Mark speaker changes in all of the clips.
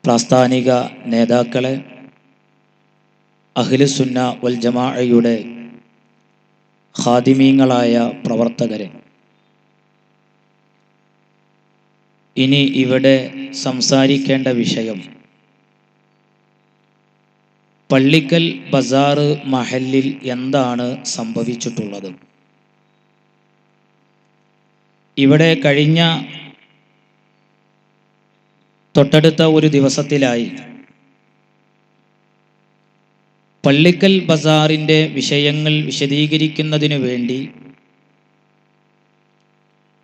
Speaker 1: പ്രാസ്ഥാനിക നേതാക്കളെ, അഹ്ലുസുന്ന വൽ ജമാഅയുടെ ഖാദിമീങ്ങളായ പ്രവർത്തകരെ, ഇനി ഇവിടെ സംസാരിക്കേണ്ട വിഷയം പള്ളിക്കൽ ബസാർ മഹല്ലിൽ എന്താണ് സംഭവിച്ചിട്ടുള്ളത്. ഇവിടെ കഴിഞ്ഞ തൊട്ടടുത്ത ഒരു ദിവസത്തിലായി പള്ളിക്കൽ ബസാറിൻ്റെ വിഷയങ്ങൾ വിശദീകരിക്കുന്നതിനു വേണ്ടി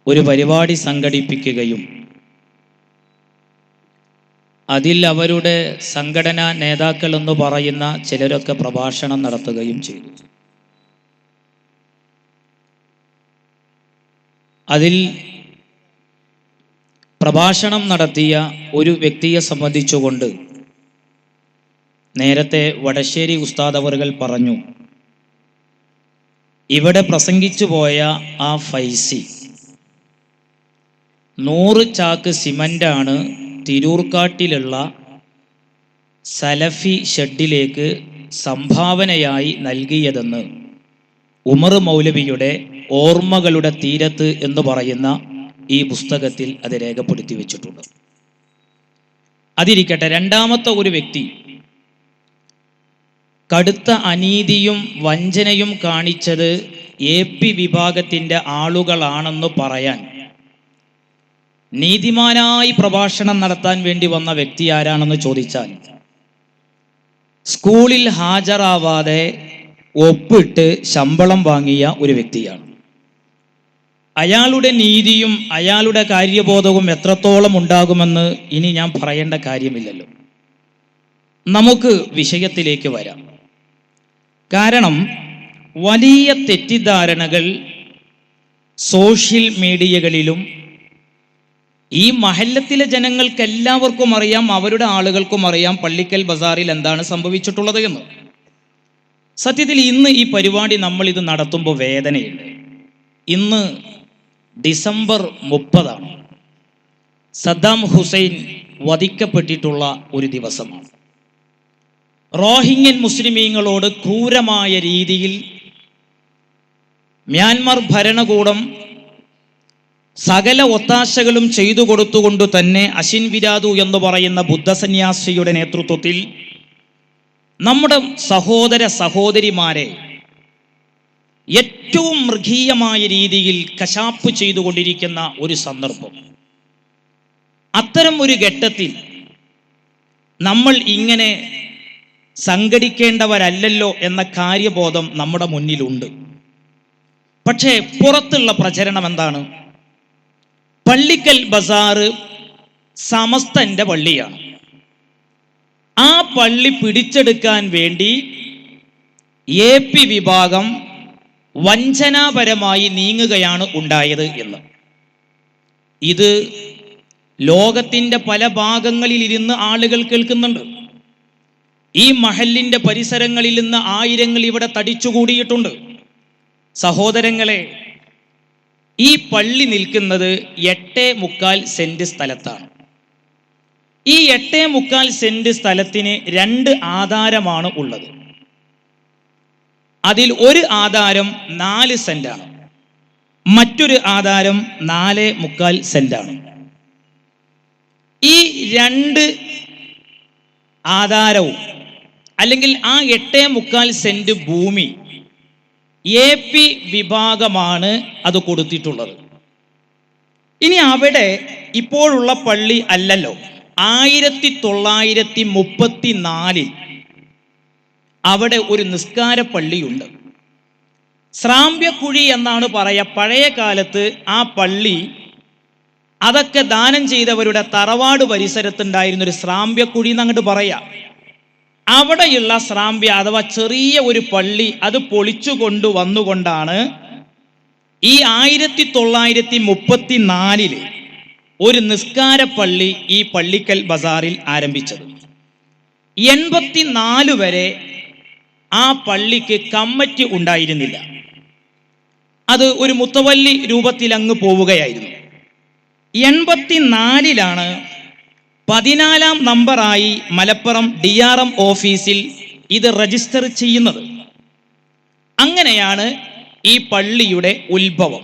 Speaker 1: ഒരു പരിപാടി സംഘടിപ്പിക്കുകയും അതിൽ അവരുടെ സംഘടനാ നേതാക്കൾ എന്ന് പറയുന്ന ചിലരൊക്കെ പ്രഭാഷണം നടത്തുകയും ചെയ്തു. അതിൽ പ്രഭാഷണം നടത്തിയ ഒരു വ്യക്തിയെ സംബന്ധിച്ചുകൊണ്ട് നേരത്തെ വടശ്ശേരി ഉസ്താദ് അവറുകൾ പറഞ്ഞു, ഇവിടെ പ്രസംഗിച്ചു പോയ ആ ഫൈസി 100 ചാക്ക് സിമൻ്റാണ് തിരൂർക്കാട്ടിലുള്ള സലഫി ഷെഡിലേക്ക് സംഭാവനയായി നൽകിയതെന്ന് ഉമർ മൗലവിയുടെ ഓർമ്മകളുടെ തീരത്ത് എന്ന് പറയുന്ന ഈ പുസ്തകത്തിൽ അത് രേഖപ്പെടുത്തി വെച്ചിട്ടുണ്ട്. അതിരിക്കട്ടെ, രണ്ടാമത്തെ ഒരു വ്യക്തി കടുത്ത അനീതിയും വഞ്ചനയും കാണിച്ചത് AP വിഭാഗത്തിൻ്റെ ആളുകളാണെന്ന് പറയാൻ നീതിമാനായി പ്രഭാഷണം നടത്താൻ വേണ്ടി വന്ന വ്യക്തി ആരാണെന്ന് ചോദിച്ചാൽ സ്കൂളിൽ ഹാജരാവാതെ ഒപ്പിട്ട് ശമ്പളം വാങ്ങിയ ഒരു വ്യക്തിയാണ്. അയാളുടെ നീതിയും അയാളുടെ കാര്യബോധവും എത്രത്തോളം ഉണ്ടാകുമെന്ന് ഇനി ഞാൻ പറയേണ്ട കാര്യമില്ലല്ലോ. നമുക്ക് വിഷയത്തിലേക്ക് വരാം. കാരണം വലിയ തെറ്റിദ്ധാരണകൾ സോഷ്യൽ മീഡിയകളിലും ഈ മഹല്ലത്തിലെ ജനങ്ങൾക്ക് എല്ലാവർക്കും അറിയാം, അവരുടെ ആളുകൾക്കും അറിയാം പള്ളിക്കൽ ബസാറിൽ എന്താണ് സംഭവിച്ചിട്ടുള്ളത് എന്ന്. സത്യത്തിൽ ഇന്ന് ഈ പരിപാടി നമ്മൾ ഇത് നടത്തുമ്പോൾ വേദനയുണ്ട്. ഇന്ന് ഡിസംബർ 30 സദ്ദാം ഹുസൈൻ വധിക്കപ്പെട്ടിട്ടുള്ള ഒരു ദിവസമാണ്. റോഹിംഗ്യൻ മുസ്ലിമീങ്ങളോട് ക്രൂരമായ രീതിയിൽ മ്യാൻമർ ഭരണകൂടം സകല ഒത്താശകളും ചെയ്തു കൊടുത്തുകൊണ്ട് തന്നെ അശിൻ വിരാതു എന്ന് പറയുന്ന ബുദ്ധസന്യാസിയുടെ നേതൃത്വത്തിൽ നമ്മുടെ സഹോദര സഹോദരിമാരെ ഏറ്റവും മൃഗീയമായ രീതിയിൽ കശാപ്പ് ചെയ്തുകൊണ്ടിരിക്കുന്ന ഒരു സന്ദർഭം. അത്തരം ഒരു ഘട്ടത്തിൽ നമ്മൾ ഇങ്ങനെ സംഘടിക്കേണ്ടവരല്ലല്ലോ എന്ന കാര്യബോധം നമ്മുടെ മുന്നിലുണ്ട്. പക്ഷേ പുറത്തുള്ള പ്രചരണം എന്താണ്? പള്ളിക്കൽ ബസാർ സമസ്തന്റെ പള്ളിയാണ്. ആ പള്ളി പിടിച്ചെടുക്കാൻ വേണ്ടി AP വിഭാഗം വഞ്ചനാപരമായി നീങ്ങുകയാണ് ഉണ്ടായത് എന്ന്. ഇത് ലോകത്തിൻ്റെ പല ഭാഗങ്ങളിൽ ഇരുന്ന് ആളുകൾ കേൾക്കുന്നുണ്ട്. ഈ മഹല്ലിൻ്റെ പരിസരങ്ങളിൽ നിന്ന് ആയിരങ്ങൾ ഇവിടെ തടിച്ചുകൂടിയിട്ടുണ്ട്. സഹോദരങ്ങളെ, ഈ പള്ളി നിൽക്കുന്നത് 8.25 സെന്റ് സ്ഥലത്താണ്. ഈ 8.25 സെന്റ് സ്ഥലത്തിന് 2 ആധാരമാണ് ഉള്ളത്. അതിൽ ഒരു ആധാരം 4 സെന്റാണ്, മറ്റൊരു ആധാരം 4.25 സെന്റാണ്. ഈ 2 ആധാരവും അല്ലെങ്കിൽ ആ 8.25 സെന്റ് ഭൂമി AP വിഭാഗമാണ് അത് കൊടുത്തിട്ടുള്ളത്. ഇനി അവിടെ ഇപ്പോഴുള്ള പള്ളി അല്ലല്ലോ. 1934 അവിടെ ഒരു നിസ്കാര പള്ളിയുണ്ട്. സ്രാമ്യക്കുഴി എന്നാണ് പറയുക. പഴയ കാലത്ത് ആ പള്ളി അതൊക്കെ ദാനം ചെയ്തവരുടെ തറവാട് പരിസരത്തുണ്ടായിരുന്നൊരു സ്രാമ്യക്കുഴി എന്നങ്ങോട്ട് പറയാം. അവിടെയുള്ള സ്രാമ്യ അഥവാ ചെറിയ ഒരു പള്ളി അത് പൊളിച്ചു കൊണ്ടുവന്നുകൊണ്ടാണ് ഈ 1934 ഒരു നിസ്കാര പള്ളി ഈ പള്ളിക്കൽ ബസാറിൽ ആരംഭിച്ചത്. 84 വരെ ആ പള്ളിക്ക് കമ്മിറ്റി ഉണ്ടായിരുന്നില്ല. അത് ഒരു മുത്തവല്ലി രൂപത്തിൽ അങ്ങ് പോവുകയായിരുന്നു. 84 14-ാം നമ്പറായി മലപ്പുറം DRM ഓഫീസിൽ ഇത് രജിസ്റ്റർ ചെയ്യുന്നത്. അങ്ങനെയാണ് ഈ പള്ളിയുടെ ഉത്ഭവം.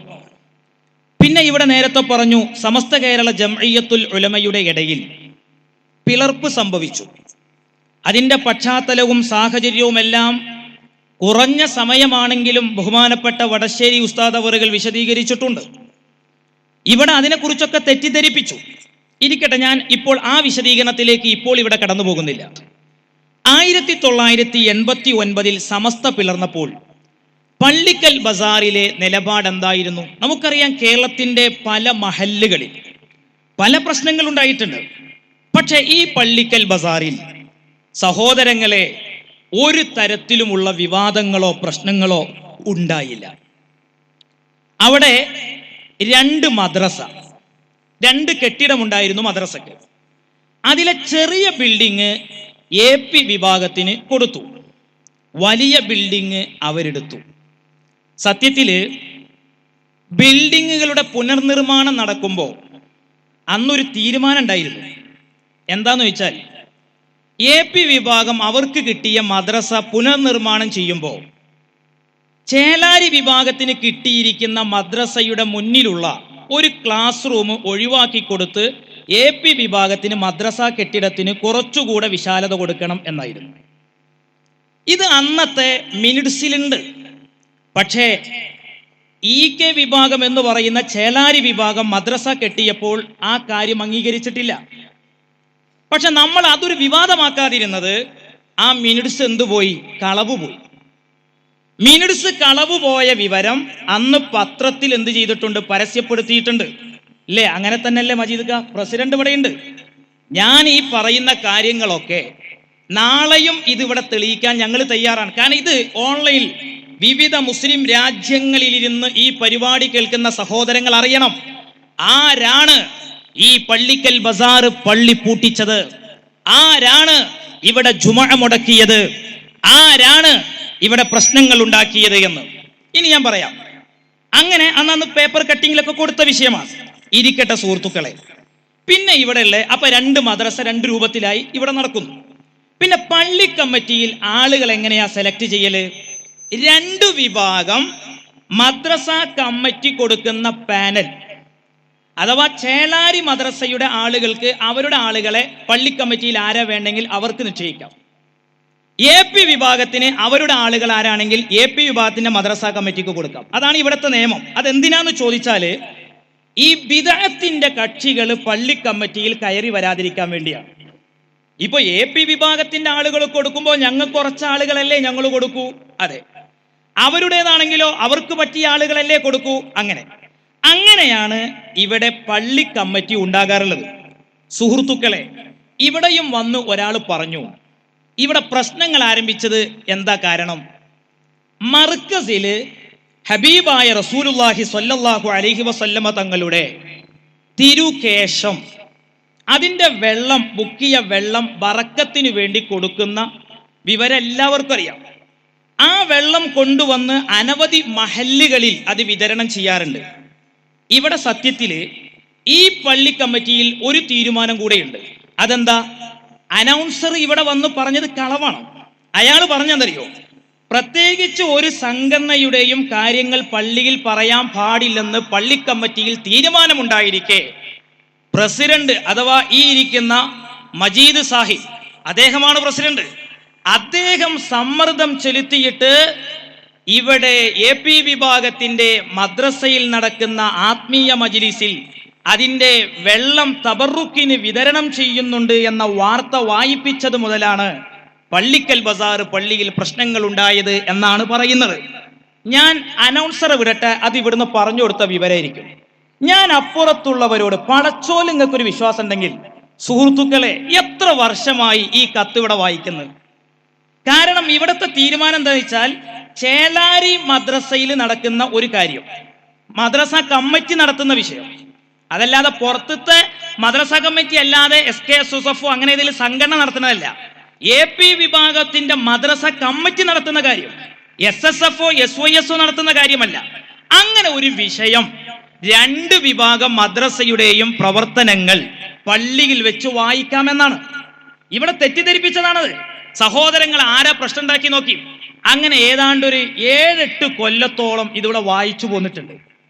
Speaker 1: പിന്നെ ഇവിടെ നേരത്തെ പറഞ്ഞു, സമസ്ത കേരള ജംഇയ്യത്തുൽ ഉലമയുടെ ഇടയിൽ പിളർപ്പ് സംഭവിച്ചു. അതിൻ്റെ പശ്ചാത്തലവും സാഹചര്യവുമെല്ലാം കുറഞ്ഞ സമയമാണെങ്കിലും ബഹുമാനപ്പെട്ട വടശ്ശേരി ഉസ്താദ് അവറുകൾ വിശദീകരിച്ചിട്ടുണ്ട്. ഇവിടെ അതിനെക്കുറിച്ചൊക്കെ തെറ്റിദ്ധരിപ്പിച്ചു. ഇരിക്കട്ടെ, ഞാൻ ഇപ്പോൾ ആ വിശദീകരണത്തിലേക്ക് ഇപ്പോൾ ഇവിടെ കടന്നു പോകുന്നില്ല. 1989 സമസ്ത പിളർന്നപ്പോൾ പള്ളിക്കൽ ബസാറിലെ നിലപാടെന്തായിരുന്നു? നമുക്കറിയാം, കേരളത്തിൻ്റെ പല മഹല്ലുകളിൽ പല പ്രശ്നങ്ങളുണ്ടായിട്ടുണ്ട്. പക്ഷേ ഈ പള്ളിക്കൽ ബസാറിൽ സഹോദരങ്ങളെ ഒരു തരത്തിലുമുള്ള വിവാദങ്ങളോ പ്രശ്നങ്ങളോ ഉണ്ടായില്ല. അവിടെ 2 മദ്രസ, 2 കെട്ടിടമുണ്ടായിരുന്നു മദ്രസക്ക്. അതിലെ ചെറിയ ബിൽഡിങ് AP വിഭാഗത്തിന് കൊടുത്തു, വലിയ ബിൽഡിങ് അവരെടുത്തു. സത്യത്തിൽ ബിൽഡിങ്ങുകളുടെ പുനർനിർമ്മാണം നടക്കുമ്പോൾ അന്നൊരു തീരുമാനം ഉണ്ടായിരുന്നു. എന്താന്ന് വെച്ചാൽ, AP വിഭാഗം അവർക്ക് കിട്ടിയ മദ്രസ പുനർനിർമ്മാണം ചെയ്യുമ്പോൾ ചേലാരി വിഭാഗത്തിന് കിട്ടിയിരിക്കുന്ന മദ്രസയുടെ മുന്നിലുള്ള ഒരു ക്ലാസ് റൂം ഒഴിവാക്കി കൊടുത്ത് AP വിഭാഗത്തിന് മദ്രസ കെട്ടിടത്തിന് കുറച്ചുകൂടെ വിശാലത കൊടുക്കണം എന്നായിരുന്നു. ഇത് അന്നത്തെ മിനിറ്റ്സിലുണ്ട്. പക്ഷേ EK വിഭാഗം എന്ന് പറയുന്ന ചേലാരി വിഭാഗം മദ്രസ കെട്ടിയപ്പോൾ ആ കാര്യം അംഗീകരിച്ചിട്ടില്ല. പക്ഷെ നമ്മൾ അതൊരു വിവാദമാക്കാതിരുന്നത്, ആ മിനിറ്റ്സ് എന്തുപോയി? കളവ് പോയി. മിനിറ്റ്സ് കളവ് പോയ വിവരം അന്ന് പത്രത്തിൽ എന്ത് ചെയ്തിട്ടുണ്ട്? പരസ്യപ്പെടുത്തിയിട്ടുണ്ട്. അല്ലേ? അങ്ങനെ തന്നെയല്ലേ മജീദ് പ്രസിഡന്റ് ഇവിടെയുണ്ട്. ഞാൻ ഈ പറയുന്ന കാര്യങ്ങളൊക്കെ നാളെയും ഇതിവിടെ തെളിയിക്കാൻ ഞങ്ങൾ തയ്യാറാണ്. കാരണം ഇത് ഓൺലൈനിൽ വിവിധ മുസ്ലിം രാജ്യങ്ങളിലിരുന്ന് ഈ പരിപാടി കേൾക്കുന്ന സഹോദരങ്ങൾ അറിയണം, ആരാണ് ഈ പള്ളിക്കൽ ബസാർ പള്ളി പൂട്ടിച്ചത്, ആരാണ് ഇവിടെ ജുമുഅ മുടക്കിയത്, ആരാണ് ഇവിടെ പ്രശ്നങ്ങൾ ഉണ്ടാക്കിയത് എന്ന്. ഇനി ഞാൻ പറയാം. അങ്ങനെ അന്ന് പേപ്പർ കട്ടിങ്ങിലൊക്കെ കൊടുത്ത വിഷയമാണ്. ഇരിക്കട്ടെ സുഹൃത്തുക്കളെ, പിന്നെ ഇവിടെ ഉള്ള അപ്പൊ 2 മദ്രസ 2 രൂപത്തിലായി ഇവിടെ നടക്കുന്നു. പിന്നെ പള്ളി കമ്മിറ്റിയിൽ ആളുകൾ എങ്ങനെയാ സെലക്ട് ചെയ്യല്? 2 വിഭാഗം മദ്രസ കമ്മിറ്റി കൊടുക്കുന്ന പാനൽ, അഥവാ ചേലാരി മദ്രസയുടെ ആളുകൾക്ക് അവരുടെ ആളുകളെ പള്ളി കമ്മിറ്റിയിൽ ആരാ വേണ്ടെങ്കിൽ അവർക്ക് നിശ്ചയിക്കാം. AP വിഭാഗത്തിന് അവരുടെ ആളുകൾ ആരാണെങ്കിൽ AP വിഭാഗത്തിന്റെ മദ്രസ കമ്മിറ്റിക്ക് കൊടുക്കാം. അതാണ് ഇവിടുത്തെ നിയമം. അതെന്തിനാന്ന് ചോദിച്ചാല്, ഈ ബിദഅത്തിന്റെ കക്ഷികൾ പള്ളി കമ്മിറ്റിയിൽ കയറി വരാതിരിക്കാൻ വേണ്ടിയാണ്. ഇപ്പൊ AP വിഭാഗത്തിന്റെ ആളുകൾ കൊടുക്കുമ്പോൾ ഞങ്ങൾ കുറച്ച് ആളുകളല്ലേ ഞങ്ങൾ കൊടുക്കൂ? അതെ. അവരുടേതാണെങ്കിലോ അവർക്ക് പറ്റിയ ആളുകളല്ലേ കൊടുക്കൂ? അങ്ങനെയാണ് ഇവിടെ പള്ളി കമ്മിറ്റി ഉണ്ടാകാറുള്ളത്. സുഹൃത്തുക്കളെ, ഇവിടെയും വന്ന് ഒരാൾ പറഞ്ഞു, ഇവിടെ പ്രശ്നങ്ങൾ ആരംഭിച്ചത് എന്താ കാരണം? മർക്കസില് ഹബീബായ റസൂലുള്ളാഹി സ്വല്ലല്ലാഹു അലൈഹി വസല്ലമ തങ്ങളുടെ തിരുകേശം, അതിൻ്റെ വെള്ളം, മുക്കിയ വെള്ളം ബറക്കത്തിന് വേണ്ടി കൊടുക്കുന്ന വിവരം എല്ലാവർക്കും അറിയാം. ആ വെള്ളം കൊണ്ടുവന്ന് അനവധി മഹല്ലുകളിൽ അത് വിതരണം ചെയ്യാറുണ്ട്. ഇവിടെ സത്യത്തിൽ ഈ പള്ളി കമ്മിറ്റിയിൽ ഒരു തീരുമാനം കൂടെയുണ്ട്. അതെന്താ? അനൗൺസർ ഇവിടെ വന്ന് പറഞ്ഞത് കളവാണ്. അയാൾ പറഞ്ഞെന്തറിയോ? പ്രത്യേകിച്ച് ഒരു സംഘടനയുടെയും കാര്യങ്ങൾ പള്ളിയിൽ പറയാൻ പാടില്ലെന്ന് പള്ളി കമ്മിറ്റിയിൽ തീരുമാനമുണ്ടായിരിക്കെ പ്രസിഡന്റ് അഥവാ ഈ ഇരിക്കുന്ന മജീദ് സാഹിബ്, അദ്ദേഹമാണ് പ്രസിഡന്റ്, അദ്ദേഹം സമ്മർദ്ദം ചെലുത്തിയിട്ട് ഇവിടെ AP വിഭാഗത്തിന്റെ മദ്രസയിൽ നടക്കുന്ന ആത്മീയ മജ്ലിസിൽ അതിൻ്റെ വെള്ളം തബറുക്കിന് വിതരണം ചെയ്യുന്നുണ്ട് എന്ന വാർത്ത വായിപ്പിച്ചത് മുതലാണ് പള്ളിക്കൽ ബസാർ പള്ളിയിൽ പ്രശ്നങ്ങൾ ഉണ്ടായത് എന്നാണ് പറയുന്നത്. ഞാൻ അനൗൺസറെ വിടട്ടെ, അത് ഇവിടുന്ന് പറഞ്ഞു കൊടുത്ത വിവരമായിരിക്കും. ഞാൻ അപ്പുറത്തുള്ളവരോട്, പടച്ചോൽ നിങ്ങൾക്കൊരു വിശ്വാസം ഉണ്ടെങ്കിൽ സുഹൃത്തുക്കളെ, എത്ര വർഷമായി ഈ കത്ത് ഇവിടെ വായിക്കുന്നത്? കാരണം ഇവിടുത്തെ തീരുമാനം എന്താണെന്ന് വെച്ചാൽ, ചേലാരി മദ്രസയിൽ നടക്കുന്ന ഒരു കാര്യം മദ്രസ കമ്മിറ്റി നടത്തുന്ന വിഷയം, അതല്ലാതെ പുറത്തത്തെ മദ്രസ കമ്മിറ്റി അല്ലാതെ SKSUSF അങ്ങനെ ഇതിൽ സംഘടന നടത്തുന്നതല്ല. AP വിഭാഗത്തിന്റെ മദ്രസ കമ്മിറ്റി നടത്തുന്ന കാര്യം, SSF SYS നടത്തുന്ന കാര്യമല്ല. അങ്ങനെ ഒരു വിഷയം 2 വിഭാഗം മദ്രസയുടെയും പ്രവർത്തനങ്ങൾ പള്ളിയിൽ വെച്ച് വായിക്കാമെന്നാണ്. ഇവിടെ തെറ്റിദ്ധരിപ്പിച്ചതാണത്. സഹോദരങ്ങൾ ആരാ പ്രശ്നം ഉണ്ടാക്കി നോക്കി. അങ്ങനെ ഏതാണ്ട് ഒരു 7-8 കൊല്ലത്തോളം ഇതിവിടെ വായിച്ചു പോന്നിട്ടുണ്ട്.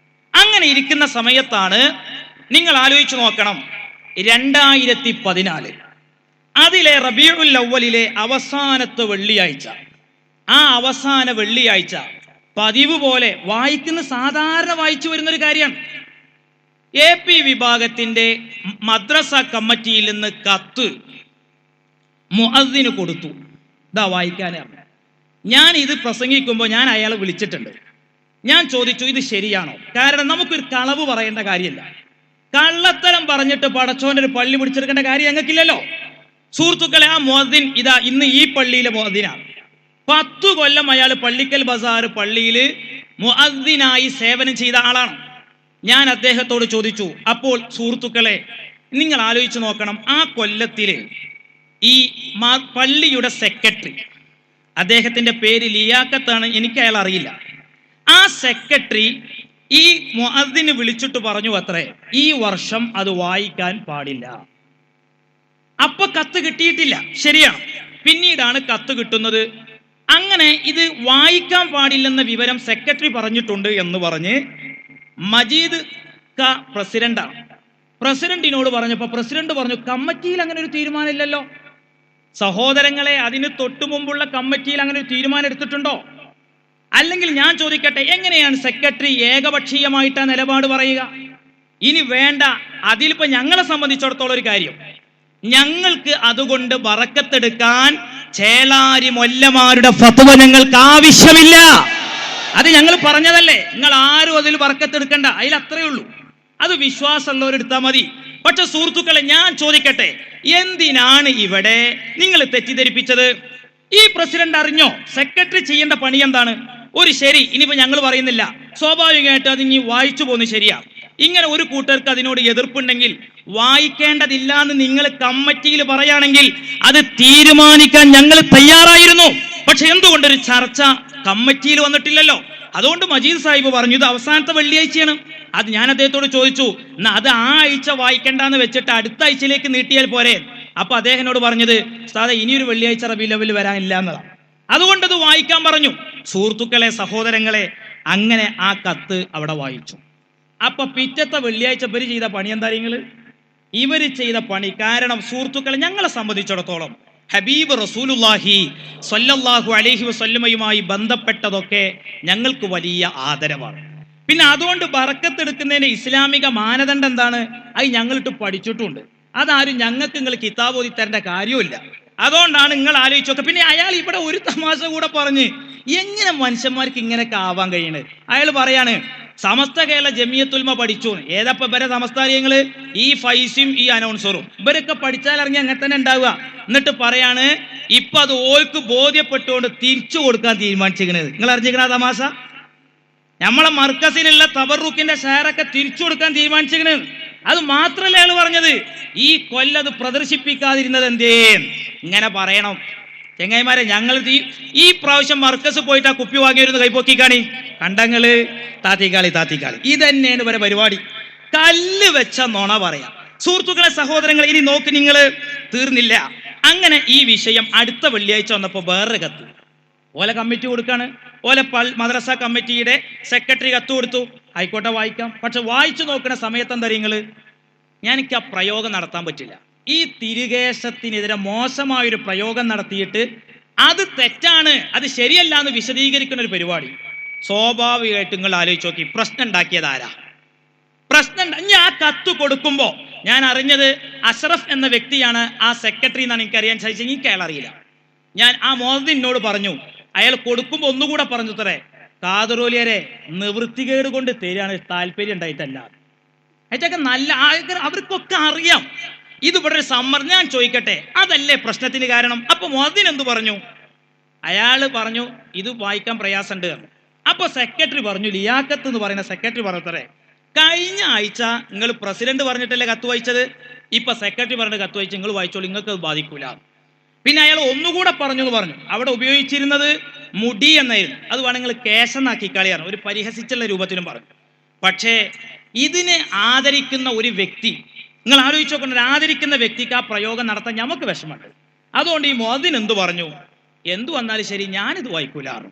Speaker 1: അങ്ങനെ ഇരിക്കുന്ന സമയത്താണ്, നിങ്ങൾ ആലോചിച്ചു നോക്കണം, 2014 അതിലെ റബീഉൽ അവ്വലിലെ അവസാനത്തെ വെള്ളിയാഴ്ച, ആ അവസാന വെള്ളിയാഴ്ച പതിവ് പോലെ വായിക്കുന്ന, സാധാരണ വായിച്ചു വരുന്നൊരു കാര്യമാണ്. AP വിഭാഗത്തിന്റെ മദ്രസ കമ്മിറ്റിയിൽ നിന്ന് കത്ത് മുഅദ്ദിന് കൊടുത്തു, ഇതാ വായിക്കാനാണ്. ഞാൻ ഇത് പ്രസംഗിക്കുമ്പോൾ ഞാൻ അയാളെ വിളിച്ചിട്ടുണ്ട്. ഞാൻ ചോദിച്ചു, ഇത് ശരിയാണോ? കാരണം നമുക്കൊരു കളവ് പറയേണ്ട കാര്യമില്ല. കള്ളത്തരം പറഞ്ഞിട്ട് പടച്ചോന്റെ ഒരു പള്ളി പിടിച്ചെടുക്കേണ്ട കാര്യം ഞങ്ങൾക്കില്ലല്ലോ. സുഹൃത്തുക്കളെ, ആ മുഅദ്ദിൻ ഇതാ ഇന്ന് ഈ പള്ളിയിലെ മുഅദ്ദിനാണ്. 10 കൊല്ലം അയാൾ പള്ളിക്കൽ ബസാർ പള്ളിയിൽ മുഅദ്ദിനായി സേവനം ചെയ്ത ആളാണ്. ഞാൻ അദ്ദേഹത്തോട് ചോദിച്ചു, അപ്പോൾ സുഹൃത്തുക്കളെ നിങ്ങൾ ആലോചിച്ച് നോക്കണം, ആ കൊല്ലത്തില് ഈ പള്ളിയുടെ സെക്രട്ടറി, അദ്ദേഹത്തിന്റെ പേര് ലിയാഖത്താണ്, എനിക്ക് അയാൾ അറിയില്ല. ആ സെക്രട്ടറി ഈ മുഅദ്ദിനെ വിളിച്ചിട്ട് പറഞ്ഞു അത്രേ, ഈ വർഷം അത് വായിക്കാൻ പാടില്ല. അപ്പൊ കത്ത് കിട്ടിയിട്ടില്ല, ശരിയാണ്. പിന്നീടാണ് കത്ത് കിട്ടുന്നത്. അങ്ങനെ ഇത് വായിക്കാൻ പാടില്ലെന്ന വിവരം സെക്രട്ടറി പറഞ്ഞിട്ടുണ്ട് എന്ന് പറഞ്ഞ് മജീദ് പ്രസിഡന്റാണ്. പ്രസിഡന്റിനോട് പറഞ്ഞപ്പോൾ പ്രസിഡന്റ് പറഞ്ഞു, കമ്മിറ്റിയിൽ അങ്ങനെ ഒരു തീരുമാനമില്ലല്ലോ. സഹോദരങ്ങളെ, അതിന് തൊട്ടു മുമ്പുള്ള കമ്മിറ്റിയിൽ അങ്ങനെ ഒരു തീരുമാനം എടുത്തിട്ടുണ്ടോ? അല്ലെങ്കിൽ ഞാൻ ചോദിക്കട്ടെ, എങ്ങനെയാണ് സെക്രട്ടറി ഏകപക്ഷീയമായിട്ടാ നിലപാട് പറയുക? ഇനി വേണ്ട, അതിലിപ്പോ ഞങ്ങളെ സംബന്ധിച്ചിടത്തോളം ഒരു കാര്യം, ഞങ്ങൾക്ക് അതുകൊണ്ട് ബറക്കത്തെടുക്കാൻ ചേളാരി മൊല്ലമാരുടെ ഫത്വ ഞങ്ങൾക്ക് ആവശ്യമില്ല. അത് ഞങ്ങൾ പറഞ്ഞതല്ലേ, നിങ്ങൾ ആരും അതിൽ ബറക്കത്തെടുക്കണ്ട, അതിൽ അത്രയേ ഉള്ളൂ. അത് വിശ്വാസമുള്ളവരെടുത്താൽ മതി. പക്ഷെ സുഹൃത്തുക്കളെ, ഞാൻ ചോദിക്കട്ടെ, എന്തിനാണ് ഇവിടെ നിങ്ങൾ തെറ്റിദ്ധരിപ്പിച്ചത്? ഈ പ്രസിഡന്റ് അറിഞ്ഞോ സെക്രട്ടറി ചെയ്യേണ്ട പണി എന്താണ്? ഒരു ശരി, ഇനിയിപ്പോ ഞങ്ങൾ പറയുന്നില്ല, സ്വാഭാവികമായിട്ട് അത് ഇനി വായിച്ചു പോന്നു, ശരിയാ. ഇങ്ങനെ ഒരു കൂട്ടർക്ക് അതിനോട് എതിർപ്പുണ്ടെങ്കിൽ വായിക്കേണ്ടതില്ല എന്ന് നിങ്ങൾ കമ്മിറ്റിയിൽ പറയുകയാണെങ്കിൽ അത് തീരുമാനിക്കാൻ ഞങ്ങൾ തയ്യാറായിരുന്നു. പക്ഷെ എന്തുകൊണ്ടൊരു ചർച്ച കമ്മിറ്റിയിൽ വന്നിട്ടില്ലല്ലോ? അതുകൊണ്ട് മജീദ് സാഹിബ് പറഞ്ഞു, ഇത് അവസാനത്തെ വെള്ളിയാഴ്ചയാണ്. അത് ഞാൻ അദ്ദേഹത്തോട് ചോദിച്ചു, എന്നാ അത് ആ ആഴ്ച വായിക്കേണ്ടെന്ന് വെച്ചിട്ട് അടുത്ത ആഴ്ചയിലേക്ക് നീട്ടിയാൽ പോരെ? അപ്പൊ അദ്ദേഹത്തിനോട് പറഞ്ഞത്, ഉസ്താദേ ഇനിയൊരു വെള്ളിയാഴ്ച റബീഉൽ അവ്വൽ വരാനില്ല എന്നതാണ്, അതുകൊണ്ട് അത് വായിക്കാൻ പറഞ്ഞു. സുഹൃത്തുക്കളെ, സഹോദരങ്ങളെ, അങ്ങനെ ആ കത്ത് അവിടെ വായിച്ചു. അപ്പൊ പിറ്റത്തെ വെള്ളിയാഴ്ച ഇവര് ചെയ്ത പണി എന്താ? ഇവര് ചെയ്ത പണി, കാരണം സുഹൃത്തുക്കളെ, ഞങ്ങളെ സംബന്ധിച്ചിടത്തോളം ഹബീബ് റസൂലുള്ളാഹി സ്വല്ലല്ലാഹു അലൈഹി വസല്ലമയുമായി ബന്ധപ്പെട്ടതൊക്കെ ഞങ്ങൾക്ക് വലിയ ആദരവാണ്. പിന്നെ അതുകൊണ്ട് ബറക്കത്തെടുക്കുന്നതിന് ഇസ്ലാമിക മാനദണ്ഡം എന്താണ്? അത് ഞങ്ങളിട്ട് പഠിച്ചിട്ടുണ്ട്. അതാരും ഞങ്ങൾക്ക് നിങ്ങൾ കിതാബ് ഓതി തരേണ്ട കാര്യമില്ല. അതുകൊണ്ടാണ് നിങ്ങൾ ആലോചിച്ചൊക്കെ. പിന്നെ അയാൾ ഇവിടെ ഒരു തമാശ കൂടെ പറഞ്ഞ്, എങ്ങനെ മനുഷ്യന്മാർക്ക് ഇങ്ങനെയൊക്കെ ആവാൻ കഴിയണത്? അയാൾ പറയാണ്, സമസ്ത കേരള ജമിയത്തുൽമ പഠിച്ചു. ഏതപ്പ ഇവരെ സമസ്താര്യങ്ങള്? ഈ ഫൈസും ഈ അനൗൺസറും ഇവരൊക്കെ പഠിച്ചാൽ ഇറങ്ങി അങ്ങനെ തന്നെ ഉണ്ടാവുക. എന്നിട്ട് പറയാണ്, ഇപ്പൊ അത് ഓർക്ക് ബോധ്യപ്പെട്ടുകൊണ്ട് തിരിച്ചു കൊടുക്കാൻ തീരുമാനിച്ചിരിക്കണത്. നിങ്ങൾ അറിഞ്ഞിരിക്കണ തമാശ? നമ്മളെ മർക്കസിനുള്ള തബറുക്കിന്റെ ഷെയറൊക്കെ തിരിച്ചു കൊടുക്കാൻ തീരുമാനിച്ചിരിക്കണത്. അത് മാത്രല്ല അയാൾ പറഞ്ഞത്, ഈ കൊല്ലത് പ്രദർശിപ്പിക്കാതിരുന്നത് എന്തേ? ഇങ്ങനെ പറയണം ചെങ്ങായിമാരെ. ഞങ്ങൾ ഈ പ്രാവശ്യം മർക്കസ് പോയിട്ട് ആ കുപ്പി വാങ്ങിയിരുന്ന് കൈപ്പൊക്കിക്കാണി, കണ്ടങ്ങള് താത്തിക്കാളി. ഇത് തന്നെയാണ് ഇവരെ പരിപാടി. കല്ല് വെച്ച നുണ പറയാം. സുഹൃത്തുക്കളെ, സഹോദരങ്ങൾ, ഇനി നോക്ക്, നിങ്ങൾ തീർന്നില്ല. അങ്ങനെ ഈ വിഷയം അടുത്ത വെള്ളിയാഴ്ച വന്നപ്പോൾ വേറൊരു കത്ത് ഓല കമ്മിറ്റി കൊടുക്കാണ്. ഓല മദ്രസ കമ്മിറ്റിയുടെ സെക്രട്ടറി കത്ത് കൊടുത്തു. ആയിക്കോട്ടെ, വായിക്കാം. പക്ഷെ വായിച്ചു നോക്കുന്ന സമയത്ത് എന്താ നിങ്ങൾ, എനിക്ക് ആ പ്രയോഗം നടത്താൻ പറ്റില്ല. ഈ തിരുകേശത്തിനെതിരെ മോശമായൊരു പ്രയോഗം നടത്തിയിട്ട് അത് തെറ്റാണ്, അത് ശരിയല്ല എന്ന് വിശദീകരിക്കുന്ന ഒരു പരിപാടി. സ്വാഭാവികമായിട്ട് നിങ്ങൾ ആലോചിച്ച് നോക്കി, പ്രശ്നം ഉണ്ടാക്കിയത് ആരാ? ഞാൻ ആ കത്ത് കൊടുക്കുമ്പോ ഞാൻ അറിഞ്ഞത് അഷ്റഫ് എന്ന വ്യക്തിയാണ് ആ സെക്രട്ടറി എന്നാണ് എനിക്കറിയാൻ സാധിച്ചത്. എനിക്ക് അയാൾ അറിയില്ല. ഞാൻ ആ മുഅദ്ദിനോട് പറഞ്ഞു, അയാൾ കൊടുക്കുമ്പോൾ ഒന്നുകൂടെ പറഞ്ഞു തരേ, കാതറോലിയരെ നിവൃത്തികേട് കൊണ്ട് തരികയാണ്, താല്പര്യം ഉണ്ടായിട്ടല്ല. അതൊക്കെ നല്ല അവർക്കൊക്കെ അറിയാം ഇത് ഇവിടെ ഒരു സമ്മർ. ഞാൻ ചോദിക്കട്ടെ, അതല്ലേ പ്രശ്നത്തിന് കാരണം? അപ്പൊ മുഅദ്ദിൻ എന്തു പറഞ്ഞു? അയാൾ പറഞ്ഞു ഇത് വായിക്കാൻ പ്രയാസമുണ്ട്. അപ്പൊ സെക്രട്ടറി പറഞ്ഞു, ലിയാഖത്ത് എന്ന് പറയുന്ന സെക്രട്ടറി പറഞ്ഞത്രേ, കഴിഞ്ഞ ആഴ്ച നിങ്ങൾ പ്രസിഡന്റ് പറഞ്ഞിട്ടല്ലേ കത്ത് വായിച്ചത്, ഇപ്പൊ സെക്രട്ടറി പറഞ്ഞിട്ട് കത്ത് വായിച്ചു, നിങ്ങൾ വായിച്ചോളൂ, നിങ്ങൾക്ക് അത് ബാധിക്കൂല. പിന്നെ അയാൾ ഒന്നുകൂടെ പറഞ്ഞു എന്ന് പറഞ്ഞു, അവിടെ ഉപയോഗിച്ചിരുന്നത് മുടി എന്നായിരുന്നു, അത് വേണമെങ്കിൽ കേശന്നാക്കി കളിയാണ്, ഒരു പരിഹസിച്ചുള്ള രൂപത്തിലും പറഞ്ഞു. പക്ഷേ ഇതിനെ ആദരിക്കുന്ന ഒരു വ്യക്തി നിങ്ങൾ ആലോചിച്ച് നോക്കണം, ആദരിക്കുന്ന വ്യക്തിക്ക് ആ പ്രയോഗം നടത്താൻ നമുക്ക് വിഷമമുണ്ട്. അതുകൊണ്ട് ഈ മുഅദ്ദിൻ എന്തു പറഞ്ഞു? എന്തു വന്നാലും ശരി, ഞാനിത് വായിക്കൂലാറ്.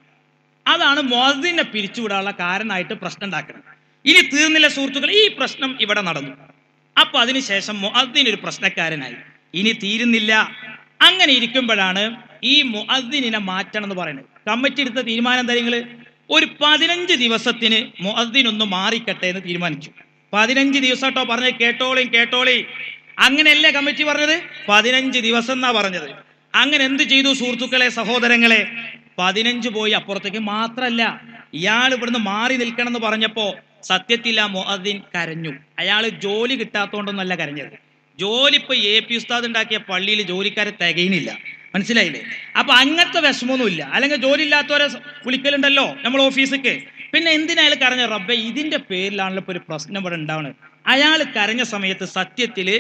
Speaker 1: അതാണ് മുഅദ്ദിനെ പിരിച്ചുവിടാനുള്ള കാരണമായിട്ട് പ്രശ്നം ഉണ്ടാക്കുന്നത്. ഇനി തീർന്നില്ല സുഹൃത്തുക്കൾ, ഈ പ്രശ്നം ഇവിടെ നടന്നു. അപ്പൊ അതിനുശേഷം മുഅദ്ദിൻ ഒരു പ്രശ്നക്കാരനായി. ഇനി തീരുന്നില്ല. അങ്ങനെ ഇരിക്കുമ്പോഴാണ് ഈ മുഅദ്ദിനെ മാറ്റണം എന്ന് പറയുന്നത്. കമ്മിറ്റി എടുത്ത തീരുമാനം എന്താ? നിങ്ങൾ ഒരു 15 ദിവസത്തിന് മുഅദ്ദിൻ ഒന്ന് മാറിക്കട്ടെ എന്ന് തീരുമാനിച്ചു. 15 ദിവസം കേട്ടോ പറഞ്ഞത്, കേട്ടോളി. അങ്ങനെയല്ലേ കമ്മിറ്റി പറഞ്ഞത്? 15 ദിവസം എന്നാ പറഞ്ഞത്. അങ്ങനെ എന്ത് ചെയ്തു സുഹൃത്തുക്കളെ, സഹോദരങ്ങളെ? 15 പോയി അപ്പുറത്തേക്ക്. മാത്രല്ല, ഇയാൾ ഇവിടുന്ന് മാറി നിൽക്കണം എന്ന് പറഞ്ഞപ്പോ സത്യത്തിൽ ആ മുഅദ്ദിൻ കരഞ്ഞു. അയാൾ ജോലി കിട്ടാത്തോണ്ടൊന്നല്ല കരഞ്ഞത്. ജോലി ഇപ്പൊ AP ഉസ്താദ് ഉണ്ടാക്കിയ പള്ളിയിൽ ജോലിക്കാരെ തികയുന്നില്ല. മനസ്സിലായില്ലേ? അപ്പൊ അങ്ങനത്തെ വിഷമമൊന്നുമില്ല. അല്ലെങ്കിൽ ജോലി ഇല്ലാത്തവരെ വിളിക്കലുണ്ടല്ലോ നമ്മൾ ഓഫീസിക്ക്. പിന്നെ എന്തിനാ അയാൾ കരഞ്ഞ? റബ്ബെ, ഇതിന്റെ പേരിലാണല്ലോ ഇപ്പൊ ഒരു പ്രശ്നം ഇവിടെ ഉണ്ടാവുന്നത്. അയാൾ കരഞ്ഞ സമയത്ത് സത്യത്തില്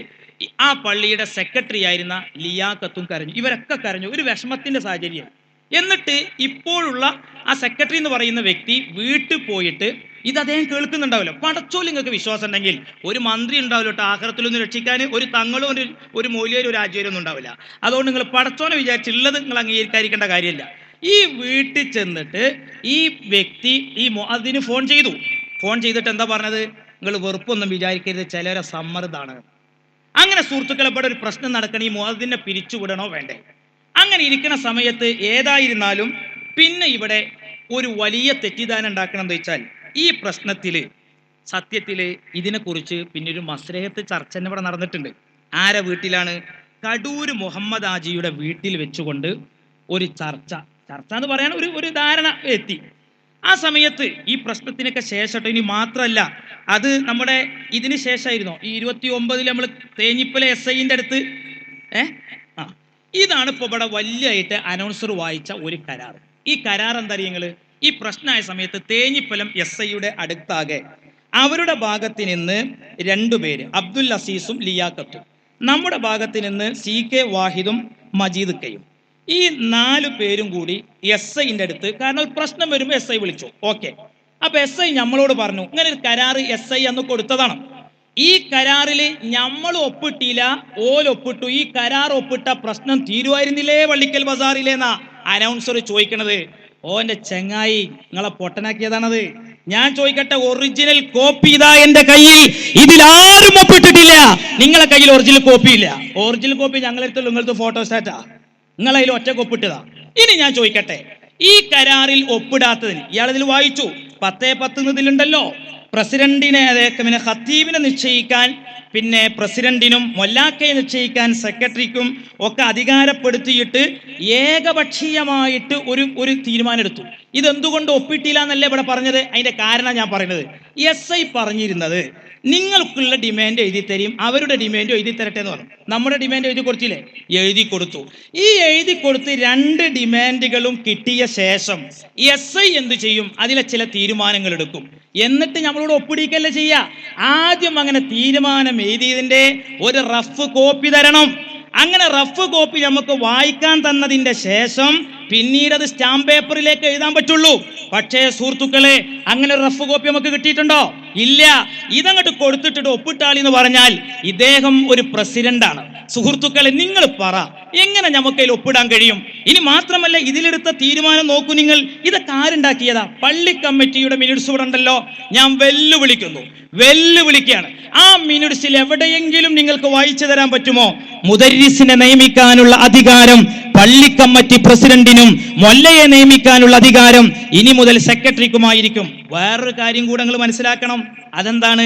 Speaker 1: ആ പള്ളിയുടെ സെക്രട്ടറി ആയിരുന്ന ലിയാഖത്തും കരഞ്ഞു. ഇവരൊക്കെ കരഞ്ഞു. ഒരു വിഷമത്തിന്റെ സാഹചര്യം. എന്നിട്ട് ഇപ്പോഴുള്ള ആ സെക്രട്ടറി എന്ന് പറയുന്ന വ്യക്തി വീട്ടിൽ പോയിട്ട് ഇത് അദ്ദേഹം കേൾക്കുന്നുണ്ടാവില്ല. പടച്ചോൽ നിങ്ങൾക്ക് വിശ്വാസം ഉണ്ടെങ്കിൽ ഒരു മന്ത്രി ഉണ്ടാവില്ല കേട്ടോ ആഖിറത്തിലൊന്ന് രക്ഷിക്കാൻ. ഒരു തങ്ങളും ഒരു മൗലിയരും ഒരു ആചാര്യരും ഒന്നും ഉണ്ടാവില്ല. അതുകൊണ്ട് നിങ്ങൾ പടച്ചോനെ വിചാരിച്ചുള്ളത് നിങ്ങൾ അംഗീകരിക്കാതിരിക്കേണ്ട കാര്യമില്ല. ഈ വീട്ടിൽ ചെന്നിട്ട് ഈ വ്യക്തി ഈ മുഅദ്ദിന് ഫോൺ ചെയ്തു. ഫോൺ ചെയ്തിട്ട് എന്താ പറഞ്ഞത്? നിങ്ങൾ വെറുപ്പൊന്നും വിചാരിക്കരുത്, ചിലരെ സമ്മർദ്ദമാണ്. അങ്ങനെ സുഹൃത്തുക്കളെ, ഇവിടെ ഒരു പ്രശ്നം നടക്കണം. ഈ മുഅദ്ദിനെ പിരിച്ചുവിടണോ വേണ്ടേ? അങ്ങനെ ഇരിക്കുന്ന സമയത്ത് ഏതായിരുന്നാലും പിന്നെ ഇവിടെ ഒരു വലിയ തെറ്റിദ്ധാരണ ഉണ്ടാക്കണം. എന്താ വെച്ചാൽ, ഈ പ്രശ്നത്തില് സത്യത്തില് ഇതിനെക്കുറിച്ച് പിന്നെ ഒരു മസ്ലഹത്ത് ചർച്ച തന്നെ ഇവിടെ നടന്നിട്ടുണ്ട്. ആരെ വീട്ടിലാണ്? കടൂര് മുഹമ്മദ് ഹാജിയുടെ വീട്ടിൽ വെച്ചുകൊണ്ട് ഒരു ചർച്ച എന്ന് പറയാൻ ഒരു ധാരണ എത്തി. ആ സമയത്ത് ഈ പ്രശ്നത്തിനൊക്കെ ശേഷം, ഇനി മാത്രമല്ല, അത് നമ്മുടെ ഇതിന് ശേഷമായിരുന്നോ, ഈ 29 നമ്മൾ തേഞ്ഞിപ്പല SIന്റെ അടുത്ത് ഇതാണ് ഇപ്പോൾ ഇവിടെ വലിയായിട്ട് അനൗൺസർ വായിച്ച ഒരു കരാർ. ഈ കരാർ എന്താ നിങ്ങൾ? ഈ പ്രശ്നമായ സമയത്ത് തേഞ്ഞിപ്പലം SIയുടെ അടുത്താകെ അവരുടെ ഭാഗത്ത് നിന്ന് 2 പേര്, അബ്ദുൽ അസീസും ലിയാഖത്തും, നമ്മുടെ ഭാഗത്ത് നിന്ന് CK വാഹിദും മജീദ് കയും, ഈ 4 പേരും കൂടി SIന്റെ അടുത്ത്, കാരണം ഒരു പ്രശ്നം വരുമ്പോൾ SI വിളിച്ചു. ഓക്കെ, അപ്പൊ SI നമ്മളോട് പറഞ്ഞു ഇങ്ങനെ ഒരു കരാർ SI അന്ന് കൊടുത്തതാണ്. ഈ കരാറിൽ നമ്മൾ ഒപ്പിട്ടില്ല, ഒപ്പിട്ടു. ഈ കരാർ ഒപ്പിട്ട പ്രശ്നം തീരുമായിരുന്നില്ലേ വള്ളിക്കൽ ബസാറിലേന്നാ അനൗൺസർ ചോദിക്കണത്. ഓന്റെ ചെങ്ങായി, നിങ്ങളെ പൊട്ടനാക്കിയതാണത്. ഞാൻ ചോദിക്കട്ടെ, ഒറിജിനൽ കോപ്പി ഇതാ എന്റെ കയ്യിൽ, ഇതിലാരും ഒപ്പിട്ടിട്ടില്ല. നിങ്ങളെ കയ്യിൽ ഒറിജിനൽ കോപ്പി ഇല്ല. ഒറിജിനൽ കോപ്പി ഞങ്ങളെടുത്തുള്ളൂ, നിങ്ങളടുത്ത് ഫോട്ടോസ്റ്റാറ്റാ, നിങ്ങളതിൽ ഒറ്റ ഒപ്പിട്ടതാ. ഇനി ഞാൻ ചോദിക്കട്ടെ, ഈ കരാറിൽ ഒപ്പിടാത്തതിന് ഇയാളിതിൽ വായിച്ചു 10-10 ഇതിലുണ്ടല്ലോ, പ്രസിഡന്റിനെ, പിന്നെ ഖത്തീബിനെ നിശ്ചയിക്കാൻ, പിന്നെ പ്രസിഡന്റിനും മൊല്ലാക്കയെ നിശ്ചയിക്കാൻ സെക്രട്ടറിക്കും ഒക്കെ അധികാരപ്പെടുത്തിയിട്ട് ഏകപക്ഷീയമായിട്ട് ഒരു തീരുമാനം എടുത്തു. ഇതെന്തുകൊണ്ട് ഒപ്പിട്ടില്ല എന്നല്ലേ ഇവിടെ പറഞ്ഞത്? അതിന്റെ കാരണം ഞാൻ പറയുന്നത്, SI പറഞ്ഞിരുന്നത് നിങ്ങൾക്കുള്ള ഡിമാൻഡ് എഴുതി തരും, അവരുടെ ഡിമാൻഡ് എഴുതി തരട്ടെ എന്ന് പറഞ്ഞു. നമ്മുടെ ഡിമാൻഡ് എഴുതി കൊടുത്തില്ലേ? എഴുതി കൊടുത്തു. ഈ എഴുതി കൊടുത്ത് 2 ഡിമാൻഡുകളും കിട്ടിയ ശേഷം SI എന്ത് ചെയ്യും? അതിലെ ചില തീരുമാനങ്ങൾ എടുക്കും. എന്നിട്ട് നമ്മളോട് ഒപ്പിടിക്കല്ലേ ചെയ്യുക. ആദ്യം അങ്ങനെ തീരുമാനം എഴുതിയതിന്റെ ഒരു റഫ് കോപ്പി തരണം. അങ്ങനെ റഫ് കോപ്പി നമുക്ക് വായിക്കാൻ തന്നതിന്റെ ശേഷം പിന്നീട് അത് സ്റ്റാമ്പ് പേപ്പറിലേക്ക് എഴുതാൻ പറ്റുള്ളൂ. പക്ഷേ സുഹൃത്തുക്കളെ, അങ്ങനെ ഒരു റഫ് കോപ്പി നമുക്ക് കിട്ടിയിട്ടുണ്ടോ? ഇല്ല. ഇതങ്ങോട്ട് കൊടുത്തിട്ട് ഒപ്പിട്ടാളി എന്ന് പറഞ്ഞാൽ ഇദ്ദേഹം ഒരു പ്രസിഡന്റാണ്. സുഹൃത്തുക്കളെ, നിങ്ങൾ പറ, എങ്ങനെ നമുക്ക് അതിൽ ഒപ്പിടാൻ കഴിയും? ഇനി മാത്രമല്ല, ഇതിലെടുത്ത തീരുമാനം നോക്കൂ നിങ്ങൾ. ഇതൊക്കെ ആരുണ്ടാക്കിയതാ? പള്ളി കമ്മിറ്റിയുടെ മിനിറ്റ്സ് ഇവിടെ ഉണ്ടല്ലോ. ഞാൻ വെല്ലുവിളിക്കുകയാണ്. ആ മിനിറ്റ്സിൽ എവിടെയെങ്കിലും നിങ്ങൾക്ക് വായിച്ചു തരാൻ പറ്റുമോ? മുദരിസിനെ നിയമിക്കാനുള്ള അധികാരം പള്ളി കമ്മിറ്റി പ്രസിഡന്റിനും മൊല്ലയെ നിയമിക്കാനുള്ള അധികാരം ഇനി മുതൽ സെക്രട്ടറിക്കുമായിരിക്കും. വേറൊരു കാര്യം കൂടെ നിങ്ങൾ മനസ്സിലാക്കണം. അതെന്താണ്?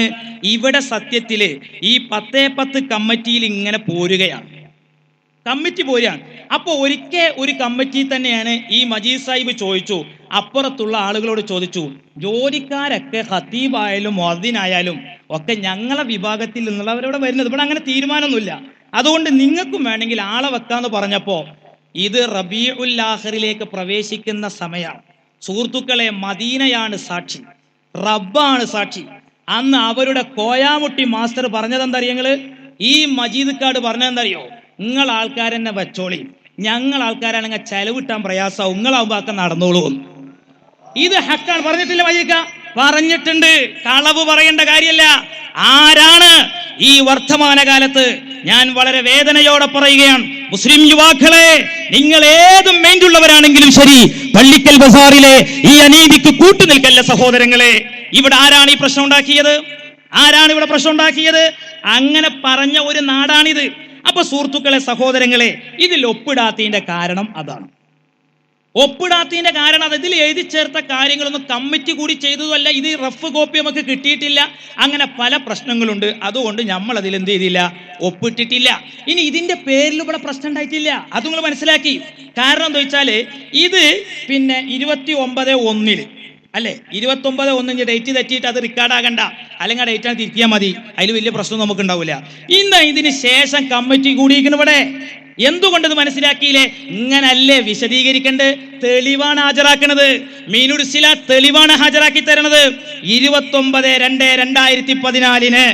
Speaker 1: ഇവിടെ സത്യത്തില് ഈ 10-10 കമ്മിറ്റിയിൽ ഇങ്ങനെ പോരുകയാണ്. അപ്പൊ ഒരിക്കൽ ഒരു കമ്മിറ്റി തന്നെയാണ് ഈ മജീദ് സാഹിബ് ചോദിച്ചു, അപ്പുറത്തുള്ള ആളുകളോട് ചോദിച്ചു, ജോലിക്കാരൊക്കെ ഖത്തീബായാലും മുഅദ്ദിനായാലും ഒക്കെ ഞങ്ങളെ വിഭാഗത്തിൽ നിന്നുള്ളവരോട് വരുന്നത്, ഇവിടെ അങ്ങനെ തീരുമാനമൊന്നുമില്ല, അതുകൊണ്ട് നിങ്ങൾക്കും വേണമെങ്കിൽ ആളെ വെക്കാന്ന് പറഞ്ഞപ്പോ ഇത് റബീഉൽ ആഖിറിലേക്ക് പ്രവേശിക്കുന്ന സമയമാണ്. സുഹൃത്തുക്കളെ, മദീനയാണ് സാക്ഷി, റബ്ബാണ് സാക്ഷി. അന്ന് അവരുടെ കോയാമുട്ടി മാസ്റ്റർ പറഞ്ഞതെന്തറിയങ്ങള്? ഈ മജീദ് കാർഡ് പറഞ്ഞതെന്തറിയോ? നിങ്ങൾ ആൾക്കാരെന്നെ വെച്ചോളി, ഞങ്ങൾ ആൾക്കാരാണെങ്കിൽ ചെലവിട്ടാൻ പ്രയാസവും, നിങ്ങളാവുമ്പോ ഒക്കെ നടന്നോളൂ. ഇത് ഹക്കാണ്. പറഞ്ഞിട്ടില്ല മജീദ്? പറഞ്ഞിട്ടുണ്ട്. കളവ് പറയേണ്ട കാര്യമല്ല. ആരാണ് ഈ വർത്തമാനകാലത്ത്, ഞാൻ വളരെ വേദനയോടെ പറയുകയാണ്, മുസ്ലിം യുവാക്കളെ, നിങ്ങൾ ഏത് മൈൻഡുള്ളവരാണെങ്കിലും ശരി, പള്ളിക്കൽ ബസാറിലെ ഈ അനീതിക്ക് കൂട്ടുനിൽക്കല്ല സഹോദരങ്ങളെ. ഇവിടെ ആരാണ് ഈ പ്രശ്നം ഉണ്ടാക്കിയത്? ആരാണ് ഇവിടെ പ്രശ്നം ഉണ്ടാക്കിയത്? അങ്ങനെ പറഞ്ഞ ഒരു നാടാണിത്. അപ്പൊ സുഹൃത്തുക്കളെ, സഹോദരങ്ങളെ, ഇതിൽ ഒപ്പിടാത്തതിന്റെ കാരണം അതാണ്. ഒപ്പിടാത്തതിന്റെ കാരണം അത് ഇതിൽ എഴുതി ചേർത്ത കാര്യങ്ങളൊന്നും കമ്മിറ്റി കൂടി ചെയ്തതല്ല. ഇത് റഫ് കോപ്പി നമുക്ക് കിട്ടിയിട്ടില്ല. അങ്ങനെ പല പ്രശ്നങ്ങളുണ്ട്. അതുകൊണ്ട് നമ്മൾ അതിൽ എന്ത് ചെയ്തില്ല, ഒപ്പിട്ടിട്ടില്ല. ഇനി ഇതിന്റെ പേരിൽ ഇവിടെ പ്രശ്നം ഉണ്ടായിട്ടില്ല, അത് നിങ്ങൾ മനസ്സിലാക്കി. കാരണം എന്താ വെച്ചാല്, ഇത് പിന്നെ 29/1 അല്ലെ, 29/1 ഡേറ്റ് തെറ്റിയിട്ട് അത് റെക്കോർഡാകണ്ട, അല്ലെങ്കിൽ ആ ഡേറ്റാണ് തിരിക്കിയാൽ മതി, അതിൽ വലിയ പ്രശ്നം നമുക്ക് ഉണ്ടാവില്ല. ഇന്ന് ഇതിന് ശേഷം കമ്മിറ്റി കൂടിയിരിക്കുന്നു ഇവിടെ. എന്തുകൊണ്ടത് മനസ്സിലാക്കിയില്ലേ? ഇങ്ങനല്ലേ വിശദീകരിക്കേണ്ടത്? തെളിവാണ് ഹാജരാക്കണത്. മീനുർസില തെളിവാണ് ഹാജരാക്കി തരണത്. 29/2/2014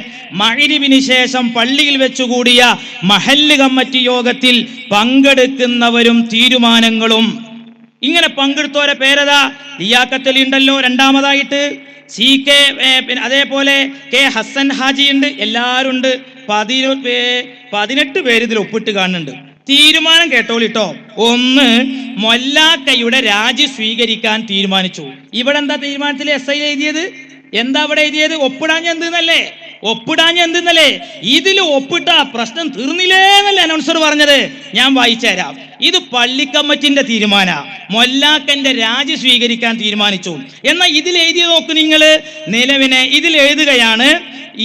Speaker 1: മഗ്‌രിബിന് ശേഷം പള്ളിയിൽ വെച്ചുകൂടിയ മഹല്ല് കമ്മിറ്റി യോഗത്തിൽ പങ്കെടുക്കുന്നവരും തീരുമാനങ്ങളും. ഇങ്ങനെ പങ്കെടുത്തവരെ പേരതാ, ലിയാഖത്ത് ഉണ്ടല്ലോ, രണ്ടാമതായിട്ട് CK, അതേപോലെ K ഹസൻ ഹാജി ഉണ്ട്, എല്ലാവരും ഉണ്ട്. 18 പേര് ഇതിൽ ഒപ്പിട്ട് കാണുന്നുണ്ട്. തീരുമാനം കേട്ടോളിട്ടോ. 1, മൊല്ലാക്കയുടെ രാജി സ്വീകരിക്കാൻ തീരുമാനിച്ചു. ഇവിടെ എന്താ തീരുമാനത്തിൽ SI എഴുതിയത്? എന്താ ഇവിടെ എഴുതിയത്? ഒപ്പിടാഞ്ഞ എന്തെന്നല്ലേ? ഇതിൽ ഒപ്പിട്ട പ്രശ്നം തീർന്നില്ലേ എന്നല്ലേ അനൗൺസർ പറഞ്ഞത്. ഞാൻ വായിച്ചു തരാം. ഇത് പള്ളി കമ്മിറ്റിന്റെ തീരുമാന, മൊല്ലാക്കന്റെ രാജി സ്വീകരിക്കാൻ തീരുമാനിച്ചു. എന്നാൽ ഇതിൽ എഴുതി നോക്ക് നിങ്ങൾ. നിലവിനെ ഇതിൽ എഴുതുകയാണ്,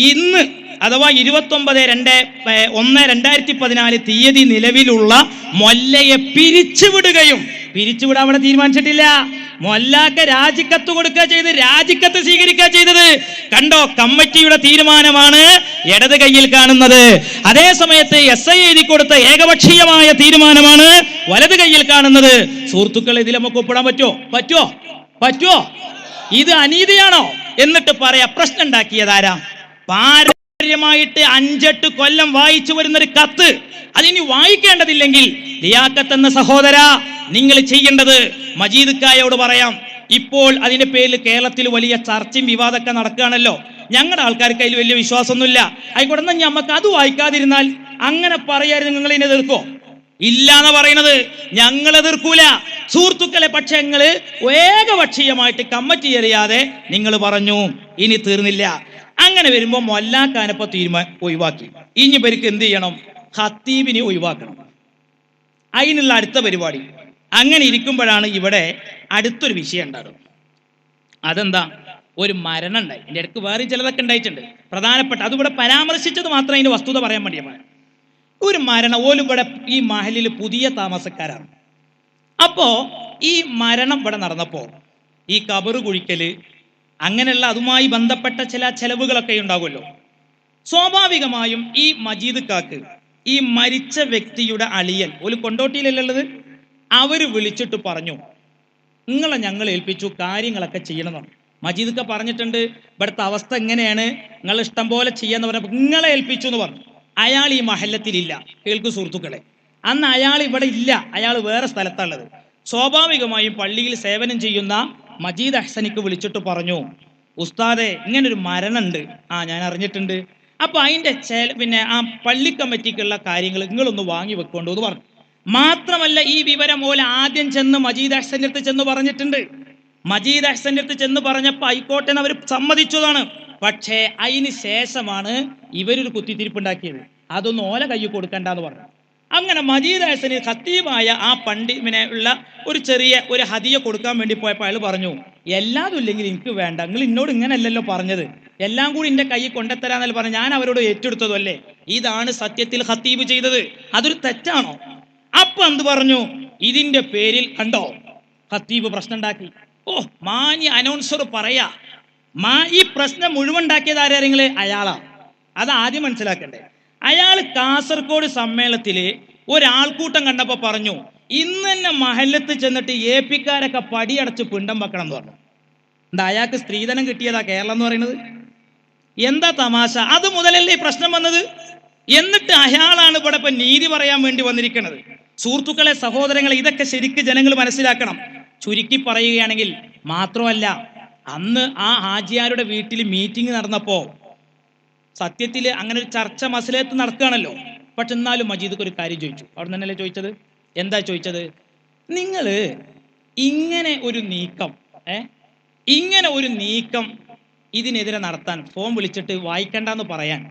Speaker 1: ഇന്ന് അഥവാ 29/1/2014 തീയതി നിലവിലുള്ള മൊല്ലയെ പിരിച്ചുവിടുകയും, പിരിച്ചുവിടാൻ അവിടെ തീരുമാനിച്ചിട്ടില്ല. മൊല്ലാക്ക രാജിക്കത്ത് കൊടുക്കുക ചെയ്ത്, രാജിക്കത്ത് സ്വീകരിക്കുക ചെയ്തത്. കണ്ടോ, കമ്മിറ്റിയുടെ തീരുമാനമാണ് ഇടത് കയ്യിൽ കാണുന്നത്. അതേ സമയത്ത് SI എഴുതി കൊടുത്ത ഏകപക്ഷീയമായ തീരുമാനമാണ് വലത് കയ്യിൽ കാണുന്നത്. സുഹൃത്തുക്കളെ, ഇതിൽ നമുക്ക് ഒപ്പിടാൻ പറ്റുമോ? ഇത് അനീതിയാണോ? എന്നിട്ട് പറയാ, പ്രശ്നം ഉണ്ടാക്കിയതാരാ? പാരമ്പര്യമായിട്ട് 5-8 കൊല്ലം വായിച്ചു വരുന്നൊരു കത്ത്. അതിനി വായിക്കേണ്ടതില്ലെങ്കിൽ ലിയാഖത്ത് എന്ന സഹോദര, നിങ്ങൾ ചെയ്യേണ്ടത് മജീദ് കായോട് പറയാം. ഇപ്പോൾ അതിന്റെ പേരിൽ കേരളത്തിൽ വലിയ ചർച്ചയും വിവാദമൊക്കെ നടക്കുകയാണല്ലോ. ഞങ്ങളുടെ ആൾക്കാർക്ക് അതിൽ വലിയ വിശ്വാസമൊന്നുമില്ല. ആയിക്കോട്ടെ, എന്നാൽ നമുക്ക് അത് വായിക്കാതിരുന്നാൽ. അങ്ങനെ പറയാതെ നിങ്ങൾ ഇതിനെ എതിർക്കോ? ഇല്ലാന്ന് പറയുന്നത്. ഞങ്ങൾ എതിർക്കൂല സുഹൃത്തുക്കളെ. പക്ഷെ നിങ്ങൾ ഏകപക്ഷീയമായിട്ട് കമ്മിറ്റി അറിയാതെ നിങ്ങൾ പറഞ്ഞു, ഇനി തീർന്നില്ല. അങ്ങനെ വരുമ്പോൾ മൊല്ലാക്കാനപ്പോ ഒഴിവാക്കി. ഇനി പേർക്ക് എന്ത് ചെയ്യണം? ഖത്തീബിനെ ഒഴിവാക്കണം. അതിനുള്ള അടുത്ത പരിപാടി. അങ്ങനെ ഇരിക്കുമ്പോഴാണ് ഇവിടെ അടുത്തൊരു വിഷയം ഉണ്ടാകും. അതെന്താ? ഒരു മരണം ഉണ്ടായി. എൻ്റെ ഇടയ്ക്ക് വേറെ ചിലതൊക്കെ ഉണ്ടായിട്ടുണ്ട്, പ്രധാനപ്പെട്ട. അതിവിടെ പരാമർശിച്ചത് മാത്രം അതിൻ്റെ വസ്തുത പറയാൻ വേണ്ടിയാണ്. ഒരു മരണം. ഓലും ഇവിടെ ഈ മഹലിൽ പുതിയ താമസക്കാരാണ്. അപ്പോൾ ഈ മരണം ഇവിടെ നടന്നപ്പോൾ ഈ കബറ് കുഴിക്കല്, അങ്ങനെയുള്ള അതുമായി ബന്ധപ്പെട്ട ചില ചെലവുകളൊക്കെ ഉണ്ടാകുമല്ലോ. സ്വാഭാവികമായും ഈ മജീദ് കാക്ക്, ഈ മരിച്ച വ്യക്തിയുടെ അളിയൻ, ഒരു കൊണ്ടോട്ടിയിലുള്ളത്, അവര് വിളിച്ചിട്ട് പറഞ്ഞു, നിങ്ങളെ ഞങ്ങൾ ഏൽപ്പിച്ചു കാര്യങ്ങളൊക്കെ ചെയ്യണമെന്നാണ്. മജീദ് ക പറഞ്ഞിട്ടുണ്ട്, ഇവിടുത്തെ അവസ്ഥ എങ്ങനെയാണ്, നിങ്ങൾ ഇഷ്ടം പോലെ ചെയ്യാന്ന് പറഞ്ഞപ്പോൾ നിങ്ങളെ ഏൽപ്പിച്ചു എന്ന് പറഞ്ഞു. അയാൾ ഈ മഹല്ലത്തിലില്ല. കേൾക്കു സുഹൃത്തുക്കളെ, അന്ന് അയാൾ ഇവിടെ ഇല്ല, അയാൾ വേറെ സ്ഥലത്തുള്ളത്. സ്വാഭാവികമായും പള്ളിയിൽ സേവനം ചെയ്യുന്ന മജീദ് അഹ്സനിക്ക് വിളിച്ചിട്ട് പറഞ്ഞു, ഉസ്താദെ ഇങ്ങനൊരു മരണമുണ്ട്. ഞാൻ അറിഞ്ഞിട്ടുണ്ട്. അപ്പൊ അതിന്റെ പിന്നെ ആ പള്ളി കമ്മിറ്റിക്കുള്ള കാര്യങ്ങൾ നിങ്ങളൊന്ന് വാങ്ങി വെക്കൊണ്ടു എന്ന് പറഞ്ഞു. മാത്രമല്ല ഈ വിവരം പോലെ ആദ്യം ചെന്ന് മജീദ് അഹ്സന്റെ അടുത്ത് ചെന്ന് പറഞ്ഞിട്ടുണ്ട്. മജീദ് അഹ്സന്റെ അടുത്ത് ചെന്ന് പറഞ്ഞപ്പോൾ ആയിക്കോട്ടെ അവർ സമ്മതിച്ചതാണ്. പക്ഷേ അതിന് ശേഷമാണ് ഇവരൊരു കുത്തിത്തിരിപ്പുണ്ടാക്കിയത്. അതൊന്നും ഓല കൈ കൊടുക്കണ്ടെന്ന് പറഞ്ഞു. അങ്ങനെ മജീദ് അഹ്സന് ഖത്തീബായ ആ പണ്ഡിതനെ ഉള്ള ഒരു ചെറിയ ഒരു ഹദിയ കൊടുക്കാൻ വേണ്ടി പോയപ്പോൾ അയാൾ പറഞ്ഞു, എല്ലാതും ഇല്ലെങ്കിൽ എനിക്ക് വേണ്ട, നിങ്ങൾ എന്നോട് ഇങ്ങനെയല്ലല്ലോ പറഞ്ഞത്, എല്ലാം കൂടി എൻ്റെ കൈ കൊണ്ടെത്തരാന്നല്ല പറഞ്ഞു. ഞാൻ അവരോട് ഏറ്റെടുത്തതും അല്ലേ. ഇതാണ് സത്യത്തിൽ ഖത്തീബ് ചെയ്തത്. അതൊരു തെറ്റാണോ? അപ്പൊ എന്ത് പറഞ്ഞു? ഇതിന്റെ പേരിൽ കണ്ടോ ഖത്തീബ് പ്രശ്നം ഉണ്ടാക്കി. മാന്യ അനൗൺസർ പറയാ, ഈ പ്രശ്നം മുഴുവൻ ഉണ്ടാക്കിയത് ആരെങ്കിലും അയാളാ. അത് ആദ്യം മനസ്സിലാക്കണ്ടേ. അയാൾ കാസർഗോഡ് സമ്മേളനത്തില് ഒരാൾക്കൂട്ടം കണ്ടപ്പോ പറഞ്ഞു, ഇന്ന് തന്നെ മഹല്ലത്ത് ചെന്നിട്ട് ഏപ്പിക്കാരൊക്കെ പടിയടച്ച് പിണ്ടം വെക്കണം എന്ന് പറഞ്ഞു. എന്താ, അയാൾക്ക് സ്ത്രീധനം കിട്ടിയതാ കേരളം എന്ന് പറയുന്നത്? എന്താ തമാശ? അത് മുതലല്ലേ ഈ പ്രശ്നം വന്നത്? എന്നിട്ട് അയാളാണ് ഇവിടെ ഇപ്പൊ നീതി പറയാൻ വേണ്ടി വന്നിരിക്കുന്നത്. സുഹൃത്തുക്കളെ, സഹോദരങ്ങളെ, ഇതൊക്കെ ശരിക്ക് ജനങ്ങൾ മനസ്സിലാക്കണം. ചുരുക്കി പറയുകയാണെങ്കിൽ, മാത്രമല്ല അന്ന് ആ ഹാജിയാരുടെ വീട്ടിൽ മീറ്റിംഗ് നടന്നപ്പോൾ സത്യത്തിൽ അങ്ങനെ ഒരു ചർച്ച മസലത്ത് നടക്കുകയാണല്ലോ. പക്ഷെ എന്നാലും മജീദ് ഒരു കാര്യം ചോദിച്ചു. അവിടെ തന്നെയല്ലേ ചോദിച്ചത്? എന്താ ചോദിച്ചത്? നിങ്ങൾ ഇങ്ങനെ ഒരു നീക്കം ഇതിനെതിരെ നടത്താൻ ഫോൺ വിളിച്ചിട്ട് വായിക്കണ്ടെന്ന് പറയാൻ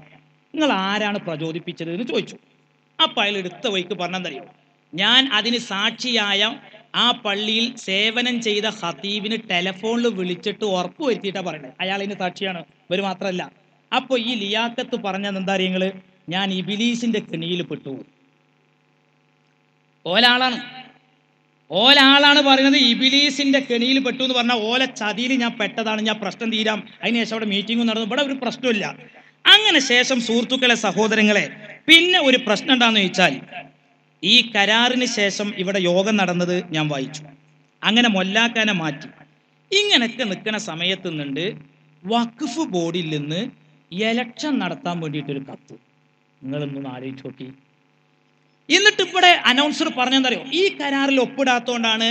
Speaker 1: നിങ്ങൾ ആരാണ് പ്രചോദിപ്പിച്ചത് എന്ന് ചോദിച്ചു. അപ്പം അയാൾ എടുത്ത വഴിക്ക് പറഞ്ഞെന്തറിയോ, ഞാൻ അതിന് സാക്ഷിയായ ആ പള്ളിയിൽ സേവനം ചെയ്ത ഖതീബിന് ടെലഫോണിൽ വിളിച്ചിട്ട് ഉറപ്പ് വരുത്തിയിട്ടാണ് പറയുന്നത്. അയാളിന് സാക്ഷിയാണ്, ഇവർ മാത്രമല്ല. അപ്പോൾ ഈ ലിയാക്കത്ത് പറഞ്ഞത് എന്താ അറിയങ്ങൾ, ഞാൻ ഇബിലീസിന്റെ കെണിയിൽ പെട്ടു. ഓലാളാണ് പറയുന്നത് ഇബിലീസിന്റെ കെണിയിൽ പെട്ടു എന്ന് പറഞ്ഞാൽ ഓല ചതിയിൽ ഞാൻ പെട്ടതാണ്, ഞാൻ പ്രശ്നം തീരാം. അതിനുശേഷം അവിടെ മീറ്റിംഗ് നടന്നു, ഇവിടെ ഒരു പ്രശ്നമില്ല. അങ്ങനെ ശേഷം സുഹൃത്തുക്കളെ, സഹോദരങ്ങളെ, പിന്നെ ഒരു പ്രശ്നം എന്താണെന്ന് ചോദിച്ചാൽ, ഈ കരാറിന് ശേഷം ഇവിടെ യോഗം നടന്നത് ഞാൻ വായിച്ചു. അങ്ങനെ മൊല്ലാക്കാനെ മാറ്റി. ഇങ്ങനെയൊക്കെ നിൽക്കുന്ന സമയത്ത് നിന്നുണ്ട് വഖഫ് ബോർഡിൽ നിന്ന് എലക്ഷൻ നടത്താൻ വേണ്ടിയിട്ടൊരു കത്ത്. നിങ്ങളൊന്നും ആലോചിച്ച് നോക്കി. എന്നിട്ട് ഇവിടെ അനൗൺസർ പറഞ്ഞെന്തറിയോ, ഈ കരാറിൽ ഒപ്പിടാത്തോണ്ടാണ്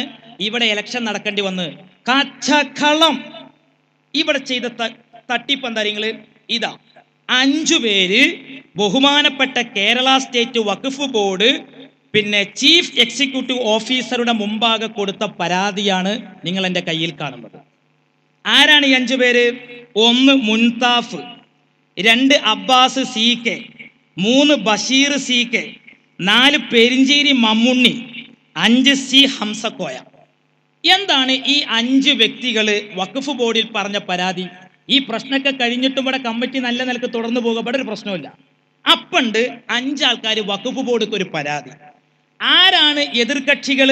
Speaker 1: ഇവിടെ എലക്ഷൻ നടക്കേണ്ടി വന്ന്. കച്ചക്കളം ഇവിടെ ചെയ്ത തട്ടിപ്പ് എന്താ നിങ്ങൾ ഇതാ. 5 പേര് ബഹുമാനപ്പെട്ട കേരള സ്റ്റേറ്റ് വഖഫ് ബോർഡ് പിന്നെ ചീഫ് എക്സിക്യൂട്ടീവ് ഓഫീസറുടെ മുമ്പാകെ കൊടുത്ത പരാതിയാണ് നിങ്ങൾ എൻ്റെ കയ്യിൽ കാണുന്നത്. ആരാണ് ഈ 5 പേര്? 1 മുൻതാഫ്, 2 Abbas CK, 3 Basheer CK, 4 Perincheri Mammunni, 5 C Hamsakoya. എന്താണ് ഈ 5 വ്യക്തികൾ വഖഫ് ബോർഡിൽ പറഞ്ഞ പരാതി? ഈ പ്രശ്നമൊക്കെ കഴിഞ്ഞിട്ടും ഇവിടെ കമ്മിറ്റി നല്ല നിലക്ക് തുടർന്നു പോകുക, ഇവിടെ ഒരു പ്രശ്നമില്ല. അപ്പണ്ട് 5 ആൾക്കാർ വഖഫ് ബോർഡിക്ക് ഒരു പരാതി. ആരാണ് എതിർകക്ഷികൾ?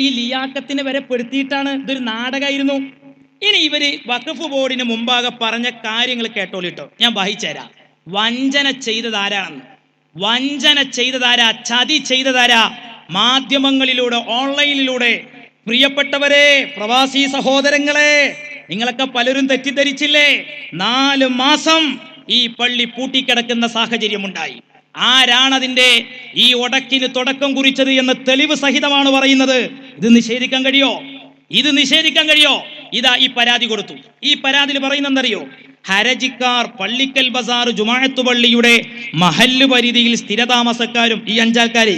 Speaker 1: ഈ ലിയാക്കത്തിന് വരെ പെടുത്തിയിട്ടാണ്. ഇതൊരു നാടകമായിരുന്നു. ഇനി ഇവര് വഖഫ് ബോർഡിന് മുമ്പാകെ പറഞ്ഞ കാര്യങ്ങൾ കേട്ടോളിട്ടോ, ഞാൻ വായിച്ചുതരാം. വഞ്ചന ചെയ്തതാരാ? ചതി ചെയ്തതാരാ? മാധ്യമങ്ങളിലൂടെ, ഓൺലൈനിലൂടെ. പ്രിയപ്പെട്ടവരെ, പ്രവാസി സഹോദരങ്ങളെ, നിങ്ങളൊക്കെ പലരും തെറ്റിദ്ധരിച്ചില്ലേ? 4 മാസം ഈ പള്ളി പൂട്ടിക്കിടക്കുന്ന സാഹചര്യമുണ്ടായി. ആരാണതിൻ്റെ ഈ ഒടക്കിന് തുടക്കം കുറിച്ചത് എന്ന് തെളിവ് സഹിതമാണ് പറയുന്നത്. ഇത് നിഷേധിക്കാൻ കഴിയോ? ഇതാ ഈ പരാതി കൊടുത്തു. ഈ പരാതിയിൽ പറയുന്നെന്തറിയോ? ഹരജിക്കാർ പള്ളിക്കൽ ബസാർ ജുമാഅത്ത് പള്ളിയുടെ മഹല്ല് പരിധിയിൽ സ്ഥിരതാമസക്കാരും ഈ 5 ആൾക്കാരെ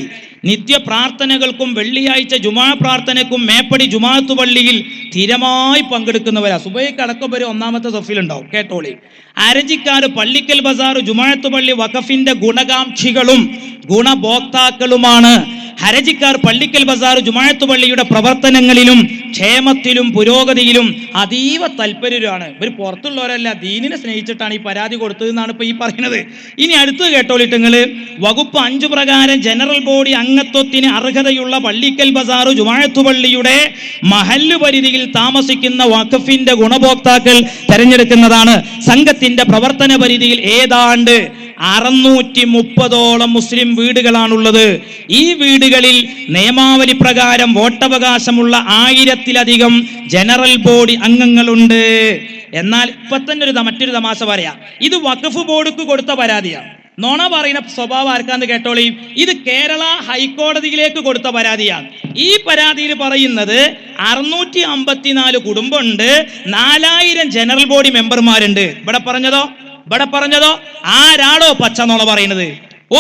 Speaker 1: നിത്യ പ്രാർത്ഥനകൾക്കും വെള്ളിയാഴ്ച ജുമാ പ്രാർത്ഥനയ്ക്കും മേപ്പടി ജുമാഅത്ത് പള്ളിയിൽ സ്ഥിരമായി പങ്കെടുക്കുന്നവരാ. സുബഹിക്ക് അടക്കം വരെ 1-ാമത്തെ സഫിലുണ്ടാവും. കേട്ടോളി. ഹരജിക്കാർ പള്ളിക്കൽ ബസാർ ജുമാഅത്ത് പള്ളി വഖഫിന്റെ ഗുണകാംക്ഷികളും ഗുണഭോക്താക്കളുമാണ്. ഹരജിക്കാർ പള്ളിക്കൽ ബസാർ ജുമാഅത്ത് പള്ളിയുടെ പ്രവർത്തനങ്ങളിലും ക്ഷേമത്തിലും പുരോഗതിയിലും അതീവ തൽപരരാണ്. ഇവർ പുറത്തുള്ളവരല്ല, ദീനിനെ സ്നേഹിച്ചിട്ടാണ് ഈ പരാതി കൊടുത്തതെന്നാണ് ഇപ്പൊ ഈ പറയുന്നത്. ഇനി അടുത്ത് കേട്ടോളിട്ട് നിങ്ങൾ, വകുപ്പ് 5 പ്രകാരം ജനറൽ ബോഡി അംഗത്വത്തിന് അർഹതയുള്ള പള്ളിക്കൽ ബസാർ ജുമാഅത്ത് പള്ളിയുടെ മഹല്ല് പരിധിയിൽ താമസിക്കുന്ന വഖഫിന്റെ ഗുണഭോക്താക്കൾ തെരഞ്ഞെടുക്കുന്നതാണ്. സംഘത്തിന്റെ പ്രവർത്തന പരിധിയിൽ ഏതാണ്ട് 630ഓളം മുസ്ലിം വീടുകളാണുള്ളത്. ഈ വീടുകളിൽ നിയമാവലി പ്രകാരം വോട്ടവകാശമുള്ള 1000-ലധികം ജനറൽ ബോഡി അംഗങ്ങളുണ്ട്. എന്നാൽ ഇപ്പൊ തന്നെ മറ്റൊരു തമാശ പറയാം. ഇത് വഖഫ് ബോർഡിക്ക് കൊടുത്ത പരാതിയാണ്. നോണ പറയുന്ന സ്വഭാവം ആർക്കാന്ന് കേട്ടോളി. ഇത് കേരള ഹൈക്കോടതിയിലേക്ക് കൊടുത്ത പരാതിയാണ്. ഈ പരാതിയിൽ പറയുന്നത് 654 കുടുംബമുണ്ട്, 4000 ജനറൽ ബോഡി മെമ്പർമാരുണ്ട്. ഇവിടെ പറഞ്ഞതോ ആരാളോ പച്ചനോള പറയുന്നത്?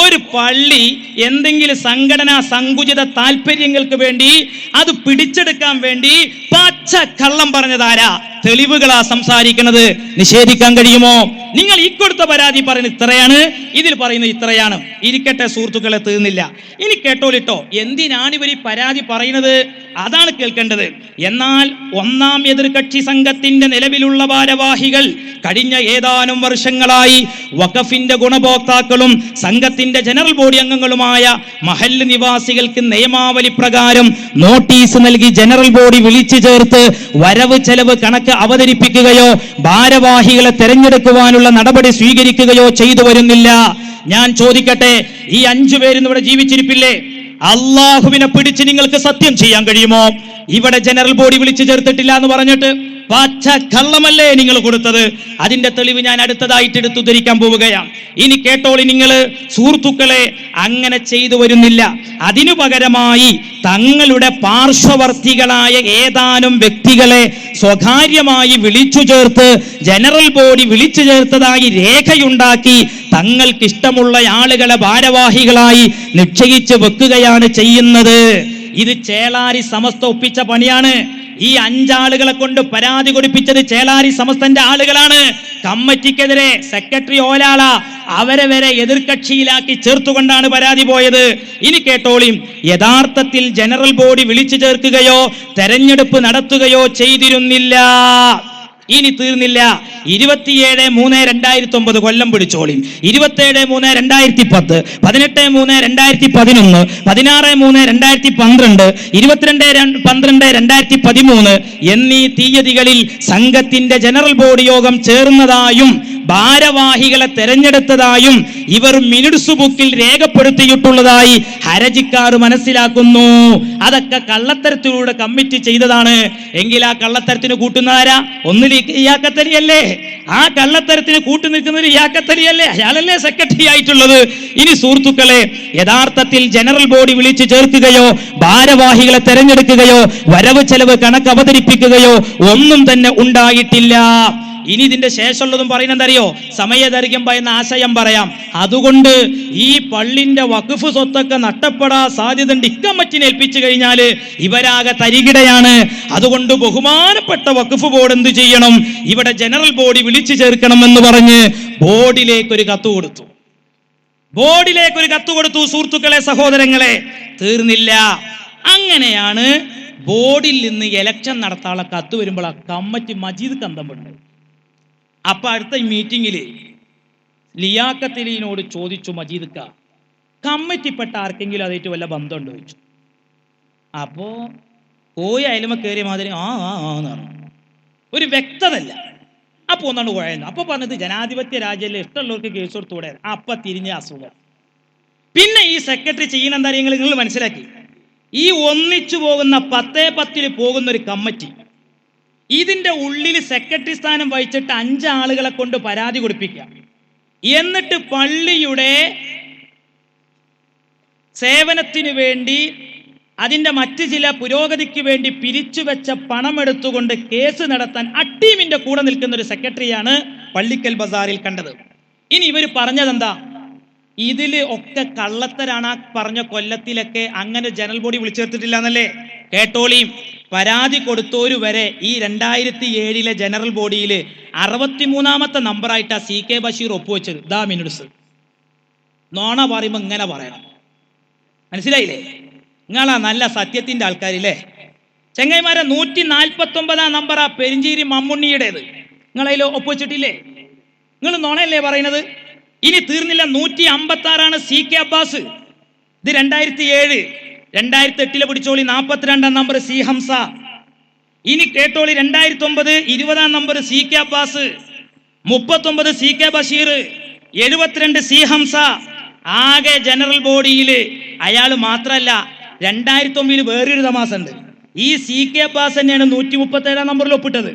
Speaker 1: ഒരു പള്ളി എന്തെങ്കിലും സംഘടനാ സങ്കുചിത താല്പര്യങ്ങൾക്ക് വേണ്ടി അത് പിടിച്ചെടുക്കാൻ വേണ്ടി പച്ച കള്ളം പറഞ്ഞതാരാ? തെളിവുകളാ സംസാരിക്കുന്നത്. നിഷേധിക്കാൻ കഴിയുമോ? നിങ്ങൾ ഈ കൊടുത്ത പരാതി പറയുന്നത് ഇത്രയാണ്, ഇതിൽ പറയുന്നത് ഇത്രയാണ്. ഇരിക്കട്ടെ സുഹൃത്തുക്കളെ, തീർന്നില്ല. ഇനി കേട്ടോളിട്ടോ, എന്തിനാണ് ഇവർ ഈ പരാതി പറയുന്നത്? അതാണ് കേൾക്കേണ്ടത്. എന്നാൽ 1-ാം എതിർകക്ഷി സംഘത്തിന്റെ നിലവിലുള്ള ഭാരവാഹികൾ കഴിഞ്ഞ ഏതാനും വർഷങ്ങളായി വഖഫിന്റെ ഗുണഭോക്താക്കളും സംഘത്തിന്റെ ജനറൽ ബോഡി അംഗങ്ങളുമായ മഹല്ല് നിവാസികൾക്ക് നിയമാവലി പ്രകാരം നോട്ടീസ് നൽകി ജനറൽ ബോഡി വിളിച്ചു ചേർത്ത് വരവ് ചെലവ് കണക്ക് അവതരിപ്പിക്കുകയോ ഭാരവാഹികളെ തെരഞ്ഞെടുക്കുവാനുള്ള നടപടി സ്വീകരിക്കുകയോ ചെയ്തു വരുന്നില്ല. ഞാൻ ചോദിക്കട്ടെ, ഈ 5 പേരും ഇവിടെ ജീവിച്ചിരിപ്പില്ലേ? അള്ളാഹുവിനെ പിടിച്ച് നിങ്ങൾക്ക് സത്യം ചെയ്യാൻ കഴിയുമോ? ഇവിടെ ജനറൽ ബോഡി വിളിച്ചു ചേർത്തിട്ടില്ല എന്ന് പറഞ്ഞിട്ട് പച്ച കള്ളമല്ലേ നിങ്ങൾ കൊടുത്തത്? അതിന്റെ തെളിവ് ഞാൻ അടുത്തതായിട്ട് എടുത്തു ധരിക്കാൻ പോവുകയാണ്. ഇനി കേട്ടോളി നിങ്ങൾ സുഹൃത്തുക്കളെ, അങ്ങനെ ചെയ്തു വരുന്നില്ല. അതിനു പകരമായി തങ്ങളുടെ പാർശ്വവർത്തികളായ ഏതാനും വ്യക്തികളെ സ്വകാര്യമായി വിളിച്ചു ചേർത്ത് ജനറൽ ബോഡി വിളിച്ചു ചേർത്തതായി രേഖയുണ്ടാക്കി തങ്ങൾക്കിഷ്ടമുള്ള ആളുകളെ ഭാരവാഹികളായി നിശ്ചയിച്ച് വെക്കുകയാണ് ചെയ്യുന്നത്. ഇത് ചേളാരി സമസ്ത ഒപ്പിച്ച പണിയാണ്. ഈ 5 ആളുകളെ കൊണ്ട് പരാതി കൊടുപ്പിച്ചത് ചേളാരി സമസ്തന്റെ ആളുകളാണ്. കമ്മിറ്റിക്കെതിരെ സെക്രട്ടറി ഓലാള അവരെ വരെ എതിർകക്ഷിയിലാക്കി ചേർത്തുകൊണ്ടാണ് പരാതി പോയത്. ഇനി കേട്ടോളി, യഥാർത്ഥത്തിൽ ജനറൽ ബോഡി വിളിച്ചു ചേർക്കുകയോ തെരഞ്ഞെടുപ്പ് നടത്തുകയോ ചെയ്തിരുന്നില്ല. ഇനി തീർന്നില്ല. 27/3/2009 കൊല്ലം പിടിച്ചോളി. 27/3/2010, 18/3/2011, 16/3/2012, 22/12/2013 എന്നീ തീയതികളിൽ സംഘത്തിന്റെ ജനറൽ ബോഡി യോഗം ചേർന്നതായും ഭാരവാഹികളെ തെരഞ്ഞെടുത്തതായും ഇവർ മിനിറ്റ്സ് ബുക്കിൽ രേഖപ്പെടുത്തിയിട്ടുള്ളതായി ഹർജിക്കാർ മനസ്സിലാക്കുന്നു. അതൊക്കെ കള്ളത്തരത്തിലൂടെ കമ്മിറ്റി ചെയ്തതാണ്. എങ്കിൽ ആ കള്ളത്തരത്തിന് കൂട്ടുന്നതാരാ? ഒന്നിൽ ഇയാക്കത്തലിയല്ലേ? ആ കള്ളത്തരത്തിന് കൂട്ടു നിൽക്കുന്നത് ഇയാക്കത്തലിയല്ലേ? അയാളല്ലേ സെക്രട്ടറി ആയിട്ടുള്ളത്. ഇനി സുഹൃത്തുക്കളെ, യഥാർത്ഥത്തിൽ ജനറൽ ബോഡി വിളിച്ചു ചേർക്കുകയോ ഭാരവാഹികളെ തെരഞ്ഞെടുക്കുകയോ വരവ് ചെലവ് കണക്ക് അവതരിപ്പിക്കുകയോ ഒന്നും തന്നെ ഉണ്ടായിട്ടില്ല. ഇനി ഇതിന്റെ ശേഷമുള്ളതും പറയുന്നതറിയോ? സമയദൈർഘ്യം പറയുന്ന ആശയം പറയാം. അതുകൊണ്ട് ഈ പള്ളിന്റെ വഖഫ് സ്വത്തൊക്കെ നഷ്ടപ്പെടാൻ സാധ്യതയുണ്ട്. ഇക്കമ്മറ്റിനെ ഏൽപ്പിച്ചു കഴിഞ്ഞാൽ ഇവരാകെ തരികിടയാണ്. അതുകൊണ്ട് ബഹുമാനപ്പെട്ട വഖഫ് ബോർഡ് എന്ത് ചെയ്യണം? ഇവിടെ ജനറൽ ബോഡി വിളിച്ചു ചേർക്കണം എന്ന് പറഞ്ഞ് ബോർഡിലേക്കൊരു കത്ത് കൊടുത്തു. ബോർഡിലേക്കൊരു കത്ത് കൊടുത്തു. സുഹൃത്തുക്കളെ, സഹോദരങ്ങളെ, തീർന്നില്ല. അങ്ങനെയാണ് ബോർഡിൽ നിന്ന് ഇലക്ഷൻ നടത്താനുള്ള കത്ത് വരുമ്പോൾ ആ കമ്മിറ്റി മജീദ് കന്തമുണ്ട്. അപ്പൊ അടുത്ത മീറ്റിംഗിൽ ലിയാഖത്തലിനോട് ചോദിച്ചു, മജീദ് ക കമ്മിറ്റിപ്പെട്ട ആർക്കെങ്കിലും അതായിട്ട് വല്ല ബന്ധമുണ്ടോ ചോദിച്ചു. അപ്പോ കോയി അയലുമ കയറിയ മാതിരി എന്ന് പറഞ്ഞു. ഒരു വ്യക്തതല്ല. അപ്പൊ ഒന്നാണ് കുഴയുന്നത്. അപ്പൊ പറഞ്ഞത് ജനാധിപത്യ രാജ്യല്ലേ, ഇഷ്ടമുള്ളവർക്ക് കേസ് കൊടുത്തുകൂടെ? അപ്പൊ തിരിഞ്ഞ അസുഖം. പിന്നെ ഈ സെക്രട്ടറി ചെയ്യുന്ന എന്താ നിങ്ങൾ മനസ്സിലാക്കി? ഈ ഒന്നിച്ചു പോകുന്ന 10-10 പോകുന്ന ഒരു കമ്മിറ്റി, ഇതിന്റെ ഉള്ളിൽ സെക്രട്ടറി സ്ഥാനം വഹിച്ചിട്ട് 5 ആളുകളെ കൊണ്ട് പരാതി കൊടുപ്പിക്കാം. എന്നിട്ട് പള്ളിയുടെ സേവനത്തിന് വേണ്ടി അതിന്റെ മറ്റ് ചില പുരോഗതിക്ക് വേണ്ടി പിരിച്ചുവെച്ച പണം എടുത്തുകൊണ്ട് കേസ് നടത്താൻ അട്ടീമിന്റെ കൂടെ നിൽക്കുന്ന ഒരു സെക്രട്ടറിയാണ് പള്ളിക്കൽ ബസാറിൽ കണ്ടത്. ഇനി ഇവർ പറഞ്ഞതെന്താ? ഇതില് ഒക്കെ കള്ളത്തരാണ്. ആ പറഞ്ഞ കൊല്ലത്തിലൊക്കെ അങ്ങനെ ജനറൽ ബോഡി വിളിച്ചു ചേർത്തിട്ടില്ല എന്നല്ലേ? കേട്ടോളിയും, പരാതി കൊടുത്തോരു വരെ ഈ 2007 ജനറൽ ബോഡിയിൽ 63ാമത്തെ നമ്പറായിട്ടാ CK ബഷീർ ഒപ്പുവെച്ചത്. ദാ മിനിറ്റ്സ്. നോണ പറയുമ്പോൾ ഇങ്ങനെ പറയണം. മനസ്സിലായില്ലേ? നിങ്ങളാ നല്ല സത്യത്തിന്റെ ആൾക്കാരില്ലേ ചെങ്ങൈമാരെ? 149ാം നമ്പറാ പെരിഞ്ചേരി മമ്മുണ്ണിയുടേത്. നിങ്ങളതിൽ ഒപ്പുവെച്ചിട്ടില്ലേ? നിങ്ങൾ നോണയല്ലേ പറയുന്നത്? ഇനി തീർന്നില്ല. 156 CK അബ്ബാസ്. ഇത് 2007. 2008 പിടിച്ചോളി 42ാം നമ്പർ C ഹംസ. ഇനി കേട്ടോളി 2009 20ാം number CK Abbas, 39 CK Basheer, 72 C Hamza. ആകെ ജനറൽ ബോഡിയിൽ അയാൾ മാത്രല്ല 2009 വേറൊരു തമാസുണ്ട്. ഈ CK അബ്ബാസ് തന്നെയാണ് 137ാം നമ്പറിൽ ഒപ്പിട്ടത്.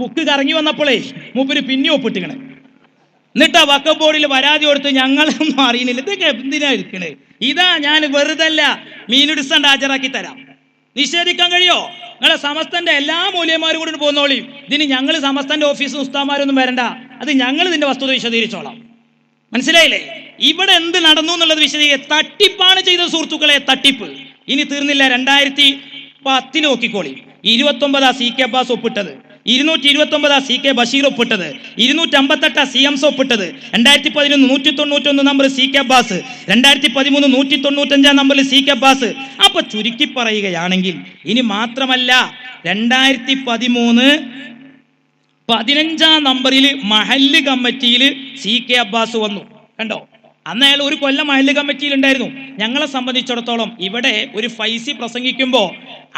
Speaker 1: ബുക്ക് കറങ്ങി വന്നപ്പോഴേ മൂപ്പര് പിന്നെ ഒപ്പിട്ടിക്കണേ. എന്നിട്ട് ആ വഖഫ് ബോർഡിൽ പരാതി കൊടുത്ത് ഞങ്ങളൊന്നും അറിയുന്നില്ല. ഇതൊക്കെ എന്തിനാ ഇരിക്കണേ? ഇതാ ഞാൻ വെറുതെ അല്ല, മീനിഡ്സണ്ട് ഹാജരാക്കി തരാം. നിഷേധിക്കാൻ കഴിയോ? നിങ്ങളെ സമസ്തന്റെ എല്ലാ മൂല്യന്മാരും കൂടി പോന്നോളി. ഇതിന് ഞങ്ങൾ സമസ്തന്റെ ഓഫീസ് ഉസ്താമാരൊന്നും വരണ്ട. അത് ഞങ്ങൾ ഇതിന്റെ വസ്തുത വിശദീകരിച്ചോളാം. മനസ്സിലായില്ലേ? ഇവിടെ എന്ത് നടന്നു എന്നുള്ളത് വിശദീകരിക്കുക. തട്ടിപ്പാണ് ചെയ്ത സുഹൃത്തുക്കളെ, തട്ടിപ്പ്. ഇനി തീർന്നില്ല. 2010 നോക്കിക്കോളി. 29 CK അബ്ബാസ് ഒപ്പിട്ടത്, 229 CK ബഷീർ ഒപ്പിട്ടത്, 258 C ഹംസ ഒപ്പിട്ടത്, 2011 191 നമ്പർ CK അബ്ബാസ്, 2013 195 നമ്പറിൽ CK അബ്ബാസ്. അപ്പൊ ചുരുക്കി പറയുകയാണെങ്കിൽ, ഇനി മാത്രമല്ല 2013 15ാം നമ്പറിൽ മഹല്ല് കമ്മിറ്റിയിൽ CK അബ്ബാസ് വന്നു. കണ്ടോ? അന്ന് അയാൾ ഒരു കൊല്ലം മഹല്ല് കമ്മിറ്റിയിൽ ഉണ്ടായിരുന്നു. ഞങ്ങളെ സംബന്ധിച്ചിടത്തോളം ഇവിടെ ഒരു ഫൈസി പ്രസംഗിക്കുമ്പോൾ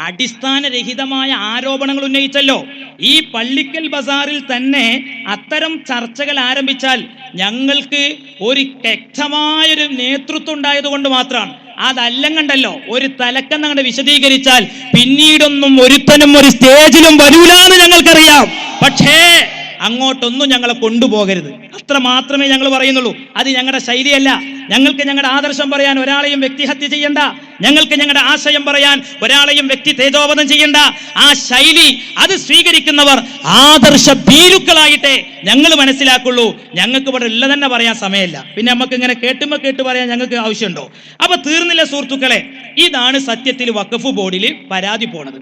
Speaker 1: അടിസ്ഥാനരഹിതമായ ആരോപണങ്ങൾ ഉന്നയിച്ചല്ലോ. ഈ പള്ളിക്കൽ ബസാറിൽ തന്നെ അത്തരം ചർച്ചകൾ ആരംഭിച്ചാൽ ഞങ്ങൾക്ക് ഒരു വ്യക്തമായൊരു നേതൃത്വം ഉണ്ടായത് കൊണ്ട് മാത്രമാണ്. അതല്ലങ്ങണ്ടല്ലോ ഒരു തലക്കെന്നങ്ങണ്ട് വിശദീകരിച്ചാൽ പിന്നീടൊന്നും ഒരുത്തനും ഒരു സ്റ്റേജിലും വരൂലാന്ന് ഞങ്ങൾക്കറിയാം. പക്ഷേ അങ്ങോട്ടൊന്നും ഞങ്ങളെ കൊണ്ടുപോകരുത്, അത്ര മാത്രമേ ഞങ്ങൾ പറയുന്നുള്ളൂ. അത് ഞങ്ങളുടെ ശൈലിയല്ല. ഞങ്ങൾക്ക് ഞങ്ങളുടെ ആദർശം പറയാൻ ഒരാളെയും വ്യക്തിഹത്യ ചെയ്യണ്ട. ഞങ്ങൾക്ക് ഞങ്ങളുടെ ആശയം പറയാൻ ഒരാളെയും വ്യക്തി തേജോവധം ചെയ്യണ്ട. ആ ശൈലി അത് സ്വീകരിക്കുന്നവർ ആദർശ ഭീരുക്കളായിട്ടേ ഞങ്ങൾ മനസ്സിലാക്കുള്ളൂ. ഞങ്ങൾക്ക് ഇവിടെ ഉള്ള തന്നെ പറയാൻ സമയമില്ല. പിന്നെ നമുക്ക് ഇങ്ങനെ കേട്ട് പറയാൻ ഞങ്ങൾക്ക് ആവശ്യമുണ്ടോ? അപ്പൊ തീർന്നില്ല സുഹൃത്തുക്കളെ. ഇതാണ് സത്യത്തിൽ വഖഫ് ബോർഡിൽ പരാതി പോണത്.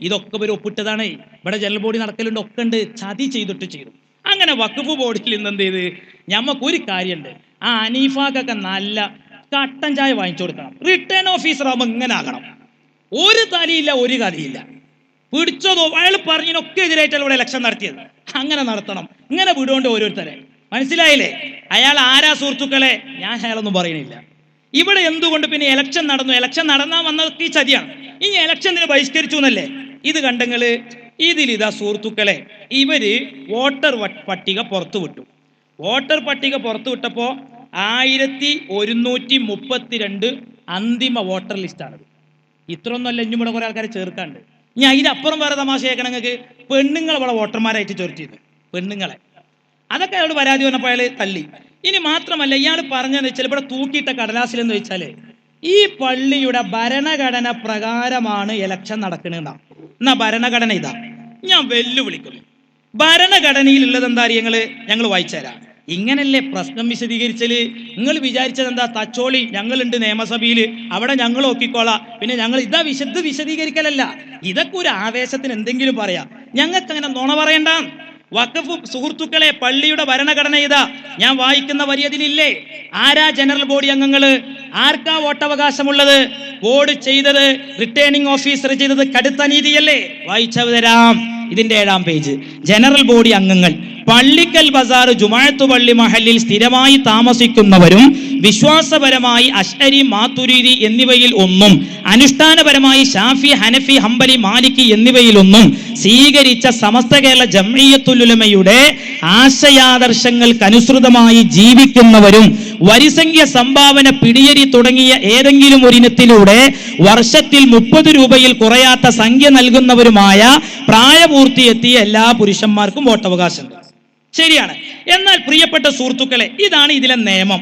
Speaker 1: ഇതൊക്കെ ഇവർ ഒപ്പിട്ടതാണ്. ഇവിടെ ജനറൽ ബോഡി നടക്കലുണ്ട്, ഒക്കെ ഉണ്ട്. ചതി ചെയ്തിട്ട് ചെയ്തു. അങ്ങനെ വഖഫ് ബോർഡിൽ നിന്ന് എന്ത് ചെയ്ത്, ഞമ്മക്കൊരു കാര്യമുണ്ട്, ആ അനീഫാക്കൊക്കെ നല്ല കട്ടൻ ചായ വാങ്ങിച്ചു കൊടുക്കണം. റിട്ടേൺ ഓഫീസർ ആകുമ്പോൾ ഇങ്ങനെ ആകണം. ഒരു തലയില്ല, ഒരു കഥയില്ല. പിടിച്ചതോ അയാൾ പറഞ്ഞതിനൊക്കെ എതിരായിട്ടല്ല ഇവിടെ ഇലക്ഷൻ നടത്തിയത്. അങ്ങനെ നടത്തണം. ഇങ്ങനെ വിടുകൊണ്ട് ഓരോരുത്തരെ. മനസ്സിലായില്ലേ? അയാൾ ആരാ സുഹൃത്തുക്കളെ? ഞാൻ അയാളൊന്നും പറയണില്ല. ഇവിടെ എന്തുകൊണ്ട് പിന്നെ ഇലക്ഷൻ നടന്നു? ഇലക്ഷൻ നടന്നാൽ വന്നതൊക്കെ ഈ ചതിയാണ്. ഇനി ഇലക്ഷന് ബഹിഷ്കരിച്ചു എന്നല്ലേ ഇത് കണ്ടെങ്കില്? ഇതിലിതാ സുഹൃത്തുക്കളെ, ഇവര് വോട്ടർ പട്ടിക പുറത്തു വിട്ടു. വോട്ടർ പട്ടിക പുറത്തു വിട്ടപ്പോ 1132 അന്തിമ വോട്ടർ ലിസ്റ്റാണത്. ഇത്രയൊന്നുമല്ല, ഇഞ്ഞും ഇവിടെ കുറെ ആൾക്കാരെ ചേർക്കാണ്ട്. ഇനി അതിനപ്പുറം വേറെ തമാശ കേൾക്കണം നിങ്ങൾക്ക്. പെണ്ണുങ്ങൾ ഇവിടെ വോട്ടർമാരായിട്ട് ചേർത്തിയത്, പെണ്ണുങ്ങളെ. അതൊക്കെ അയാളോട് പരാതി വന്നപ്പോൾ അയാൾ തള്ളി. ഇനി മാത്രമല്ല, ഇയാൾ പറഞ്ഞതെന്ന് വെച്ചാൽ ഇവിടെ തൂക്കിയിട്ട കടലാസിലെന്ന് വെച്ചാല് ഈ പള്ളിയുടെ ഭരണഘടന പ്രകാരമാണ് ഇലക്ഷൻ നടക്കണെന്നാ. എന്നാ ഭരണഘടന ഇതാ, ഞാൻ വെല്ലുവിളിക്കുന്നു. ഭരണഘടനയിലുള്ളത് എന്താ അറിയങ്ങള്? ഞങ്ങൾ വായിച്ചുതരാം. ഇങ്ങനല്ലേ പ്രശ്നം വിശദീകരിച്ചല്? നിങ്ങൾ വിചാരിച്ചത് എന്താ? തച്ചോളി, ഞങ്ങളുണ്ട് നിയമസഭയിൽ, അവിടെ ഞങ്ങൾ നോക്കിക്കോളാം. പിന്നെ ഞങ്ങൾ ഇതാ വിശദീകരിക്കലല്ല. ഇതൊക്കെ ഒരു ആവേശത്തിന് എന്തെങ്കിലും പറയാം. ഞങ്ങൾക്ക് അങ്ങനെ നുണ പറയണ്ട. വഖഫ് സുഹൃത്തുക്കളെ, പള്ളിയുടെ ഭരണഘടന ഇതാ. ഞാൻ വായിക്കുന്ന വരി അതിലില്ലേ? ആരാ ജനറൽ ബോഡി അംഗങ്ങള്? ആർക്കാ വോട്ടവകാശമുള്ളത്? ബോർഡ് ചെയ്തത്, റിട്ടേണിംഗ് ഓഫീസർ ചെയ്തത് കടുത്ത നീതിയല്ലേ? വായിച്ചു തരാം. ഇതിന്റെ 7-ാം പേജ്. ജനറൽ ബോഡി അംഗങ്ങൾ പള്ളിക്കൽ ബസാർ ജുമാഅത്ത് പള്ളി മഹല്ലിൽ സ്ഥിരമായി താമസിക്കുന്നവരും വിശ്വാസപരമായി അശ്അരി, മാതുരീദി എന്നിവയിൽ ഒന്നും അനുഷ്ഠാനപരമായി ഷാഫി, ഹനഫി, ഹംബലി, മാലിക്കി എന്നിവയിലൊന്നും സ്വീകരിച്ച സമസ്ത കേരള ജംഇയ്യത്തുൽ ഉലമയുടെ ആശയാദർശങ്ങൾക്കനുസൃതമായി ജീവിക്കുന്നവരും വരിസംഖ്യ, സംഭാവന, പിടിയരി തുടങ്ങിയ ഏതെങ്കിലും ഒരിനത്തിലൂടെ വർഷത്തിൽ 30 രൂപയിൽ കുറയാത്ത സംഖ്യ നൽകുന്നവരുമായ പ്രായപൂർത്തിയെത്തിയ എല്ലാ പുരുഷന്മാർക്കും വോട്ടവകാശമുണ്ട്. ശരിയാണ്. എന്നാൽ പ്രിയപ്പെട്ട സുഹൃത്തുക്കളെ, ഇതാണ് ഇതിലെ നിയമം.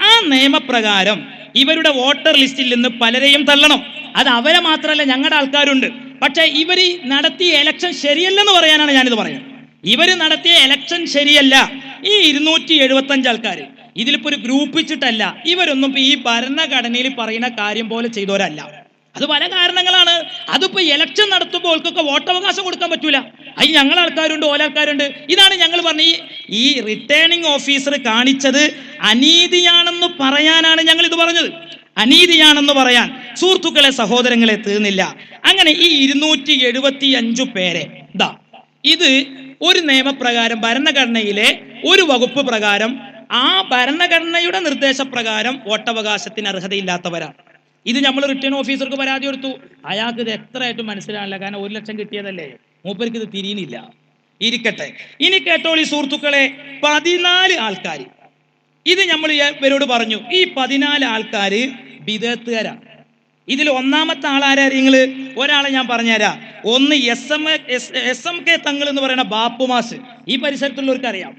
Speaker 1: ആ നിയമപ്രകാരം ഇവരുടെ വോട്ടർ ലിസ്റ്റിൽ നിന്ന് പലരെയും തള്ളണം. അത് അവരെ മാത്രമല്ല, ഞങ്ങളുടെ ആൾക്കാരുണ്ട്. പക്ഷെ ഇവർ നടത്തിയ എലക്ഷൻ ശരിയല്ലെന്ന് പറയാനാണ് ഞാനിത് പറയുന്നത്. ഇവർ നടത്തിയ എലക്ഷൻ ശരിയല്ല. ഈ 275 ആൾക്കാർ ഇതിലിപ്പോ ഒരു ഗ്രൂപ്പിച്ചിട്ടല്ല. ഇവരൊന്നും ഈ ഭരണഘടനയിൽ പറയുന്ന കാര്യം പോലെ ചെയ്തവരല്ല. അത് പല കാരണങ്ങളാണ്. അതിപ്പോ ഇലക്ഷൻ നടത്തുമ്പോൾ ഓൾക്കൊക്കെ വോട്ടവകാശം കൊടുക്കാൻ പറ്റൂല. അത് ഞങ്ങളെ ആൾക്കാരുണ്ട്, ഓല ആൾക്കാരുണ്ട്. ഇതാണ് ഞങ്ങൾ പറഞ്ഞ ഈ റിട്ടേണിംഗ് ഓഫീസർ കാണിച്ചത് അനീതിയാണെന്ന് പറയാനാണ് ഞങ്ങൾ ഇത് പറഞ്ഞത്. അനീതിയാണെന്ന് പറയാൻ. സുഹൃത്തുക്കളെ, സഹോദരങ്ങളെ, തീർന്നില്ല. അങ്ങനെ ഈ 275 പേരെ ഇത് ഒരു നിയമപ്രകാരം, ഭരണഘടനയിലെ ഒരു വകുപ്പ് പ്രകാരം, ആ ഭരണഘടനയുടെ നിർദ്ദേശപ്രകാരം വോട്ടവകാശത്തിന് അർഹതയില്ലാത്തവരാണ്. ഇത് നമ്മൾ റിട്ടേൺ ഓഫീസർക്ക് പരാതി കൊടുത്തു. അയാൾക്ക് ഇത് എത്രയായിട്ടും മനസ്സിലാവില്ല. കാരണം 1 ലക്ഷം കിട്ടിയതല്ലേ, മൂപ്പർക്ക് ഇത് തിരിയുന്നില്ല. ഇരിക്കട്ടെ. ഇനി കേട്ടോളി സുഹൃത്തുക്കളെ, 14 ആൾക്കാർ. ഇത് നമ്മൾ ഇവരോട് പറഞ്ഞു, ഈ 14 ആൾക്കാര് ബിദഅത്തുകാരാണ്. ഇതിൽ ഒന്നാമത്തെ ആളാരാ നിങ്ങള്? ഒരാളെ ഞാൻ പറഞ്ഞുതരാം. ഒന്ന് SMK തങ്ങൾ എന്ന് പറയുന്ന ബാപ്പുമാസ്. ഈ പരിസരത്തുള്ളവർക്ക് അറിയാം.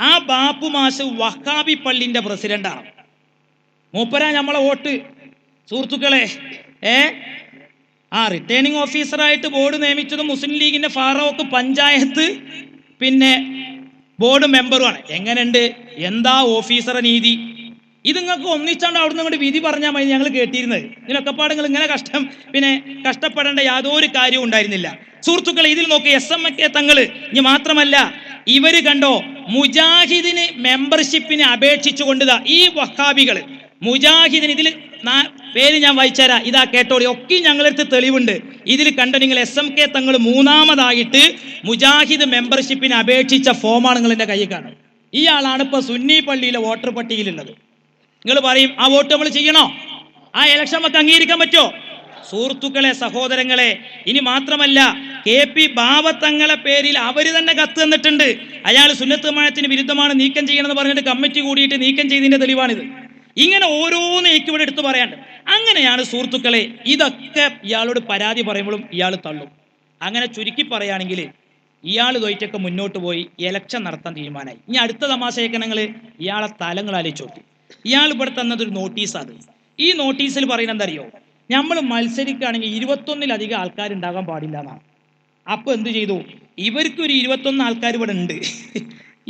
Speaker 1: ആ ബാപ്പുമാസ് വഹാബി പള്ളിന്റെ പ്രസിഡന്റാണ്. മൂപ്പരാ നമ്മളെ വോട്ട്. സുഹൃത്തുക്കളെ, റിട്ടേണിംഗ് ഓഫീസറായിട്ട് ബോർഡ് നിയമിച്ചത് മുസ്ലിം ലീഗിന്റെ ഫാറൂഖ് പഞ്ചായത്ത് പിന്നെ ബോർഡ് മെമ്പറുമാണ്. എങ്ങനെയുണ്ട്? എന്താ ഓഫീസറെ നീതി? ഇത് നിങ്ങൾക്ക് ഒന്നിച്ചാണ്ട് അവിടുന്ന് ഇങ്ങോട്ട് വിധി പറഞ്ഞാൽ മതി, ഞങ്ങൾ കേട്ടിരുന്നത്. ഇതിനൊക്കെ പാടങ്ങൾ ഇങ്ങനെ കഷ്ടപ്പെടേണ്ട യാതൊരു കാര്യവും ഉണ്ടായിരുന്നില്ല. സുഹൃത്തുക്കളെ, ഇതിൽ നോക്കി SMK തങ്ങള്. ഇനി മാത്രമല്ല, ഇവര് കണ്ടോ, മുജാഹിദിന് മെമ്പർഷിപ്പിന് അപേക്ഷിച്ചു ഈ വഹാബികള് മുജാഹിദിന്, ഇതിൽ പേര് ഞാൻ വായിച്ചുതരാം. ഇതാ കേട്ടോടി. ഒക്കെ ഞങ്ങളടുത്ത് തെളിവുണ്ട്. ഇതിൽ കണ്ടോ നിങ്ങൾ, SMK തങ്ങൾ 3ാമതായിട്ട് മുജാഹിദ് മെമ്പർഷിപ്പിന് അപേക്ഷിച്ച ഫോമാണ് നിങ്ങളുടെ കയ്യിൽ കാണും. ഇയാളാണ് ഇപ്പൊ സുന്നി പള്ളിയിലെ വോട്ടർ പട്ടികയിലുള്ളത്. നിങ്ങൾ പറയും, ആ വോട്ട് നമ്മൾ ചെയ്യണോ? ആ ഇലക്ഷൻ നമുക്ക് അംഗീകരിക്കാൻ പറ്റുമോ? സുഹൃത്തുക്കളെ, സഹോദരങ്ങളെ, ഇനി മാത്രമല്ല, KP ബാവത്തങ്ങളെ പേരിൽ അവര് തന്നെ കത്ത് തന്നിട്ടുണ്ട്. അയാൾ സുന്നത്ത് ജമാഅത്തിന് വിരുദ്ധമാണ്, നീക്കം ചെയ്യണമെന്ന് പറഞ്ഞിട്ട് കമ്മിറ്റി കൂടിയിട്ട് നീക്കം ചെയ്തതിന്റെ തെളിവാണിത്. ഇങ്ങനെ ഓരോന്ന് എനിക്ക് ഇവിടെ എടുത്തു പറയാണ്ട്. അങ്ങനെയാണ് സുഹൃത്തുക്കളെ, ഇതൊക്കെ ഇയാളോട് പരാതി പറയുമ്പോഴും ഇയാൾ തള്ളും. അങ്ങനെ ചുരുക്കി പറയുകയാണെങ്കിൽ ഇയാൾ തൊയിറ്റൊക്കെ മുന്നോട്ട് പോയി ഇലക്ഷൻ നടത്താൻ തീരുമാനമായി. ഇനി അടുത്ത തമാശയൊക്കെ നിങ്ങൾ ഇയാളെ തലങ്ങൾ ആലോചിച്ച് നോക്കി. ഇയാൾ ഇവിടെ തന്നതൊരു നോട്ടീസാണ്. ഈ നോട്ടീസിൽ പറയുന്നത് എന്താ അറിയോ? നമ്മൾ മത്സരിക്കുകയാണെങ്കിൽ 21-ലധികം ആൾക്കാരുണ്ടാകാൻ പാടില്ല എന്നാണ്. അപ്പോൾ എന്ത് ചെയ്തു? ഇവർക്കൊരു 21 ആൾക്കാർ ഇവിടെ ഉണ്ട്,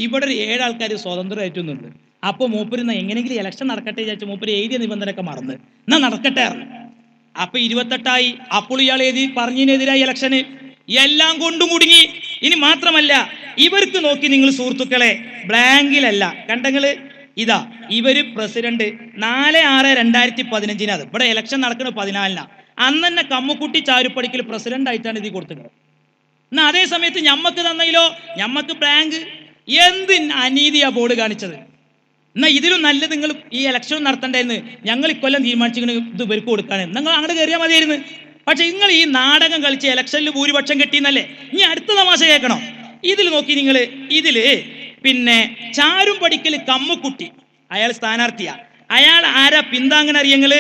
Speaker 1: ഇവിടെ ഒരു 7 ആൾക്കാർ സ്വതന്ത്രമായിട്ടൊന്നുണ്ട്. അപ്പോൾ മൂപ്പര് എങ്ങനെയെങ്കിലും ഇലക്ഷൻ നടക്കട്ടെ വിചാരിച്ചു മൂപ്പര് എഴുതിയ നിബന്ധനയൊക്കെ മറന്ന് എന്നാ നടക്കട്ടെ അറിഞ്ഞു. അപ്പൊ 28 അപ്പോൾ ഇയാൾ എഴുതി പറഞ്ഞതിനെതിരായി ഇലക്ഷന് എല്ലാം കൊണ്ടും കുടുങ്ങി. ഇനി മാത്രമല്ല, ഇവർക്ക് നോക്കി നിങ്ങൾ സുഹൃത്തുക്കളെ, ബ്ലാങ്കിലല്ല കണ്ടങ്ങള്, ഇതാ ഇവര് പ്രസിഡന്റ് 4/6/2015 അത് ഇവിടെ ഇലക്ഷൻ നടക്കുന്നത് 14-നാ. അന്ന് തന്നെ കമ്മുക്കുട്ടി ചാരുപ്പടിക്കൽ പ്രസിഡന്റ് ആയിട്ടാണ് ഇത് കൊടുത്തത്. എന്നാ അതേ സമയത്ത് ഞമ്മക്ക് തന്നതിലോ ഞമ്മക്ക് ബ്ലാങ്ക്. എന്ത് അനീതിയാ ബോർഡ് കാണിച്ചത്? എന്നാൽ ഇതിലും നല്ലത് നിങ്ങൾ ഈ ഇലക്ഷൻ നടത്തണ്ടായിരുന്നു. ഞങ്ങൾ ഇക്കൊല്ലം തീരുമാനിച്ചിങ്ങനെ ഇത് ഇവർക്ക് കൊടുക്കാണ്, നിങ്ങൾ അങ്ങോട്ട് കയറിയാൽ മതിയായിരുന്നു. പക്ഷെ നിങ്ങൾ ഈ നാടകം കളിച്ച് ഇലക്ഷനിൽ ഭൂരിപക്ഷം കിട്ടിയെന്നല്ലേ. ഇനി അടുത്ത തമാശ കേൾക്കണം. ഇതിൽ നോക്കി നിങ്ങൾ, ഇതില് പിന്നെ ചാരുംപടിക്കൽ കമ്മുക്കുട്ടി അയാൾ സ്ഥാനാർത്ഥിയാ. അയാൾ ആരാ പിന്താങ്ങണ അറിയങ്ങള്?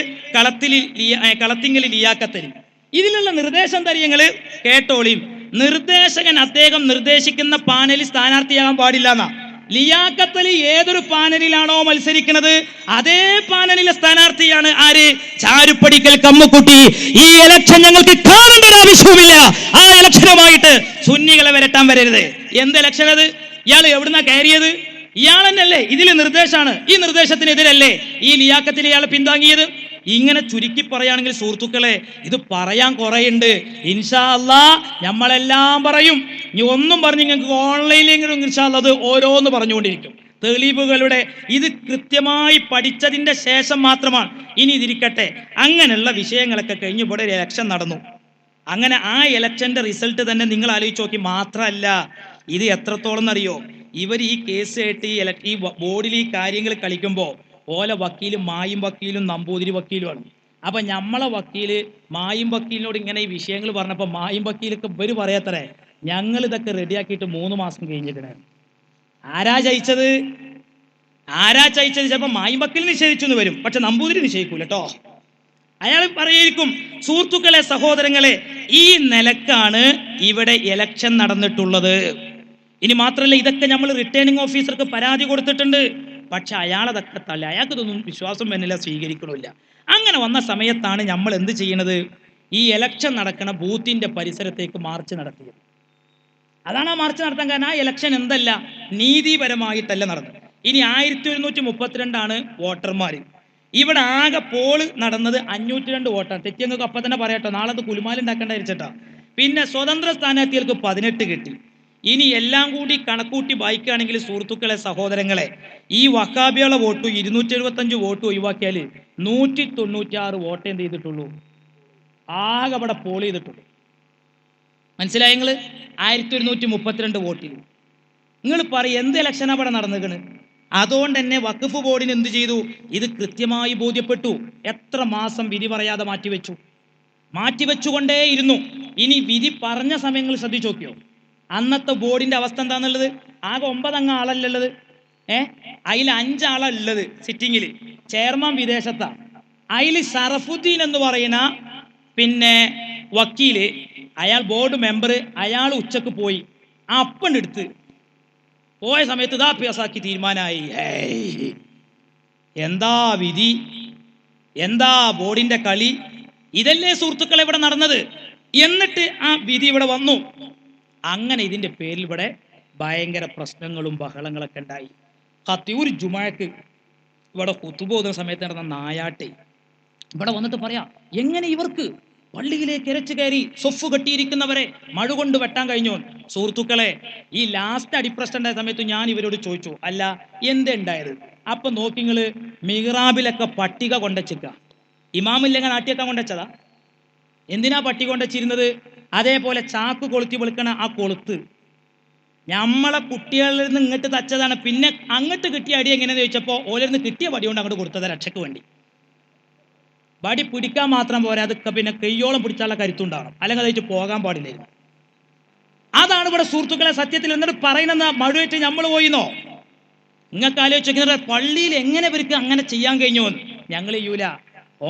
Speaker 1: കളത്തിങ്ങൽ ലിയാക്കത്തലി. ഇതിലുള്ള നിർദ്ദേശം തരിയങ്ങള് കേട്ടോളിയും. നിർദ്ദേശകൻ അദ്ദേഹം നിർദ്ദേശിക്കുന്ന പാനലിൽ സ്ഥാനാർത്ഥിയാകാൻ പാടില്ല എന്നാ. ലിയാക്കത്തലി ഏതൊരു പാനലിലാണോ മത്സരിക്കുന്നത് അതേ പാനലിലെ സ്ഥാനാർത്ഥിയാണ് ആര്? ചാരുപ്പടിക്കൽ കമ്മുക്കുട്ടി. ഈ ഇലക്ഷൻ ഞങ്ങൾക്ക് കാണേണ്ട ഒരു ആവശ്യവുമില്ല. ആ ഇലക്ഷനുമായിട്ട് സുന്നികളെ വരട്ടാൻ വരരുത്. എന്ത് ഇലക്ഷൻ അത്? ഇയാൾ എവിടുന്നാ കയറിയത്? ഇയാൾ തന്നെയല്ലേ ഇതിൽ നിർദ്ദേശമാണ്. ഈ നിർദ്ദേശത്തിനെതിരല്ലേ ഈ ലിയാക്കത്തിൽ ഇയാൾ പിന്താങ്ങിയത്? ഇങ്ങനെ ചുരുക്കി പറയുകയാണെങ്കിൽ സുഹൃത്തുക്കളെ, ഇത് പറയാൻ കുറേയുണ്ട്. ഇൻഷാ അല്ലാഹ് നമ്മളെല്ലാം പറയും. ഇനി ഒന്നും പറഞ്ഞ് നിങ്ങൾക്ക് ഓൺലൈനിലെങ്കിലും ഇൻഷാ അല്ലാഹ് അത് ഓരോന്ന് പറഞ്ഞുകൊണ്ടിരിക്കും തെളിവുകളുടെ. ഇത് കൃത്യമായി പഠിച്ചതിൻ്റെ ശേഷം മാത്രമാണ്. ഇനി ഇതിരിക്കട്ടെ, അങ്ങനെയുള്ള വിഷയങ്ങളൊക്കെ കഴിഞ്ഞ് ഇവിടെ ഒരു ഇലക്ഷൻ നടന്നു. അങ്ങനെ ആ ഇലക്ഷൻ്റെ റിസൾട്ട് തന്നെ നിങ്ങൾ ആലോചിച്ച് നോക്കി. മാത്രമല്ല, ഇത് എത്രത്തോളം എന്നറിയോ? ഇവർ ഈ കേസ് ആയിട്ട് ഈ ബോർഡിൽ ഈ കാര്യങ്ങൾ കളിക്കുമ്പോൾ ഓലെ വക്കീലും മായും വക്കീലും നമ്പൂതിരി വക്കീലുമാണ്. അപ്പം നമ്മളെ വക്കീല് മായും വക്കീലിനോട് ഇങ്ങനെ ഈ വിഷയങ്ങൾ പറഞ്ഞപ്പോൾ മായും വക്കീലൊക്കെ ഇവർ പറയാത്തറേ, ഞങ്ങൾ ഇതൊക്കെ റെഡിയാക്കിയിട്ട് 3 മാസം കഴിഞ്ഞിട്ടാണ്. ആരാ ജയിച്ചത്? ചിലപ്പോൾ മായും വക്കീൽ നിഷേധിച്ചു എന്ന് വരും, പക്ഷെ നമ്പൂതിരി നിശ്ചയിക്കൂല കേട്ടോ. അയാൾ പറയായിരിക്കും. സുഹൃത്തുക്കളെ, സഹോദരങ്ങളെ, ഈ നിലക്കാണ് ഇവിടെ ഇലക്ഷൻ നടന്നിട്ടുള്ളത്. ഇനി മാത്രമല്ല, ഇതൊക്കെ നമ്മൾ റിട്ടേണിംഗ് ഓഫീസർക്ക് പരാതി കൊടുത്തിട്ടുണ്ട്. പക്ഷെ അയാളതൊക്കെ തള്ളി. അയാൾക്ക് ഇതൊന്നും വിശ്വാസം വന്നില്ല, സ്വീകരിക്കണമില്ല. അങ്ങനെ വന്ന സമയത്താണ് നമ്മൾ എന്ത് ചെയ്യണത്? ഈ ഇലക്ഷൻ നടക്കണ ബൂത്തിൻ്റെ പരിസരത്തേക്ക് മാർച്ച് നടത്തിയത്. അതാണ് ആ മാർച്ച് നടത്താൻ കാരണം. ആ ഇലക്ഷൻ എന്തല്ല, നീതിപരമായിട്ടല്ല നടന്നത്. ഇനി 1132 വോട്ടർമാർ. ഇവിടെ ആകെ പോള് നടന്നത് 502 വോട്ടാണ്. തെറ്റിയങ്ങൾക്ക് അപ്പം തന്നെ പറയട്ടോ, നാളെ അത് കുലുമാലുണ്ടാക്കേണ്ട. പിന്നെ സ്വതന്ത്ര സ്ഥാനാർത്ഥികൾക്ക് 18 കിട്ടി. ഇനി എല്ലാം കൂടി കണക്കൂട്ടി വായിക്കുകയാണെങ്കിൽ സുഹൃത്തുക്കളെ, സഹോദരങ്ങളെ, ഈ വഹാബികളുടെ വോട്ട് 275 വോട്ട് ഒഴിവാക്കിയാൽ 196 വോട്ട് എന്ത് ചെയ്തിട്ടുള്ളൂ? ആകെ അവിടെ പോൾ ചെയ്തിട്ടുള്ളൂ. മനസ്സിലായി നിങ്ങൾ? 1132 വോട്ടിൽ നിങ്ങൾ പറയും എന്ത് ഇലക്ഷനാണ് അവിടെ നടന്നിരിക്കണ്? അതുകൊണ്ട് തന്നെ വഖഫ് ബോർഡിന് എന്ത് ചെയ്തു? ഇത് കൃത്യമായി ബോധ്യപ്പെട്ടു. എത്ര മാസം വിധി പറയാതെ മാറ്റിവെച്ചുകൊണ്ടേയിരുന്നു. ഇനി വിധി പറഞ്ഞ സമയങ്ങൾ ശ്രദ്ധിച്ചു നോക്കിയോ? അന്നത്തെ ബോർഡിന്റെ അവസ്ഥ എന്താണെന്നുള്ളത്? ആകെ 9 അംഗ ആളല്ലുള്ളത്. അതിൽ 5 ആളുള്ളത് സിറ്റിങ്ങിൽ. ചെയർമാൻ വിദേശത്താണ്. അതിൽ ഷറഫുദ്ദീൻ എന്ന് പറയുന്ന പിന്നെ വക്കീല്, അയാൾ ബോർഡ് മെമ്പർ, അയാൾ ഉച്ചക്ക് പോയി. ആ അപ്പണ്ട് എടുത്ത് പോയ സമയത്ത് ഇതാ പേസാക്കി തീരുമാനമായി. എന്താ വിധി, എന്താ ബോർഡിന്റെ കളി! ഇതല്ലേ സുഹൃത്തുക്കളെ ഇവിടെ നടന്നത്? എന്നിട്ട് ആ വിധി ഇവിടെ വന്നു. അങ്ങനെ ഇതിന്റെ പേരിൽ ഇവിടെ ഭയങ്കര പ്രശ്നങ്ങളും ബഹളങ്ങളൊക്കെ ഉണ്ടായി. ഒരു ജുമാക്ക് ഇവിടെ ഖുതുബ ഓതുന്ന സമയത്ത് നടന്ന നായാട്ടെ ഇവിടെ വന്നിട്ട് പറയാം, എങ്ങനെ ഇവർക്ക് പള്ളിയിലേക്ക് ഇരച്ചു കയറി സൊഫ് കെട്ടിയിരിക്കുന്നവരെ മഴ കൊണ്ട് വെട്ടാൻ കഴിഞ്ഞോ? സുഹൃത്തുക്കളെ, ഈ ലാസ്റ്റ് അടിപ്രശ്നം ഉണ്ടായ സമയത്ത് ഞാൻ ഇവരോട് ചോദിച്ചു, അല്ല എന്തുണ്ടായത്? അപ്പൊ നോക്കിങ്ങള് മിഹ്റാബിലൊക്കെ പട്ടിക കൊണ്ടച്ചിക്ക. ഇമാമില്ലെങ്കിൽ നാട്ടിയേക്കാൻ കൊണ്ടച്ചതാ. എന്തിനാ പട്ടിക കൊണ്ടച്ചിരുന്നത്? അതേപോലെ ചാക്ക് കൊളുത്തി വെളുക്കണ ആ കൊളുത്ത് നമ്മളെ കുട്ടികളിൽ നിന്ന് ഇങ്ങോട്ട് തച്ചതാണ്. പിന്നെ അങ്ങോട്ട് കിട്ടിയ അടി എങ്ങനെയാന്ന് ചോദിച്ചപ്പോൾ ഓലിരുന്ന് കിട്ടിയ വടി കൊണ്ട് അങ്ങോട്ട് കൊടുത്തത് രക്ഷയ്ക്ക് വേണ്ടി. വടി പിടിക്കാൻ മാത്രം പോരാ, അതൊക്കെ പിന്നെ കയ്യോളം പിടിച്ചാലുള്ള കരുത്തുണ്ടാവണം, അല്ലെങ്കിൽ അതായിട്ട് പോകാൻ പാടില്ലായിരുന്നു. അതാണ് ഇവിടെ സുഹൃത്തുക്കളെ സത്യത്തിൽ എന്നിട്ട് പറയുന്ന മഴുവേറ്റ് നമ്മൾ പോയിന്നോ? നിങ്ങൾക്ക് ആലോചിക്കുന്നത് പള്ളിയിൽ എങ്ങനെ ഇവർക്ക് അങ്ങനെ ചെയ്യാൻ കഴിഞ്ഞു? ഞങ്ങൾ ചെയ്യൂല.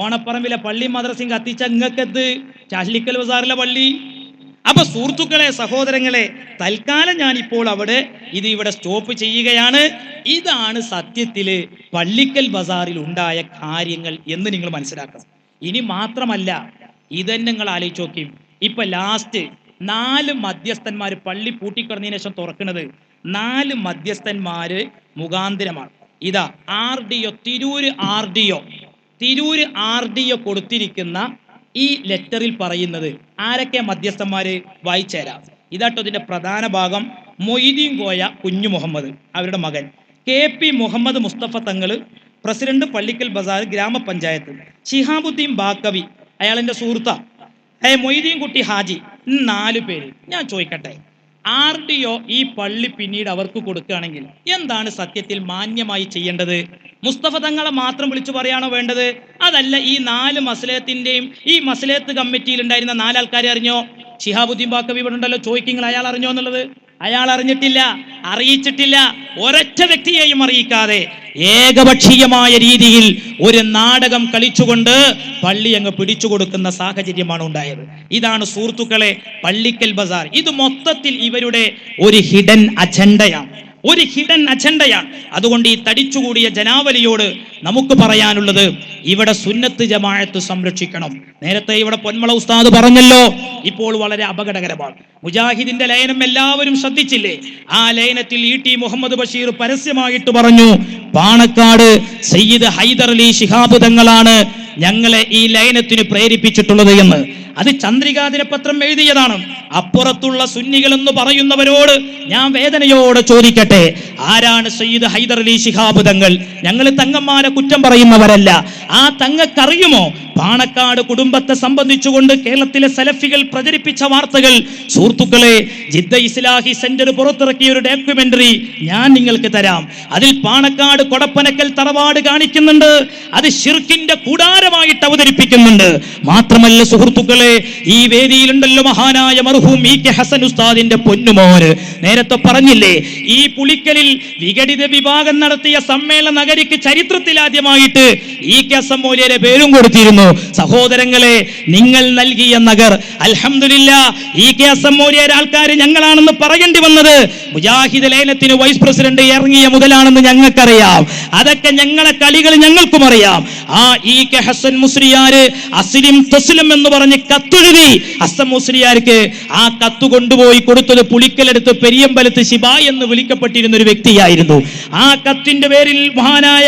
Speaker 1: ഓണപ്പറമ്പിലെ പള്ളി മദ്രസയും കത്തിച്ച ഇങ്ങക്കത്ത് ചള്ളിക്കൽ ബസാറിലെ പള്ളി. അപ്പൊ സുഹൃത്തുക്കളെ, സഹോദരങ്ങളെ, തൽക്കാലം ഞാനിപ്പോൾ ഇവിടെ സ്റ്റോപ്പ് ചെയ്യുകയാണ്. ഇതാണ് സത്യത്തില് പള്ളിക്കൽ ബസാറിൽ ഉണ്ടായ കാര്യങ്ങൾ എന്ന് നിങ്ങൾ മനസ്സിലാക്കണം. ഇനി മാത്രമല്ല, ഇതന്നെ നിങ്ങൾ ആലോചിച്ച് നോക്കി. ഇപ്പൊ ലാസ്റ്റ് 4 മധ്യസ്ഥന്മാര് പള്ളി പൂട്ടിക്കിടന്നതിന് ശേഷം തുറക്കുന്നത് 4 മധ്യസ്ഥന്മാര് മുഖാന്തരമാണ്. ഇതാ RDO തിരൂര് RDO കൊടുത്തിരിക്കുന്ന ഈ ലെറ്ററിൽ പറയുന്നത് ആരൊക്കെ മധ്യസ്ഥന്മാര് വായിച്ചേരാം. ഇതാട്ടോ ഇതിന്റെ പ്രധാന ഭാഗം. മൊയ്തീൻ കോയ കുഞ്ഞു മുഹമ്മദ്, അവരുടെ മകൻ. KP മുഹമ്മദ് മുസ്തഫ തങ്ങള്, പ്രസിഡന്റ് പള്ളിക്കൽ ബസാർ ഗ്രാമപഞ്ചായത്ത്. ശിഹാബുദ്ദീൻ ബാക്കവി, അയാളെന്റെ സുഹൃത്താ. മൊയ്തീൻ കുട്ടി ഹാജി. 4 പേര്. ഞാൻ ചോദിക്കട്ടെ, RDO ഈ പള്ളി പിന്നീട് അവർക്ക് കൊടുക്കുകയാണെങ്കിൽ എന്താണ് സത്യത്തിൽ മാന്യമായി ചെയ്യേണ്ടത്? മുസ്തഫ തങ്ങളെ മാത്രം വിളിച്ചു പറയാണോ വേണ്ടത്? അതല്ല, ഈ 4 മസ്ലഹത്തിന്റെയും ഈ മസ്ലഹത്ത് കമ്മിറ്റിയിൽ ഉണ്ടായിരുന്ന 4 ആൾക്കാരെ അറിഞ്ഞോ? ശിഹാബുദ്ദീൻ ബാക്കവി ഇവിടെ ഉണ്ടല്ലോ, ചോദിക്കുങ്ങൾ അയാൾ അറിഞ്ഞോ എന്നുള്ളത്. അയാൾ അറിഞ്ഞിട്ടില്ല, അറിയിച്ചിട്ടില്ല. ഒരൊറ്റ വ്യക്തിയെയും അറിയിക്കാതെ ഏകപക്ഷീയമായ രീതിയിൽ ഒരു നാടകം കളിച്ചുകൊണ്ട് പള്ളി അങ്ങ് പിടിച്ചു കൊടുക്കുന്ന സാഹചര്യമാണ് ഉണ്ടായത്. ഇതാണ് സുഹൃത്തുക്കളെ പള്ളിക്കൽ ബസാർ. ഇത് മൊത്തത്തിൽ ഇവരുടെ ഒരു ഹിഡൻ അജണ്ടയാണ്. അതുകൊണ്ട് ഈ തടിച്ചുകൂടിയ ജനാവലിയോട് നമുക്ക് പറയാനുള്ളത്, ഇവിടെ സുന്നത്ത് ജമാഅത്ത് സംരക്ഷിക്കണം. നേരത്തെ ഇവിടെ പൊന്മള ഉസ്താദ് പറഞ്ഞല്ലോ, ഇപ്പോൾ വളരെ അപകടകരമാണ്. മുജാഹിദിന്റെ ലയനം എല്ലാവരും ശ്രദ്ധിച്ചില്ലേ? ആ ലയനത്തിൽ ET മുഹമ്മദ് ബഷീർ പരസ്യമായിട്ട് പറഞ്ഞു, പാണക്കാട് സയ്യിദ് ഹൈദർ അലി ശിഹാബ് തങ്ങളാണ് ഞങ്ങളെ ഈ ലയനത്തിന് പ്രേരിപ്പിച്ചിട്ടുള്ളത് എന്ന്. അത് ചന്ദ്രികാ ദിനപത്രം എഴുതിയതാണ്. അപ്പുറത്തുള്ള സുന്നികൾ എന്ന് പറയുന്നവരോട് ഞാൻ വേദനയോടെ ചോദിക്കട്ടെ, ആരാണ് സയ്യിദ് ഹൈദർ അലി ശിഹാബ് തങ്ങൾ? ഞങ്ങൾ തങ്ങന്മാരെ കുറ്റം പറയുന്നവരല്ല. ആ തങ്ങൾക്കറിയുമോ പാണക്കാട് കുടുംബത്തെ സംബന്ധിച്ചുകൊണ്ട് കേരളത്തിലെ സലഫികൾ പ്രചരിപ്പിച്ച വാർത്തകൾ? സുഹൃത്തുക്കളെ, ജിദ്ദ ഇസ്ലാഹി സെന്റർ പുറത്തിറക്കിയ ഒരു ഡോക്യുമെന്ററി ഞാൻ നിങ്ങൾക്ക് തരാം. അതിൽ പാണക്കാട് കൊടപ്പനക്കൽ തറവാട് കാണിക്കുന്നുണ്ട്. അത് ശിർക്കിന്റെ കൂടാരമായിട്ട് അവതരിപ്പിക്കുന്നുണ്ട്. മാത്രമല്ല സുഹൃത്തുക്കളെ, ഈ വേദിയിലുണ്ടല്ലോ മഹാനായ മർഹൂം EK ഹസൻ ഉസ്താദിന്റെ പൊന്നുമോന്. നേരത്തെ പറഞ്ഞില്ലേ, ഈ പുളിക്കലിൽ വിഘടിത വിഭാഗം നടത്തിയ സമ്മേളന നഗരിക്ക് ചരിത്രത്തിലാദ്യമായിട്ട് EK ഹസൻ മൗലവിയുടെ പേരും കൊടുത്തിരുന്നു. സഹോദരങ്ങളെ, നിങ്ങൾ നൽകിയ നഗർ, അൽഹംദുലില്ലാ, EK ഹസൻ മൗലവിയുടെ ആൾക്കാർ ഞങ്ങളാണെന്ന് പറയേണ്ടി വന്നത് മുജാഹിദ് ലയനത്തിന് വൈസ് പ്രസിഡന്റ് ഇറങ്ങിയ മുതലാണെന്ന് ഞങ്ങൾക്കറിയാം. അതൊക്കെ ഞങ്ങളെ കളികൾ ഞങ്ങൾക്കും അറിയാം. ആ EK ഹസൻ മുസ്ലിയാര് അസ്ലിം തസ്ലിം എന്ന് പറഞ്ഞ് കത്തെഴുതി ഹസൻ മുസ്ലിയാർക്ക് ആ കത്ത് കൊണ്ടുപോയി കൊടുത്തത് പുളിക്കലെടുത്ത് പെരിയമ്പലത്ത് ശിബായ് എന്ന് വിളിക്കപ്പെട്ടിരുന്ന ഒരു വ്യക്തിയായിരുന്നു. ആ കത്തിന്റെ പേരിൽ മഹാനായ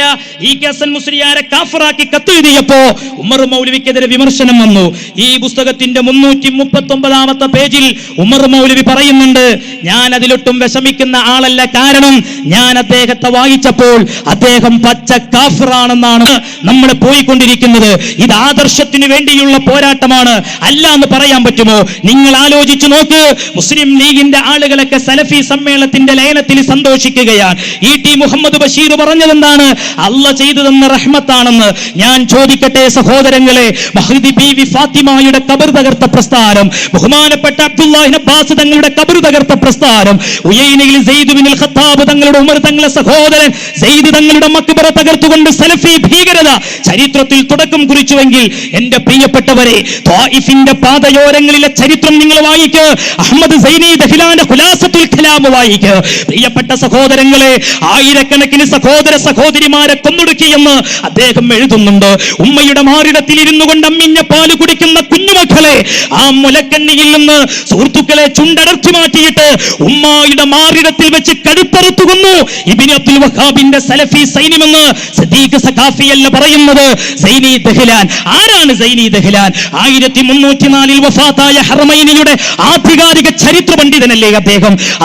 Speaker 1: EK ഹസൻ മുസ്ലിയാരെ കാഫറാക്കി കത്തെഴുതിയപ്പോ ഉമർ മൗലവിക്കെതിരെ വിമർശനം വന്നു. ഈ പുസ്തകത്തിന്റെ 339 പേജിൽ ഉമർ മൗലവി പറയുന്നുണ്ട്, ഞാൻ അതിലൊട്ടും വിഷമിക്കുന്ന ആളല്ല. കാരണം ഞാൻ അദ്ദേഹത്തെ വായിച്ചപ്പോൾ അദ്ദേഹം പച്ച കാഫറാണെന്നാണ് നമ്മൾ പോയിക്കൊണ്ടിരിക്കുന്നത്. ഇത് ആദർശത്തിന് വേണ്ടിയുള്ള പോരാട്ടമാണ്, അല്ല എന്ന് പറയാൻ പറ്റുമോ? നിങ്ങൾ ആലോചിച്ചു നോക്ക്. മുസ്ലിം ലീഗിന്റെ ആളുകളൊക്കെ സലഫി സമ്മേളനത്തിന്റെ ലയനത്തിൽ സന്തോഷിക്കുകയാണ്. ET മുഹമ്മദ് ബഷീർ പറഞ്ഞതെന്താണ്? അള്ളാഹ് ചെയ്തു തന്ന റഹ്മത്താണെന്ന്. ഞാൻ ചോദിക്കട്ടെ സഹോദരങ്ങളെ, മഹ്ദി ബീവി ഫാത്തിമയുടെ ഖബർ തകർത്ത പ്രസ്ഥാനം, ബഹുമാനപ്പെട്ട അബ്ദുല്ലാഹി അബ്ബാസ് തങ്ങളുടെ ഖബർ തകർത്ത പ്രസ്ഥാനം, ഉയൈനയിൽ സെയ്ദ് ബിനുൽ ഖത്താബ് തങ്ങളുടെ ഉമർ തങ്ങളുടെ സഹോദരൻ സെയ്ദ് തങ്ങളുടെ മക്ബറ തകർത്തുകൊണ്ട് സലഫി ഭീകരത ചരിത്രത്തിൽ തുടക്കം കുറിച്ചുവെങ്കിൽ എന്റെ പ്രിയപ്പെട്ടവരെ, ത്വായിഫിന്റെ പാതയോരങ്ങളിലെ ചരിത്രം നിങ്ങൾ വായിക്കുക. അഹ്മദ് സൈനി ദഹ്ലാന്റെ ഖുലാസത്തുൽ കലാം വായിക്കുക. പ്രിയപ്പെട്ട സഹോദരങ്ങളെ, ആയിരക്കണക്കിന് സഹോദര സഹോദരിമാരെ കൊന്നൊടുക്കിയെന്ന് അദ്ദേഹം എഴുതുന്നുണ്ട്. ഉമ്മയുടെ മാറിടത്തിൽ ഇരുന്നു കൊണ്ട് അമ്മിഞ്ഞ പാല് കുടിക്കുന്ന കുഞ്ഞുമക്കളെ ആ മുലക്കണ്ണിയിൽ നിന്ന് സുഹൃത്തുക്കളെ ചുണ്ടടർത്തി മാറ്റിയിട്ട് ഉമ്മായുടെ മാറിടത്തിൽ വെച്ച് കഴുത്തറുത്തു കൊന്നു. ഇബ്നു അബ്ദുൽ വഹാബിന്റെ സലഫി സൈന്യമെന്ന് സദീഖ് സഖാഫി അല്ല പറയുന്നത്, സൈനി ദഹ്ലാൻ. ആരാണ് സൈനി ദഹ്ലാൻ? 1304 വഫാത്തായ ഹറമൈനിയുടെ ആധികാരിക ചരിത്ര പണ്ഡിതനല്ലേ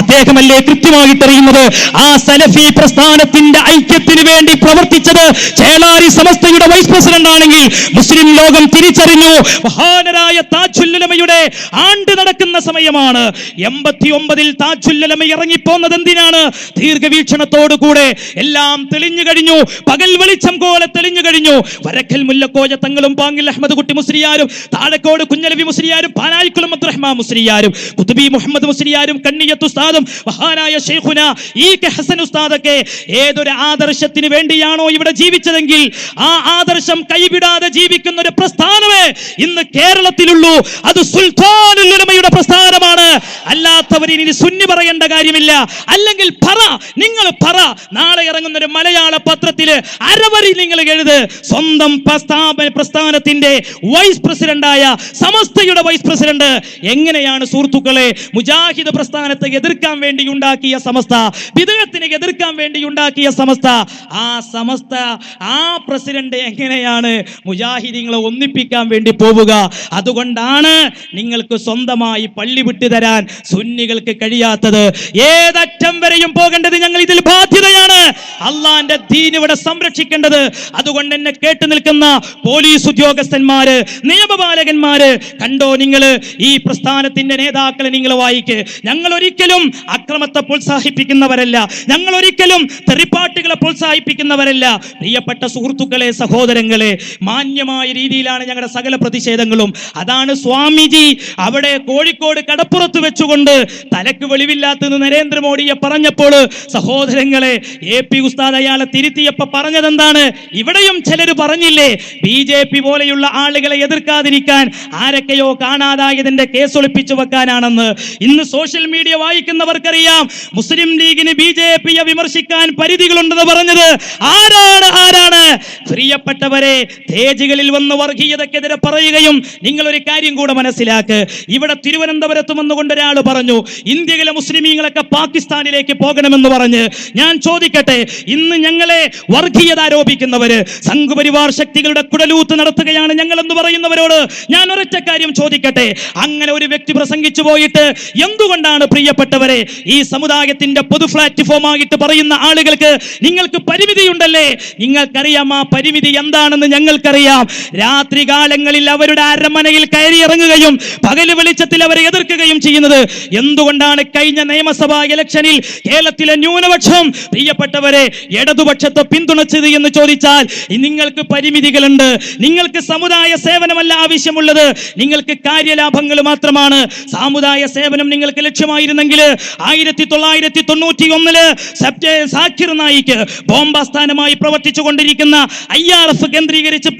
Speaker 1: അദ്ദേഹമല്ലേ കൃത്യമായിട്ട് അറിയുന്നത്? ആ സലഫി പ്രസ്ഥാനത്തിന്റെ ഐക്യത്തിന് വേണ്ടി പ്രവർത്തിച്ചത് ചേളാരി സമസ്തയുടെ വൈസ് പ്രസിഡന്റ് ആണെങ്കിൽ മുസ്ലിം ലോകം തിരിച്ചറിഞ്ഞു. മഹാനരായ താജുൽ ഉലമയുടെ ആണ്ട് നടക്കുന്ന സമയമാണ്. 89-ൽ താജുൽ ഉലമ ഇറങ്ങിപ്പോന്നത് എന്തിനാണ്? ദീർഘവീക്ഷണത്തോടുകൂടെ എല്ലാം തെളിഞ്ഞു കഴിഞ്ഞു, പകൽ വെളിച്ചം പോലെ തെളിഞ്ഞു കഴിഞ്ഞു. വരക്കൽ മുല്ലക്കോയ തങ്ങളും പാങ്ങിൽ അഹമ്മദ് കുട്ടി മുസ്ലിയാരും താഴക്കോട് കുഞ്ഞലവി മുസ്ലിയാരും പാനായിക്കുളം അബ്ദുറഹ്മാൻ മുസ്ലിയാരും കുതുബി മുഹമ്മദ് മുസ്ലിയാരും കണ്ണിയത്ത് ഉസ്താദും മഹാനായ ശൈഖുന ഇ.കെ. ഹസൻ ഉസ്താദൊക്കെ ഏതൊരു ആദർശത്തിന് വേണ്ടിയാണോ ഇവിടെ ജീവിച്ചതെങ്കിൽ ആ ആദർശം കൈവിടാതെ ജീവിക്കുന്ന ഒരു പ്രസ്ഥാനമേ ഇന്ന് കേരളത്തിലുള്ളൂ. അത് സുൽത്താനുൽ ഉലമയുടെ പ്രസ്ഥാനമാണ്. അല്ലാത്തവരിനി സുന്നി പറയേണ്ട കാര്യമില്ല. അല്ലെങ്കിൽ നിങ്ങൾ പറ, നാളെ ഇറങ്ങുന്ന ഒരു മലയാള പത്രത്തില് അരവരി നിങ്ങൾ എഴുത്, സ്വന്തം പ്രസ്ഥാനത്തിന്റെ വൈസ് പ്രസിഡന്റായ സമസ്തയുടെ വൈസ് പ്രസിഡന്റ് എങ്ങനെയാണ് സുഹൃത്തുക്കളെ മുജാഹിദ് പ്രസ്ഥാനത്തെ എതിർക്കാൻ വേണ്ടി ഉണ്ടാക്കിയ സമസ്ത, ബിദ്അത്തിനെ എതിർക്കാൻ വേണ്ടി ഉണ്ടാക്കിയ സമസ്ത, ആ സമസ്ത ആ പ്രസിഡന്റ് എങ്ങനെയാണ് മുജാഹിദീങ്ങളെ ഒന്നിപ്പിക്കാൻ വേണ്ടി പോവുക? അതുകൊണ്ടാണ് നിങ്ങൾക്ക് സ്വന്തമായി പള്ളി വിട്ടുതരാൻ സുന്നികൾക്ക് കഴിയാത്തത്. ഏതറ്റം വരെയും പോകേണ്ടത് ഞങ്ങൾ ഇതിൽ ബാധ്യതയാണ്. അള്ളാന്റെ ദീൻ ഇവിടെ സംരക്ഷിക്കേണ്ടത്. അതുകൊണ്ട് എന്നെ കേട്ടു നിൽക്കുന്ന പോലീസ് ഉദ്യോഗസ്ഥന്മാര്, നിയമപാലകന്മാര്, കണ്ടോ നിങ്ങൾ ഈ പ്രസ്ഥാനത്തിന്റെ നേതാക്കളെ നിങ്ങൾ വായിക്ക്. ഞങ്ങൾ ഒരിക്കലും അക്രമത്തെ പ്രോത്സാഹിപ്പിക്കുന്നവരല്ല, ഞങ്ങൾ ഒരിക്കലും തെറിപ്പാട്ടുകളെ പ്രോത്സാഹിപ്പിക്കുന്നവരല്ല. പ്രിയപ്പെട്ട സുഹൃത്തുക്കളെ, സഹോദരങ്ങളെ, മാന്യമായ രീതിയിലാണ് ഞങ്ങളുടെ സകല പ്രതിഷേധങ്ങളും. അതാണ് സ്വാമിജി അവിടെ കോഴിക്കോട് കടപ്പുറത്ത് വെച്ചുകൊണ്ട് തലക്ക് വെളിവില്ലാത്തെന്ന് നരേന്ദ്രമോദിയെ പറഞ്ഞപ്പോൾ സഹോദരങ്ങളെ AP ഉസ്താദ് അയാളെ തിരുത്തിയപ്പോ പറഞ്ഞതെന്താണ്? ഇവിടെയും ചിലർ പറഞ്ഞില്ലേ, BJP പോലെയുള്ള ആളുകളെ എതിർക്കാതിരിക്കാൻ ആരൊക്കെയോ കാണാതായതിന്റെ കേസ് ഒളിപ്പിച്ചു വെക്കാനാണെന്ന്. ഇന്ന് സോഷ്യൽ മീഡിയ വായിക്കുന്നവർക്കറിയാം മുസ്ലിം ലീഗിന് BJPയെ വിമർശിക്കാൻ പരിധികളുണ്ടെന്ന് പറഞ്ഞത് ആരാണ്? പ്രിയപ്പെട്ടവരെ, സ്റ്റേജുകളിൽ വന്ന് വർഗീയതക്കെതിരെ പറയുകയും, നിങ്ങളൊരു കാര്യം കൂടെ മനസ്സിലാക്ക്, ഇവിടെ തിരുവനന്തപുരത്ത് വന്നുകൊണ്ട് ഒരാൾ പറഞ്ഞു ഇന്ത്യയിലെ മുസ്ലിമീങ്ങളൊക്കെ പാകിസ്ഥാനിലേക്ക് പോകണമെന്ന് പറഞ്ഞ്. ഞാൻ ചോദിക്കട്ടെ, ഇന്ന് ഞങ്ങളെ വർഗീയത ആരോപിക്കുന്നവര്, സംഘപരിവാർ ശക്തികളുടെ കുടലൂത്ത് നടത്തുകയാണ് ഞങ്ങൾ എന്ന് പറയുന്നവരോട് ഞാൻ ഒരൊറ്റ കാര്യം ചോദിക്കട്ടെ, അങ്ങനെ ഒരു വ്യക്തി പ്രസംഗിച്ചു പോയിട്ട് എന്തുകൊണ്ടാണ് പ്രിയപ്പെട്ടവരെ ഈ സമുദായത്തിന്റെ പൊതു പ്ലാറ്റ്ഫോം ആയിട്ട് പറയുന്ന ആളുകൾക്ക് നിങ്ങൾക്ക് പരിമിതിയുണ്ടല്ലേ? നിങ്ങൾക്കറിയാം ആ പരിമിതി എന്താണെന്ന് ഞങ്ങൾക്കറിയാം. രാത്രി കാലങ്ങളിൽ അവരുടെ അരമനയിൽ കയറിയിറങ്ങുകയും പകല് വെളിച്ചത്തിൽ അവരെ എതിർക്കുകയും ചെയ്യുന്നത് എന്തുകൊണ്ടാണ്? കഴിഞ്ഞ നിയമസഭാ ഇലക്ഷനിൽ കേരളത്തിലെ ന്യൂനപക്ഷം പ്രിയപ്പെട്ടവരെ ഇടതുപക്ഷത്തെ പിന്തുണച്ചത് എന്ന് ചോദിച്ചാൽ നിങ്ങൾക്ക് പരിമിതികളുണ്ട്. നിങ്ങൾക്ക് സമുദായ സേവനമല്ല ആവശ്യമുള്ളത്, നിങ്ങൾക്ക് കാര്യലാഭങ്ങൾ മാത്രമാണ്. സാമുദായ സേവനം നിങ്ങൾക്ക് ലക്ഷ്യമായിരുന്നെങ്കിൽ 1991 സാക്കിർ നായിക്ക് ബോംബാസ്ഥാനമായി പ്രവർത്തിച്ചു കൊണ്ടിരിക്കുന്ന IRF കേന്ദ്രീകരിച്ച്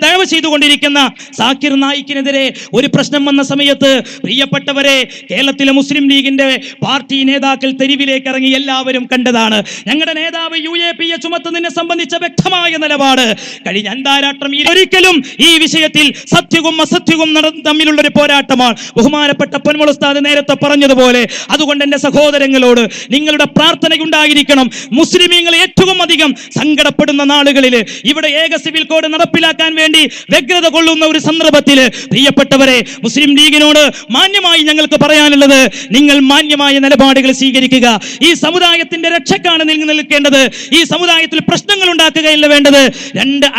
Speaker 1: ദയവ് ചെയ്തുകൊണ്ടിരിക്കുന്ന സാക്കിർ നായിക്കിനെതിരെ ഒരു പ്രശ്നം വന്ന സമയത്ത് പ്രിയപ്പെട്ടവരെ കേരളത്തിലെ മുസ്ലിം ലീഗിന്റെ പാർട്ടി നേതാക്കൾ തെരുവിലേക്ക് ഇറങ്ങി എല്ലാവരും കണ്ടതാണ്. ഞങ്ങളുടെ നേതാവ് UAPയെ ചുമത്തുന്നതിനെ സംബന്ധിച്ച വ്യക്തമായ നിലപാട്. കഴിഞ്ഞ അന്താരാഷ്ട്രം ഒരിക്കലും ഈ വിഷയത്തിൽ സത്യവും അസത്യവും തമ്മിലുള്ള ഒരു പോരാട്ടമാണ്. ബഹുമാനപ്പെട്ട പൊന്മുള ഉസ്താദ് നേരത്തെ പറഞ്ഞതുപോലെ, അതുകൊണ്ട് എന്റെ സഹോദരങ്ങളോട് നിങ്ങളുടെ പ്രാർത്ഥനയുണ്ടായിരിക്കണം. മുസ്ലിമീങ്ങൾ ഏറ്റവും അധികം സങ്കടപ്പെടുന്ന നാളുകളിൽ ഇവിടെ ഏക സിവിൽ കോഡ് നടപ്പിലാക്കാൻ വേണ്ടി വ്യഗ്രത കൊള്ളുന്ന ഒരു സന്ദർഭത്തിൽ പ്രിയപ്പെട്ടവരെ മുസ്ലിം ലീഗിനോട് മാന്യമായി ഞങ്ങൾക്ക് പറയാനുള്ളത്, നിങ്ങൾ മാന്യമായ നിലപാടുകൾ സ്വീകരിക്കുക. ഈ സമുദായത്തിന്റെ രക്ഷക്കാണ് നിങ്ങൾ നിൽക്കേണ്ടത്. ഈ സമുദായത്തിൽ പ്രശ്നങ്ങൾ ഉണ്ടാക്കുകയല്ല വേണ്ടത്.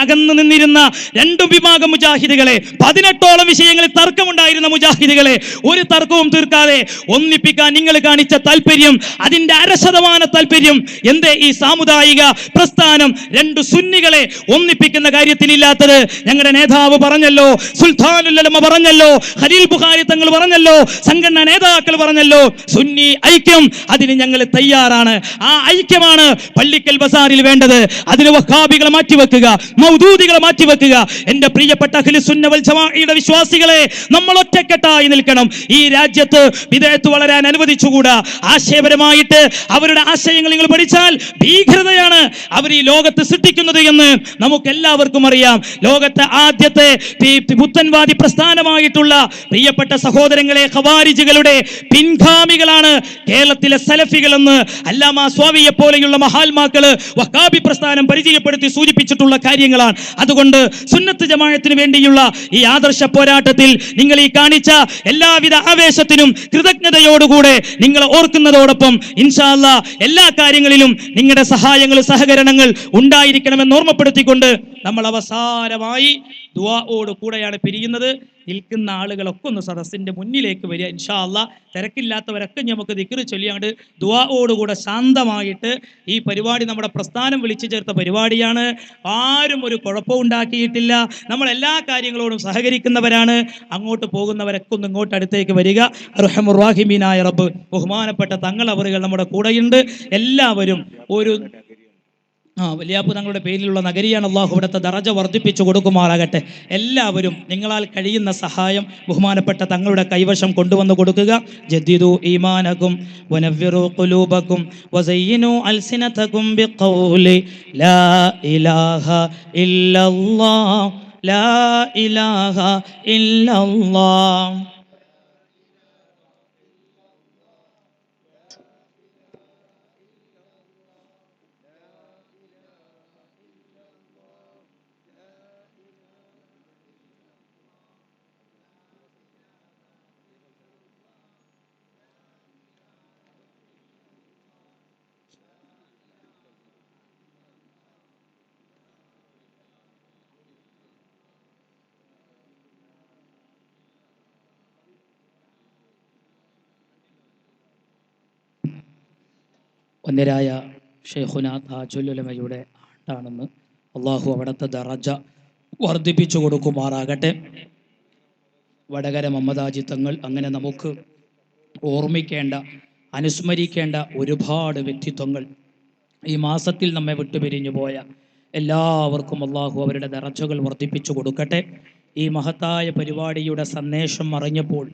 Speaker 1: അകന്നു നിന്നിരുന്ന 2 വിഭാഗം മുജാഹിദുകളെ, 18ഓളം വിഷയങ്ങളിൽ തർക്കമുണ്ടായിരുന്ന മുജാഹിദുകളെ ഒരു തർക്കവും തീർക്കാതെ ഒന്നിപ്പിക്കാൻ നിങ്ങൾ കാണിച്ച താല്പര്യം, അതിന്റെ 100% താല്പര്യം എന്തേ ഈ സാമുദായിക പ്രസ്ഥാനം 2 സുന്നികളെ ഒന്നിപ്പിക്കുന്ന കാര്യത്തിൽ ഇല്ലാത്തത്? ഞങ്ങളുടെ നേതാവ് പറഞ്ഞല്ലോ, സുൽത്താനുൽ ഉലമ പറഞ്ഞല്ലോ, ഖലീൽ ബുഖാരി തങ്ങൾ പറഞ്ഞല്ലോ, സംഘടനാ നേതാക്കൾ പറഞ്ഞല്ലോ, സുന്നി ഐക്യം, അതിന് ഞങ്ങൾ തയ്യാറാണ്. ആ ഐക്യമാണ് പള്ളിക്കൽ ബസാറിൽ വേണ്ടത്. അതിന് വഹാബികളെ മാറ്റിവെക്കുക, മൗദൂദികളെ മാറ്റിവെക്കുക. എന്റെ പ്രിയപ്പെട്ട അഹ്ലു സുന്ന വൽ ജമാഅയുടെ വിശ്വാസികളെ, നമ്മൾ ഒറ്റക്കെട്ടായി നിൽക്കണം. ഈ രാജ്യത്ത് ബിദ്അത്ത് വളരാൻ അനുവദിച്ചുകൂടാ. ആശയപരമായിട്ട് അവരുടെ ആശയങ്ങൾ നിങ്ങൾ പഠിച്ചാൽ ഭീകരതയാണ് അവർ ഈ ലോകത്ത് സൃഷ്ടിക്കുന്നത് എന്ന് നമുക്ക് എല്ലാവർക്കും അറിയാം. ലോകത്തെ ആദ്യത്തെ പുത്തൻവാദി പ്രസ്ഥാനമായിട്ടുള്ള പ്രിയപ്പെട്ട സഹോദരങ്ങളെ, ഖവാരിജുകളുടെ പിൻഗാമികളാണ് കേരളത്തിലെ സലഫികളെന്ന് അല്ലാമ സ്വാവിയെ പോലെയുള്ള മഹാത്മാക്കള് വഹാബി പ്രസ്ഥാനം പരിചയപ്പെടുത്തി സൂചിപ്പിച്ചിട്ടുള്ള കാര്യങ്ങളാണ്. അതുകൊണ്ട് സുന്നത്ത് ജമാഅത്തിന് വേണ്ടിയുള്ള ഈ ആദർശ പോരാട്ടത്തിൽ നിങ്ങൾ ഈ കാണിച്ച എല്ലാവിധ ആവേശത്തിനും കൃതജ്ഞതയോടുകൂടെ നിങ്ങൾ ഓർക്കുന്നതോടൊപ്പം ഇൻഷാ അല്ലാഹ് എല്ലാ കാര്യങ്ങളിലും നിങ്ങളുടെ സഹായങ്ങൾ, സഹകരണങ്ങൾ ഉണ്ടായിരിക്കണമെന്ന് ഓർമ്മപ്പെടുത്തിക്കൊണ്ട് നമ്മൾ അവസാനമായി ദുആഓട് കൂടെയാണ് പിരിയുന്നത്. നിൽക്കുന്ന ആളുകളൊക്കെ ഒന്ന് സദസ്സിൻ്റെ മുന്നിലേക്ക് വരിക. ഇൻഷാ അല്ലാ തിരക്കില്ലാത്തവരൊക്കെ നമുക്ക് ദിക്ർ ചൊല്ലിയാണ്ട് ദുആഓടുകൂടെ ശാന്തമായിട്ട് ഈ പരിപാടി നമ്മുടെ പ്രസ്ഥാനം വിളിച്ചു ചേർത്ത പരിപാടിയാണ്. ആരും ഒരു കുഴപ്പവും ഉണ്ടാക്കിയിട്ടില്ല. നമ്മൾ എല്ലാ കാര്യങ്ങളോടും സഹകരിക്കുന്നവരാണ്. അങ്ങോട്ട് പോകുന്നവരൊക്കെ ഒന്ന് ഇങ്ങോട്ട് അടുത്തേക്ക് വരിക. അർഹമുർ റഹീമീനായ റബ്ബ് ബഹുമാനപ്പെട്ട തങ്ങൾ അവറുകൾ നമ്മുടെ കൂടെയുണ്ട്. എല്ലാവരും ഒരു വലിയാപ്പു തങ്ങളുടെ പേരിലുള്ള നഗരിയാണ്. അള്ളാഹു ഇവിടുത്തെ ദറജ വർദ്ധിപ്പിച്ചു കൊടുക്കുമാറാകട്ടെ. എല്ലാവരും നിങ്ങളാൽ കഴിയുന്ന സഹായം ബഹുമാനപ്പെട്ട തങ്ങളുടെ കൈവശം കൊണ്ടുവന്ന് കൊടുക്കുക. ജദ്ദിദു ഈമാനകും വനവ്വിറു ഖുലൂബകും വസയ്യിനു അൽസിനതകും ബിഖൗലി ലാ ഇലാഹ ഇല്ലല്ലാഹ് ലാ ഇലാഹ ഇല്ലല്ലാഹ്. വന്യരായ ഷെയ്ഖുന താജുൽ ഉലമയുടെ ആണ്ടാണെന്ന്. അള്ളാഹു അവിടുത്തെ ദറജ വർദ്ധിപ്പിച്ചു കൊടുക്കുമാറാകട്ടെ. വടകര മമ്മദാജി തങ്ങൾ, അങ്ങനെ നമുക്ക് ഓർമ്മിക്കേണ്ട അനുസ്മരിക്കേണ്ട ഒരുപാട് വ്യക്തിത്വങ്ങൾ ഈ മാസത്തിൽ നമ്മെ വിട്ടുപിരിഞ്ഞു പോയ എല്ലാവർക്കും അള്ളാഹു അവരുടെ ദറജകൾ വർദ്ധിപ്പിച്ചു കൊടുക്കട്ടെ. ഈ മഹത്തായ പരിപാടിയുടെ സന്ദേശം അറിഞ്ഞപ്പോൾ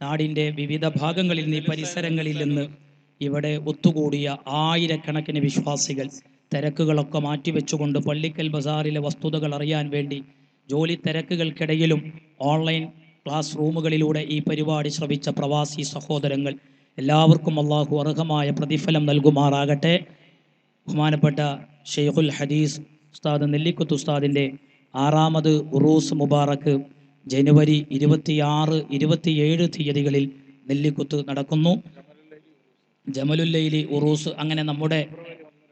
Speaker 1: നാടിൻ്റെ വിവിധ ഭാഗങ്ങളിൽ നിന്ന്, ഈ പരിസരങ്ങളിൽ നിന്ന് ഇവിടെ ഒത്തുകൂടിയ ആയിരക്കണക്കിന് വിശ്വാസികൾ തിരക്കുകളൊക്കെ മാറ്റിവെച്ചുകൊണ്ട് പള്ളിക്കൽ ബസാറിലെ വസ്തുതകൾ അറിയാൻ വേണ്ടി ജോലി തിരക്കുകൾക്കിടയിലും ഓൺലൈൻ ക്ലാസ് റൂമുകളിലൂടെ ഈ പരിപാടി ശ്രവിച്ച പ്രവാസി സഹോദരങ്ങൾ എല്ലാവർക്കും അള്ളാഹു അർഹമായ പ്രതിഫലം നൽകുമാറാകട്ടെ. ബഹുമാനപ്പെട്ട ഷെയ്ഖുൽ ഹദീസ് ഉസ്താദ് നെല്ലിക്കുത്ത് ഉസ്താദിൻ്റെ 6ാമത് ഉറൂസ് മുബാറക്ക് ജനുവരി 26, 27 തീയതികളിൽ നെല്ലിക്കുത്ത് നടക്കുന്നു. ജമലുല്ലൈലി ഉറൂസ് അങ്ങനെ നമ്മുടെ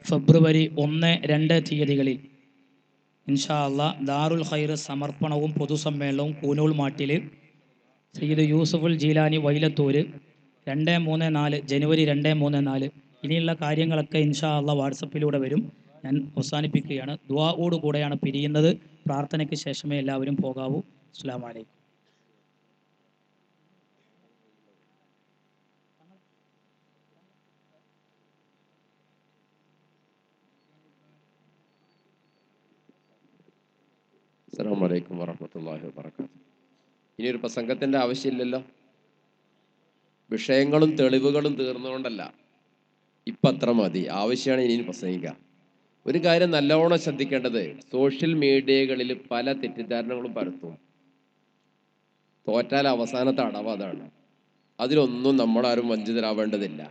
Speaker 1: ഫെബ്രുവരി 1, 2 തീയതികളിൽ ഇൻഷാ അല്ലാ ദാറുൽ ഖൈർ സമർപ്പണവും പൊതുസമ്മേളനവും കൂനൂൾ മാട്ടിൽ സയ്യിദ് യൂസുഫുൽ ജീലാനി വൈലത്തൂര് 2, 3, 4 ജനുവരി 2, 3, 4. ഇനിയുള്ള കാര്യങ്ങളൊക്കെ ഇൻഷാ അല്ലാ വാട്സപ്പിലൂടെ വരും. ഞാൻ അവസാനിപ്പിക്കുകയാണ്. ദുആഓട് കൂടെയാണ് പിരിയുന്നത്. പ്രാർത്ഥനയ്ക്ക് ശേഷമേ എല്ലാവരും പോകാവൂ. അസ്സലാമു അലൈക്കും.
Speaker 2: അസ്സലാമു അലൈക്കും വറഹ്മത്തുള്ളാഹി വബറകാതുഹു. ഇനിയൊരു പ്രസംഗത്തിൻ്റെ ആവശ്യമില്ലല്ലോ. വിഷയങ്ങളും തെളിവുകളും തീർന്നുകൊണ്ടല്ല, ഇപ്പം അത്ര മതി. ആവശ്യമാണ് ഇനി പ്രസംഗിക്കുക. ഒരു കാര്യം നല്ലോണം ശ്രദ്ധിക്കേണ്ടത്, സോഷ്യൽ മീഡിയകളിൽ പല തെറ്റിദ്ധാരണകളും പരത്തും. തോറ്റാൽ അവസാനത്തെ അടവ് അതാണ്. അതിലൊന്നും നമ്മളാരും വഞ്ചിതരാവേണ്ടതില്ല.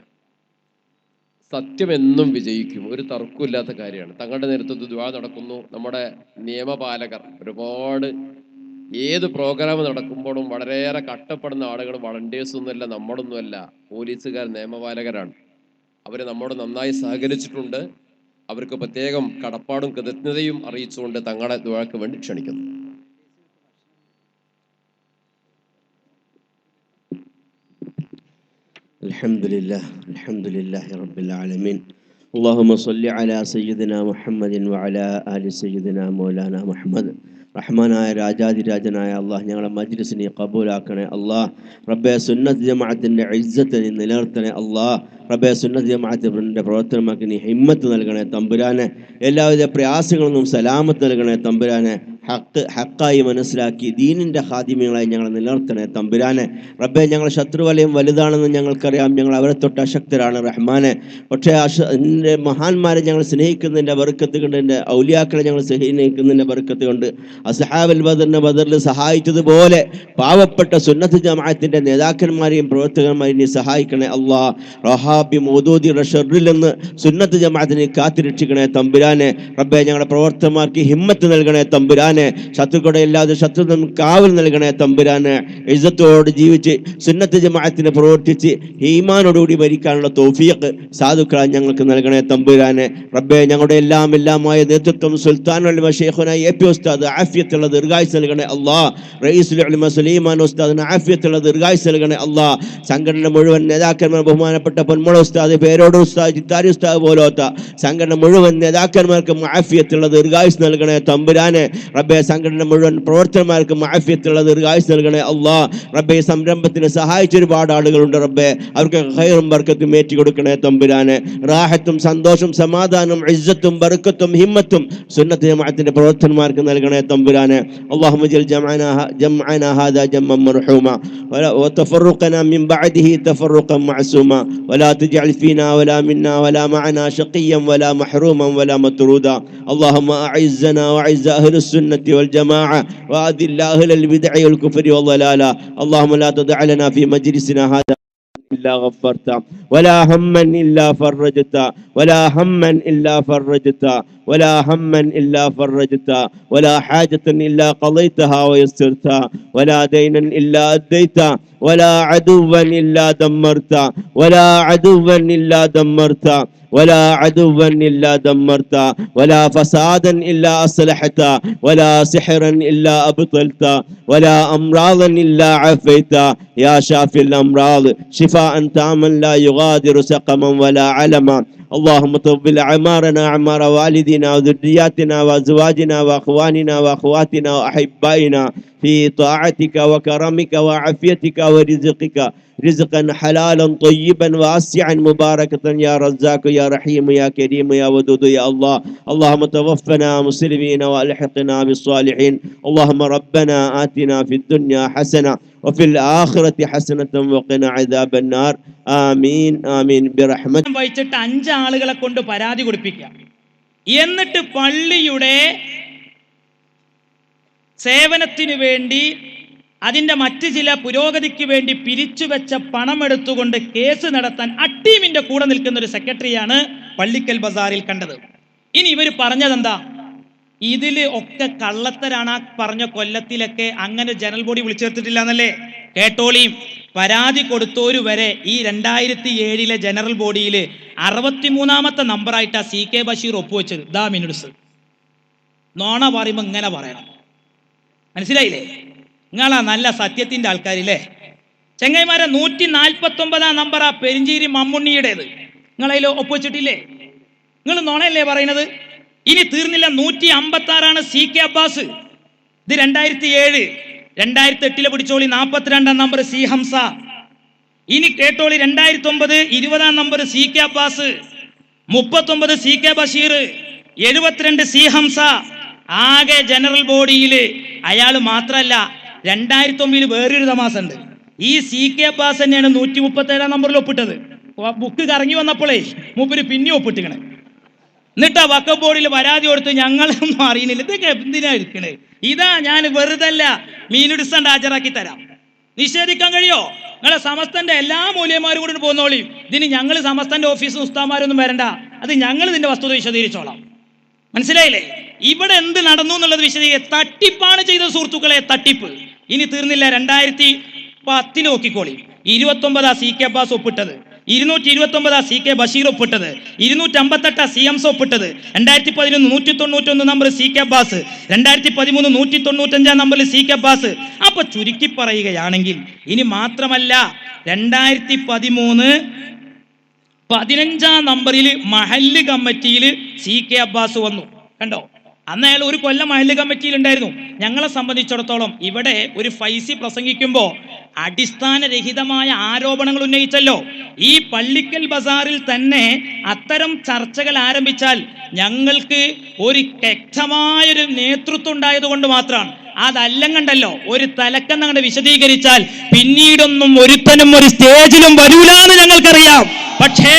Speaker 2: സത്യം എന്നും വിജയിക്കും, ഒരു തർക്കമില്ലാത്ത കാര്യമാണ്. തങ്ങളുടെ നേതൃത്വത്തിൽ ദുആ നടക്കുന്നു. നമ്മുടെ നിയമപാലകർ ഒരുപാട്, ഏത് പ്രോഗ്രാം നടക്കുമ്പോഴും വളരെയേറെ കഷ്ടപ്പെടുന്ന ആളുകൾ വളണ്ടിയേഴ്സ് ഒന്നുമല്ല, നമ്മളൊന്നുമല്ല, പോലീസുകാർ, നിയമപാലകരാണ്. അവർ നമ്മോട് നന്നായി സഹകരിച്ചിട്ടുണ്ട്. അവർക്ക് പ്രത്യേകം കടപ്പാടും കൃതജ്ഞതയും അറിയിച്ചുകൊണ്ട് തങ്ങളെ ദുആക്ക് വേണ്ടി ക്ഷണിക്കുന്നു.
Speaker 3: അൽഹംദുലില്ലാഹി റബ്ബിൽ ആലമീൻ. اللهم صل على سيدنا محمد وعلى آل سيدنا مولانا محمد. റഹ്മാനായ രാജാതിരാജനായ അള്ളാഹ്, ഞങ്ങളെ മജ്ലിസിനെ കബൂലാക്കണേ അള്ളാഹ്. റബ്ബെ സുന്നത്ത് ജമാഅത്തിൻ്റെ ഇസ്സത്ത് നീ നിലനിർത്തണേ അള്ളാഹ്. റബ്ബെ സുന്നത്ത് ജമാഅത്തിൻ്റെ പ്രവർത്തനമാക്കി നീ ഹിമ്മത്ത് നൽകണേ തമ്പുരാനെ. എല്ലാവിധ പ്രയാസങ്ങളൊന്നും സലാമത്ത് നൽകണേ തമ്പുരാനെ. ഹക്കായി മനസ്സിലാക്കി ദീനിൻ്റെ ഖാദിമ്യങ്ങളായി ഞങ്ങളെ നിലനിർത്തണേ തമ്പുരാനെ. റബ്ബെ, ഞങ്ങളുടെ ശത്രുവലയം വലുതാണെന്ന് ഞങ്ങൾക്കറിയാം. ഞങ്ങൾ അവരെ തൊട്ട് അശക്തരാണ് റഹ്മാനെ. പക്ഷേ എൻ്റെ മഹാന്മാരെ ഞങ്ങൾ സ്നേഹിക്കുന്നതിൻ്റെ ബർക്കത്ത് കൊണ്ട്, എൻ്റെ ഔലിയാക്കളെ ഞങ്ങൾ സ്നേഹിക്കുന്നതിൻ്റെ ബർക്കത്ത് കൊണ്ട്, അസ്ഹാബുൽ ബദറിനെ ബദറിൽ സഹായിച്ചതുപോലെ പാവപ്പെട്ട സുന്നത്ത് ജമാഅത്തിൻ്റെ നേതാക്കന്മാരെയും പ്രവർത്തകന്മാരെയും നീ സഹായിക്കണേ അള്ളാഹ്. റഹാബി മൗദൂദിയുടെ ഷർറിൽ നിന്ന് സുന്നത്ത് ജമാഅത്തിനെ കാത്തുരക്ഷിക്കണേ തമ്പുരാനെ. റബ്ബെ, ഞങ്ങളുടെ പ്രവർത്തകന്മാർക്ക് ഹിമ്മത്ത് നൽകണേ തമ്പുരാനെ. തമ്പുരാനെ. ശത്രുക്കളുടെ ഇല്ലാതെ ശത്രുത്വം കാവൽ നൽകണേ തമ്പുരാനെ. ഇസ്സത്തോട് ജീവിച്ച് സുന്നത്ത് ജമാഅത്തിന് പ്രവർത്തിച്ച് ഈമാനോടുകൂടി മരിക്കാനുള്ള തൗഫീഖ് സാധുക്കളാ ഞങ്ങൾക്ക് നൽകണേ തമ്പുരാനെ. റബ്ബേ, ഞങ്ങളുടെ എല്ലാമായ നേതൃത്വം സുൽത്താനുൽ ഉലമ ശൈഖുന എ.പി. ഉസ്താദ് ആഫിയത്തുള്ള ദീർഘായുസ്സ് നൽകണേ അല്ലാഹ്. റഈസുൽ ഉലമ സുലൈമാൻ ഉസ്താദിന് ആഫിയത്തുള്ള ദീർഘായുസ്സ് നൽകണേ അല്ലാഹ്. സംഘടന മുഴുവൻ നേതാക്കന്മാർ ബഹുമാനപ്പെട്ട പൊന്മുള ഉസ്താദ്, പേരോട് ഉസ്താദ്, ചിത്താരി ഉസ്താദ് പോലത്തെ സംഘടന മുഴുവൻ നേതാക്കന്മാർക്കും ആഫിയത്തുള്ള ദീർഘായുസ്സ് നൽകണേ തമ്പുരാനെ. റബ്ബേ, സംഘടന മുഴുവൻ പ്രവർത്തകന്മാർക്കും ആഫിയത്തുള്ള ദീർഘായുസ്സ് നൽകണേ അല്ലാഹ്. റബ്ബേ, സംരംഭത്തിന് സഹായിച്ച ഒരുപാട് ആളുകളുണ്ട് റബ്ബേ, അവർക്ക് ഖൈറും ബർക്കത്തും ഏറ്റി കൊടുക്കണേ തമ്പുരാനെ. റാഹത്തും സന്തോഷം സമാധാനം ഇസ്സത്തും ബർക്കത്തും ഹിമ്മത്തും സുന്നത്ത് ജമാഅത്തിന്റെ പ്രവർത്തകന്മാർക്ക് നൽകണേ തമ്പുരാനെ. اللهم اجعل جمعنا هذا جمعا مرحوما وتفرقنا من بعده تفرقا معصوما ولا تجعل فينا ولا منا ولا معنا شقيا ولا محروما ولا مطرودا. اللهم اعزنا واعز اهل السنه والجماعه واذل اهل البدع والكفر والضلاله. اللهم لا تدع لنا في مجلسنا هذا إلا غفرت ولا هما إلا فرجت ولا هما إلا فرجت ولا هما إلا فرجت ولا حاجة إلا قضيتها ويسرتها ولا دينا إلا أديت ولا عدوا إلا دمرت ولا عدوا إلا دمرت ولا عدوا إلا دمرت ولا فسادا إلا أصلحت ولا سحرا إلا أبطلت ولا أمراضا إلا عافيت يا شافي الأمراض شفاء تاما لا يغادر سقما ولا علما. اللهم طول أعمارنا أعمار والدنا وذرياتنا وأزواجنا وأخواننا وأخواتنا وأحبائنا في طاعتك وكرمك وعافيتك ورزقك رزقا حلالا طيبا واسعا مباركة يا رزاق يا رحيم يا كريم يا ودود يا الله. اللهم توفنا مسلمين والحقنا بالصالحين. اللهم ربنا آتنا في الدنيا حسنة وفي الآخرة حسنة وقنا عذاب النار. آمين آمين برحمتك.
Speaker 1: വഹിച്ചിട്ട് 5 ആളുകളെ കൊണ്ട് പരാതി കൊടുപ്പിക്കുക. എന്നിട്ട് പള്ളിയുടെ സേവനത്തിനു വേണ്ടി അതിൻ്റെ മറ്റ് ചില പുരോഗതിക്ക് വേണ്ടി പിരിച്ചുവെച്ച പണമെടുത്തുകൊണ്ട് കേസ് നടത്താൻ അട്ടീമിന്റെ കൂടെ നിൽക്കുന്ന ഒരു സെക്രട്ടറിയാണ് പള്ളിക്കൽ ബസാറിൽ കണ്ടത്. ഇനി ഇവർ പറഞ്ഞതെന്താ? ഇതില് ഒക്കെ കള്ളത്തരാണ്. ആ പറഞ്ഞ കൊല്ലത്തിലൊക്കെ അങ്ങനെ ജനറൽ ബോഡി വിളിച്ചു ചേർത്തിട്ടില്ല എന്നല്ലേ? കേട്ടോളിയും. പരാതി കൊടുത്തോരു വരെ ഈ 2007 ജനറൽ ബോഡിയിൽ 63ാമത്തെ നമ്പറായിട്ടാ CK ബഷീർ ഒപ്പുവെച്ചത്. ദാ മിനിറ്റ്സ്. നോണ പറയുമ്പോൾ ഇങ്ങനെ പറയണം. മനസ്സിലായില്ലേ? നിങ്ങളാ നല്ല സത്യത്തിന്റെ ആൾക്കാരില്ലേ ചെങ്ങൈമാരെ? 149ാം നമ്പറാ പെരിഞ്ചേരി മമ്മുണ്ണിയുടേത്. നിങ്ങളതിൽ ഒപ്പുവെച്ചിട്ടില്ലേ? നിങ്ങൾ നോണയല്ലേ പറയുന്നത്? ഇനി തീർന്നില്ല. 156 CK അബ്ബാസ്. ഇത് 2007. 2008 പിടിച്ചോളി 42ാം നമ്പർ C ഹംസ. ഇനി കേട്ടോളി 2009 20ാം number CK Abbas, 39 CK Basheer, 72 C Hamza. ആകെ ജനറൽ ബോഡിയിൽ അയാൾ മാത്രല്ല 2009 വേറൊരു തമാസുണ്ട്. ഈ CK അബ്ബാസ് തന്നെയാണ് 137ാം നമ്പറിൽ ഒപ്പിട്ടത്. ബുക്ക് കറങ്ങി വന്നപ്പോഴേ മൂപ്പര് പിന്നെ ഒപ്പിട്ടിക്കണേ. എന്നിട്ട് ആ വഖഫ് ബോർഡിൽ പരാതി കൊടുത്ത് ഞങ്ങളൊന്നും അറിയണില്ല. ഇതൊക്കെ എന്തിനാ ഇരിക്കണേ? ഇതാ ഞാൻ വെറുതല്ല മീനുടിസണ്ട് ഹാജരാക്കി തരാം. നിഷേധിക്കാൻ കഴിയോ? നിങ്ങളെ സമസ്തന്റെ എല്ലാ മൂല്യന്മാരും കൂടി പോന്നോളി. ഇതിന് ഞങ്ങൾ സമസ്തന്റെ ഓഫീസും ഉസ്താമാരൊന്നും വരണ്ട. അത് ഞങ്ങൾ ഇതിന്റെ വസ്തുത വിശദീകരിച്ചോളാം. മനസ്സിലായില്ലേ? ഇവിടെ എന്ത് നടന്നു എന്നുള്ളത് വിശദീകരിക്കുക. തട്ടിപ്പാണ് ചെയ്ത സുഹൃത്തുക്കളെ, തട്ടിപ്പ്. ഇനി തീർന്നില്ല. 2010 നോക്കിക്കോളി. 29 CK അബ്ബാസ് ഒപ്പിട്ടത്, 229 CK ബഷീർ ഒപ്പിട്ടത്, 258 C ഹംസ ഒപ്പിട്ടത്, 2011 191 നമ്പർ CK അബ്ബാസ്, 2013 195 നമ്പറിൽ CK അബ്ബാസ്. അപ്പൊ ചുരുക്കി പറയുകയാണെങ്കിൽ ഇനി മാത്രമല്ല 2013 15ാം നമ്പറിൽ മഹല്ല് കമ്മിറ്റിയിൽ CK അബ്ബാസ് വന്നു. കണ്ടോ? അന്ന് അയാൾ ഒരു കൊല്ലം മഹല്ല് കമ്മിറ്റിയിൽ ഉണ്ടായിരുന്നു. ഞങ്ങളെ സംബന്ധിച്ചിടത്തോളം ഇവിടെ ഒരു ഫൈസി പ്രസംഗിക്കുമ്പോൾ അടിസ്ഥാനരഹിതമായ ആരോപണങ്ങൾ ഉന്നയിച്ചല്ലോ. ഈ പള്ളിക്കൽ ബസാറിൽ തന്നെ അത്തരം ചർച്ചകൾ ആരംഭിച്ചാൽ ഞങ്ങൾക്ക് ഒരു വ്യക്തമായൊരു നേതൃത്വം ഉണ്ടായതുകൊണ്ട് മാത്രമാണ്. അതല്ലം കണ്ടല്ലോ ഒരു തലക്കം അങ്ങോട്ട് വിശദീകരിച്ചാൽ പിന്നീടൊന്നും ഒരുത്തനും ഒരു സ്റ്റേജിലും വരൂലാന്ന് ഞങ്ങൾക്കറിയാം. പക്ഷേ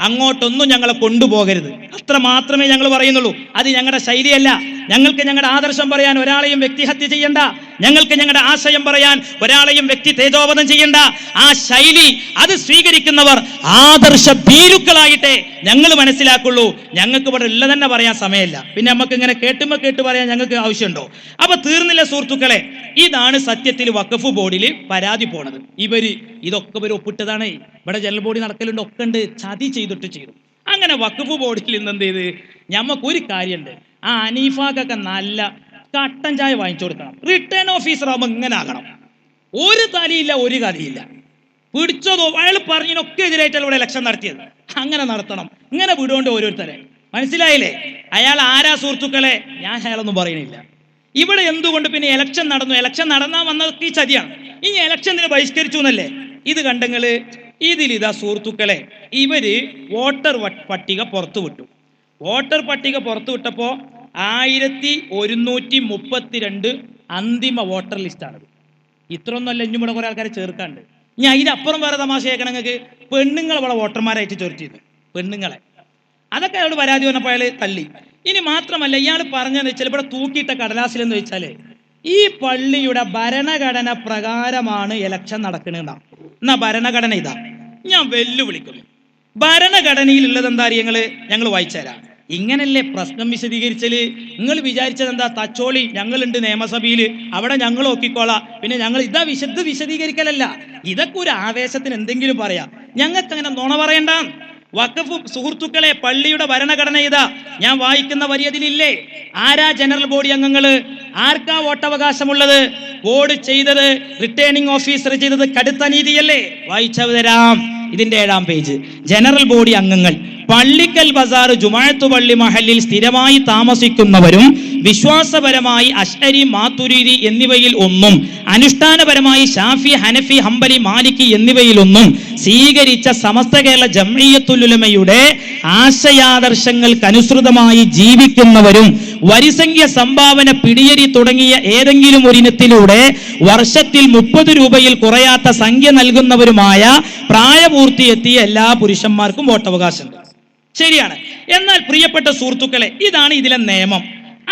Speaker 1: അങ്ങോട്ടൊന്നും ഞങ്ങളെ കൊണ്ടുപോകരുത്. അത്ര മാത്രമേ ഞങ്ങൾ പറയുന്നുള്ളൂ. അത് ഞങ്ങളുടെ ശൈലിയല്ല. ഞങ്ങൾക്ക് ഞങ്ങളുടെ ആദർശം പറയാൻ ഒരാളെയും വ്യക്തിഹത്യ ചെയ്യണ്ട. ഞങ്ങൾക്ക് ഞങ്ങളുടെ ആശയം പറയാൻ ഒരാളെയും വ്യക്തി തേജോവധം ചെയ്യണ്ട. ആ ശൈലി അത് സ്വീകരിക്കുന്നവർ ആദർശ ഭീരുക്കളായിട്ടേ ഞങ്ങൾ മനസ്സിലാക്കുള്ളൂ. ഞങ്ങൾക്ക് ഇവിടെ ഉള്ള തന്നെ പറയാൻ സമയമില്ല. പിന്നെ നമുക്ക് ഇങ്ങനെ കേട്ട് പറയാൻ ഞങ്ങൾക്ക് ആവശ്യമുണ്ടോ? അപ്പൊ തീർന്നില്ല സുഹൃത്തുക്കളെ. ഇതാണ് സത്യത്തിൽ വഖഫ് ബോർഡിൽ പരാതി പോണത്. ഇതൊക്കെ ഒപ്പിട്ടതാണ്. ഇവിടെ ജനറൽ ബോഡി നടക്കലുണ്ട്, ഒക്കെ ഉണ്ട്. ചതി ചെയ്തിട്ട് ചെയ്തു. അങ്ങനെ വഖഫ് ബോർഡിൽ നിന്ന് എന്ത് ചെയ്ത്, ഞമ്മക്കൊരു കാര്യമുണ്ട്. ആ അനീഫാക്കൊക്കെ നല്ല കട്ടൻ ചായ വാങ്ങിച്ചു കൊടുക്കണം. റിട്ടേൺ ഓഫീസർ ആകുമ്പോൾ ഇങ്ങനെ ആകണം. ഒരു തലയില്ല, ഒരു കഥയില്ല. പിടിച്ചതോ അയാൾ പറഞ്ഞതിനൊക്കെ എതിരായിട്ടല്ല ഇവിടെ ഇലക്ഷൻ നടത്തിയത്. അങ്ങനെ നടത്തണം. ഇങ്ങനെ വിടുകൊണ്ട് ഓരോരുത്തരെ. മനസ്സിലായില്ലേ? അയാൾ ആരാ സുഹൃത്തുക്കളെ? ഞാൻ അയാളൊന്നും പറയുന്നില്ല. ഇവിടെ എന്തുകൊണ്ട് പിന്നെ ഇലക്ഷൻ നടന്നു? ഇലക്ഷൻ നടന്നാൽ വന്നതൊക്കെ ഈ ചതിയാണ്. ഇനി ഇലക്ഷന് ബഹിഷ്കരിച്ചു എന്നല്ലേ ഇത് കണ്ടെങ്കില്. ഇതിലിതാ സുഹൃത്തുക്കളെ, ഇവര് വോട്ടർ പട്ടിക പുറത്തുവിട്ടു. വോട്ടർ പട്ടിക പുറത്തുവിട്ടപ്പോ 1132 അന്തിമ വോട്ടർ ലിസ്റ്റാണത്. ഇത്രയൊന്നുമല്ല, ഇഞ്ഞും ഇവിടെ കുറെ ആൾക്കാരെ ചേർക്കാണ്ട്. ഇനി അതിനപ്പുറം വേറെ തമാശ കേൾക്കണം നിങ്ങൾക്ക്. പെണ്ണുങ്ങളെ ഇവിടെ വോട്ടർമാരായിട്ട് ചേർത്തിരുന്നു. പെണ്ണുങ്ങളെ അതൊക്കെ അയാളോട് പരാതി വന്നപ്പോൾ അയാൾ തള്ളി. ഇനി മാത്രമല്ല, ഇയാൾ പറഞ്ഞതെന്ന് വെച്ചാൽ ഇവിടെ തൂക്കിയിട്ട കടലാസിലെന്ന് വെച്ചാല് ഈ പള്ളിയുടെ ഭരണഘടന പ്രകാരമാണ് ഇലക്ഷൻ നടക്കണെന്നാണ്. എന്നാ ഭരണഘടന ഇതാ. ഞാൻ വെല്ലുവിളിക്കുന്നു. ഭരണഘടനയിലുള്ളത് എന്താ ഞങ്ങൾ വായിച്ചുതരാം. ഇങ്ങനല്ലേ പ്രശ്നം വിശദീകരിച്ചല്? നിങ്ങൾ വിചാരിച്ചത് എന്താ? തച്ചോളി, ഞങ്ങളുണ്ട് നിയമസഭയിൽ, അവിടെ ഞങ്ങൾ നോക്കിക്കോളാം, പിന്നെ ഞങ്ങൾ ഇതാ വിശദീകരിക്കലല്ല. ഇതൊക്കെ ഒരു ആവേശത്തിന് എന്തെങ്കിലും പറയാം. ഞങ്ങൾക്ക് അങ്ങനെ നുണ പറയണ്ട. വഖഫ് സുഹൃത്തുക്കളെ, പള്ളിയുടെ ഭരണഘടന ഇതാ. ഞാൻ വായിക്കുന്ന വരി അതിലില്ലേ? ആരാ ജനറൽ ബോഡി അംഗങ്ങള്? ആർക്കാ വോട്ടവകാശമുള്ളത്? ബോർഡ് ചെയ്തത്, റിട്ടേണിംഗ് ഓഫീസർ ചെയ്തത് കടുത്ത നീതിയല്ലേ? വായിച്ചു തരാം. ഇതിന്റെ 7-ാം പേജ്. ജനറൽ ബോഡി അംഗങ്ങൾ പള്ളിക്കൽ ബസാർ ജുമാഅത്ത് പള്ളി മഹല്ലിൽ സ്ഥിരമായി താമസിക്കുന്നവരും വിശ്വാസപരമായി അശ്അരി, മാതുരിദി എന്നിവയിൽ ഒന്നും അനുഷ്ഠാനപരമായി ഷാഫി, ഹനഫി, ഹംബലി, മാലിക്കി എന്നിവയിലൊന്നും സ്വീകരിച്ച സമസ്ത കേരള ജംഇയ്യത്തുൽ ഉലമയുടെ ആശയാദർശങ്ങൾക്കനുസൃതമായി ജീവിക്കുന്നവരും വരിസംഖ്യ, സംഭാവന, പിടിയരി തുടങ്ങിയ ഏതെങ്കിലും ഒരിനത്തിലൂടെ വർഷത്തിൽ 30 രൂപയിൽ കുറയാത്ത സംഖ്യ നൽകുന്നവരുമായ പ്രായപൂർത്തിയെത്തിയ എല്ലാ പുരുഷന്മാർക്കും വോട്ടവകാശമുണ്ട്. ശരിയാണ്. എന്നാൽ പ്രിയപ്പെട്ട സുഹൃത്തുക്കളെ, ഇതാണ് ഇതിലെ നിയമം.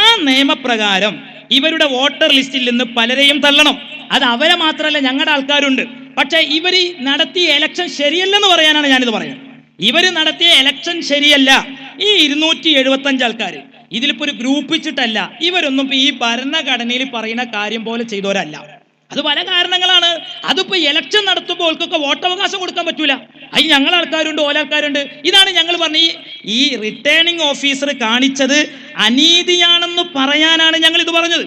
Speaker 1: ആ നിയമപ്രകാരം ഇവരുടെ വോട്ടർ ലിസ്റ്റിൽ നിന്ന് പലരെയും തള്ളണം. അത് അവരെ മാത്രമല്ല, ഞങ്ങളുടെ ആൾക്കാരുണ്ട്. പക്ഷെ ഇവര് നടത്തിയ എലക്ഷൻ ശരിയല്ലെന്ന് പറയാനാണ് ഞാനിത് പറയുന്നത്. ഇവര് നടത്തിയ എലക്ഷൻ ശരിയല്ല. ഈ 275 ആൾക്കാർ ഇതിലിപ്പോ ഒരു ഗ്രൂപ്പിച്ചിട്ടല്ല. ഇവരൊന്നും ഈ ഭരണഘടനയിൽ പറയുന്ന കാര്യം പോലെ ചെയ്തവരല്ല. അത് പല കാരണങ്ങളാണ്. അതിപ്പോ ഇലക്ഷൻ നടത്തുമ്പോൾ ഓൾക്കൊക്കെ വോട്ടവകാശം കൊടുക്കാൻ പറ്റൂല. അത് ഞങ്ങൾ ആൾക്കാരുണ്ട്, ഓലാൾക്കാരുണ്ട്. ഇതാണ് ഞങ്ങൾ പറഞ്ഞ ഈ റിട്ടേണിംഗ് ഓഫീസർ കാണിച്ചത് അനീതിയാണെന്ന് പറയാനാണ് ഞങ്ങൾ ഇത് പറഞ്ഞത്.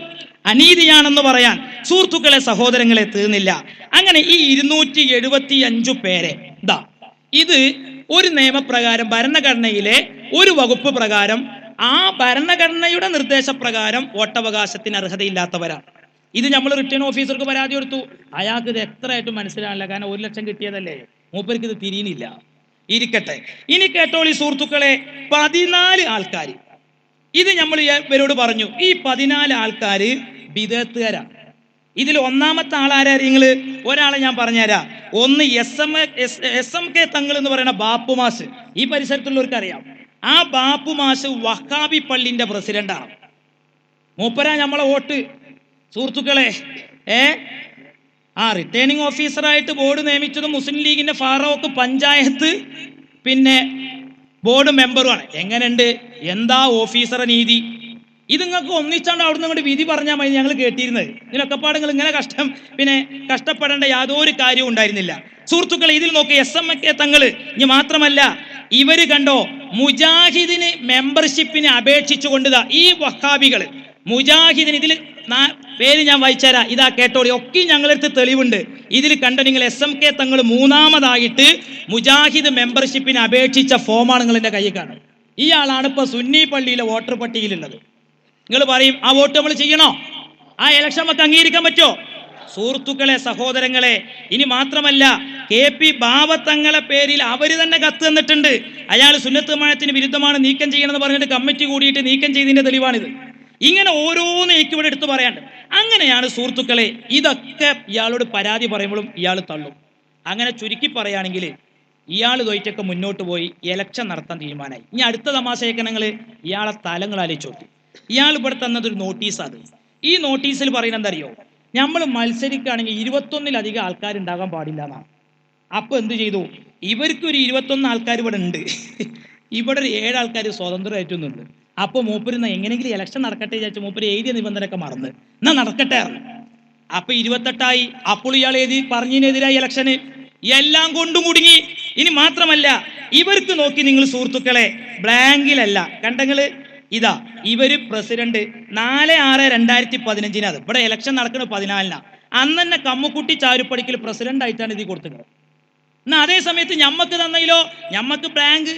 Speaker 1: അനീതിയാണെന്ന് പറയാൻ. സുഹൃത്തുക്കളെ, സഹോദരങ്ങളെ, തീർന്നില്ല. അങ്ങനെ ഈ 275 പേരെ ഇത് ഒരു നിയമപ്രകാരം, ഭരണഘടനയിലെ ഒരു വകുപ്പ് പ്രകാരം, ആ ഭരണഘടനയുടെ നിർദ്ദേശപ്രകാരം വോട്ടവകാശത്തിന് അർഹതയില്ലാത്തവരാണ്. ഇത് നമ്മൾ റിട്ടേൺ ഓഫീസർക്ക് പരാതി കൊടുത്തു. അയാൾക്ക് ഇത് എത്രയായിട്ടും മനസ്സിലാവില്ല. കാരണം 1 ലക്ഷം കിട്ടിയതല്ലേ, മൂപ്പർക്ക് ഇത് തിരിയുന്നില്ല. ഇരിക്കട്ടെ. ഇനി കേട്ടോളി സുഹൃത്തുക്കളെ, 14 ആൾക്കാർ. ഇത് നമ്മൾ ഇവരോട് പറഞ്ഞു, ഈ 14 ആൾക്കാർ ബിദഅത്തുകാരാണ്. ഇതിൽ ഒന്നാമത്തെ ആളാരാ? ഒരാളെ ഞാൻ പറഞ്ഞുതരാം. ഒന്ന് SMK തങ്ങൾ എന്ന് പറയുന്ന ബാപ്പുമാസ്. ഈ പരിസരത്തുള്ളവർക്ക് അറിയാം. ആ ബാപ്പുമാസ് വഹാബി പള്ളിന്റെ പ്രസിഡന്റാണ്. മൂപ്പരാ നമ്മളെ വോട്ട്. സുഹൃത്തുക്കളെ, ആ റിട്ടേണിംഗ് ഓഫീസറായിട്ട് ബോർഡ് നിയമിച്ചത് മുസ്ലിം ലീഗിന്റെ ഫാറൂഖ് പഞ്ചായത്ത് പിന്നെ ബോർഡ് മെമ്പറുമാണ്. എങ്ങനെയുണ്ട്? എന്താ ഓഫീസറെ നീതി! ഇത് നിങ്ങൾക്ക് ഒന്നിച്ചാണ്ട് അവിടുന്ന് ഇങ്ങോട്ട് വിധി പറഞ്ഞാൽ മതി. ഞങ്ങൾ കേട്ടിരുന്നത് ഇതിനൊക്കെ പാടങ്ങൾ ഇങ്ങനെ കഷ്ടപ്പെടേണ്ട യാതൊരു കാര്യവും ഉണ്ടായിരുന്നില്ല. സുഹൃത്തുക്കളെ, ഇതിൽ നോക്കി SMK തങ്ങൾ. ഇനി മാത്രമല്ല, ഇവര് കണ്ടോ, മുജാഹിദിന് മെമ്പർഷിപ്പിന് അപേക്ഷിച്ചുകൊണ്ട് ഈ വഹാബികൾ മുജാഹിദിന്, ഇതിൽ പേര് ഞാൻ വായിച്ചുതരാം. ഇതാ കേട്ടോളി. ഒക്കെ ഞങ്ങളടുത്ത് തെളിവുണ്ട്. ഇതിൽ കണ്ടോ നിങ്ങൾ, SMK തങ്ങൾ 3ാമതായിട്ട് മുജാഹിദ് മെമ്പർഷിപ്പിന് അപേക്ഷിച്ച ഫോമാണ് നിങ്ങളുടെ കയ്യിൽ കാണും. ഇയാളാണ് ഇപ്പൊ സുന്നി പള്ളിയിലെ വോട്ടർ പട്ടികയിലുള്ളത്. നിങ്ങൾ പറയും, ആ വോട്ട് നമ്മൾ ചെയ്യണോ? ആ ഇലക്ഷൻ നമുക്ക് അംഗീകരിക്കാൻ പറ്റുമോ? സുഹൃത്തുക്കളെ, സഹോദരങ്ങളെ, ഇനി മാത്രമല്ല, KP ബാവത്തങ്ങളെ പേരിൽ അവര് തന്നെ കത്ത് തന്നിട്ടുണ്ട്. അയാൾ സുന്നത്ത് ജമാഅത്തിന് വിരുദ്ധമാണ്, നീക്കം ചെയ്യണമെന്ന് പറഞ്ഞിട്ട് കമ്മിറ്റി കൂടിയിട്ട് നീക്കം ചെയ്തതിന്റെ തെളിവാണിത്. ഇങ്ങനെ ഓരോന്ന് എനിക്ക് ഇവിടെ എടുത്തു പറയാണ്ട്. അങ്ങനെയാണ് സുഹൃത്തുക്കളെ, ഇതൊക്കെ ഇയാളോട് പരാതി പറയുമ്പോഴും ഇയാൾ തള്ളും. അങ്ങനെ ചുരുക്കി പറയുകയാണെങ്കിൽ ഇയാൾ തോറ്റൊക്കെ മുന്നോട്ട് പോയി ഇലക്ഷൻ നടത്താൻ തീരുമാനമായി. ഇനി അടുത്ത തമാശയൊക്കെ നിങ്ങൾ ഇയാളെ തലങ്ങൾ ആലോചിച്ചോട്ടി. ഇയാൾ ഇവിടെ തന്നതൊരു നോട്ടീസാണ്. ഈ നോട്ടീസിൽ പറയുന്നത് എന്താ അറിയോ? നമ്മൾ മത്സരിക്കുകയാണെങ്കിൽ 21-ലധികം ആൾക്കാരുണ്ടാകാൻ പാടില്ല എന്നാണ്. അപ്പോൾ എന്ത് ചെയ്തു? ഇവർക്കൊരു 21 ആൾക്കാർ ഇവിടെ ഉണ്ട്, ഇവിടെ ഒരു 7 ആൾക്കാർ സ്വതന്ത്രമായിട്ടൊന്നുണ്ട്. അപ്പോൾ മൂപ്പരുന്ന എങ്ങനെയെങ്കിലും ഇലക്ഷൻ നടക്കട്ടെ വിചാരിച്ചു മൂപ്പര് എഴുതിയ നിബന്ധനയൊക്കെ മറന്ന് എന്നാ നടക്കട്ടെ അറിഞ്ഞു. അപ്പൊ 28 അപ്പോൾ ഇയാൾ എഴുതി പറഞ്ഞതിനെതിരായി ഇലക്ഷന് എല്ലാം കൊണ്ടും കുടുങ്ങി. ഇനി മാത്രമല്ല, ഇവർക്ക് നോക്കി നിങ്ങൾ സുഹൃത്തുക്കളെ, ബ്ലാങ്കിലല്ല കണ്ടെങ്കില് ഇതാ ഇവര് പ്രസിഡന്റ് 4/6/2015 അത് ഇവിടെ ഇലക്ഷൻ നടക്കുന്നത് 14-നാ. അന്ന് തന്നെ കമ്മുക്കുട്ടി ചാരുപ്പടിക്കൽ പ്രസിഡന്റ് ആയിട്ടാണ് ഇത് കൊടുത്തത്. എന്നാ അതേ സമയത്ത് ഞമ്മക്ക് തന്നതിലോ ഞമ്മക്ക് ബ്ലാങ്ക്.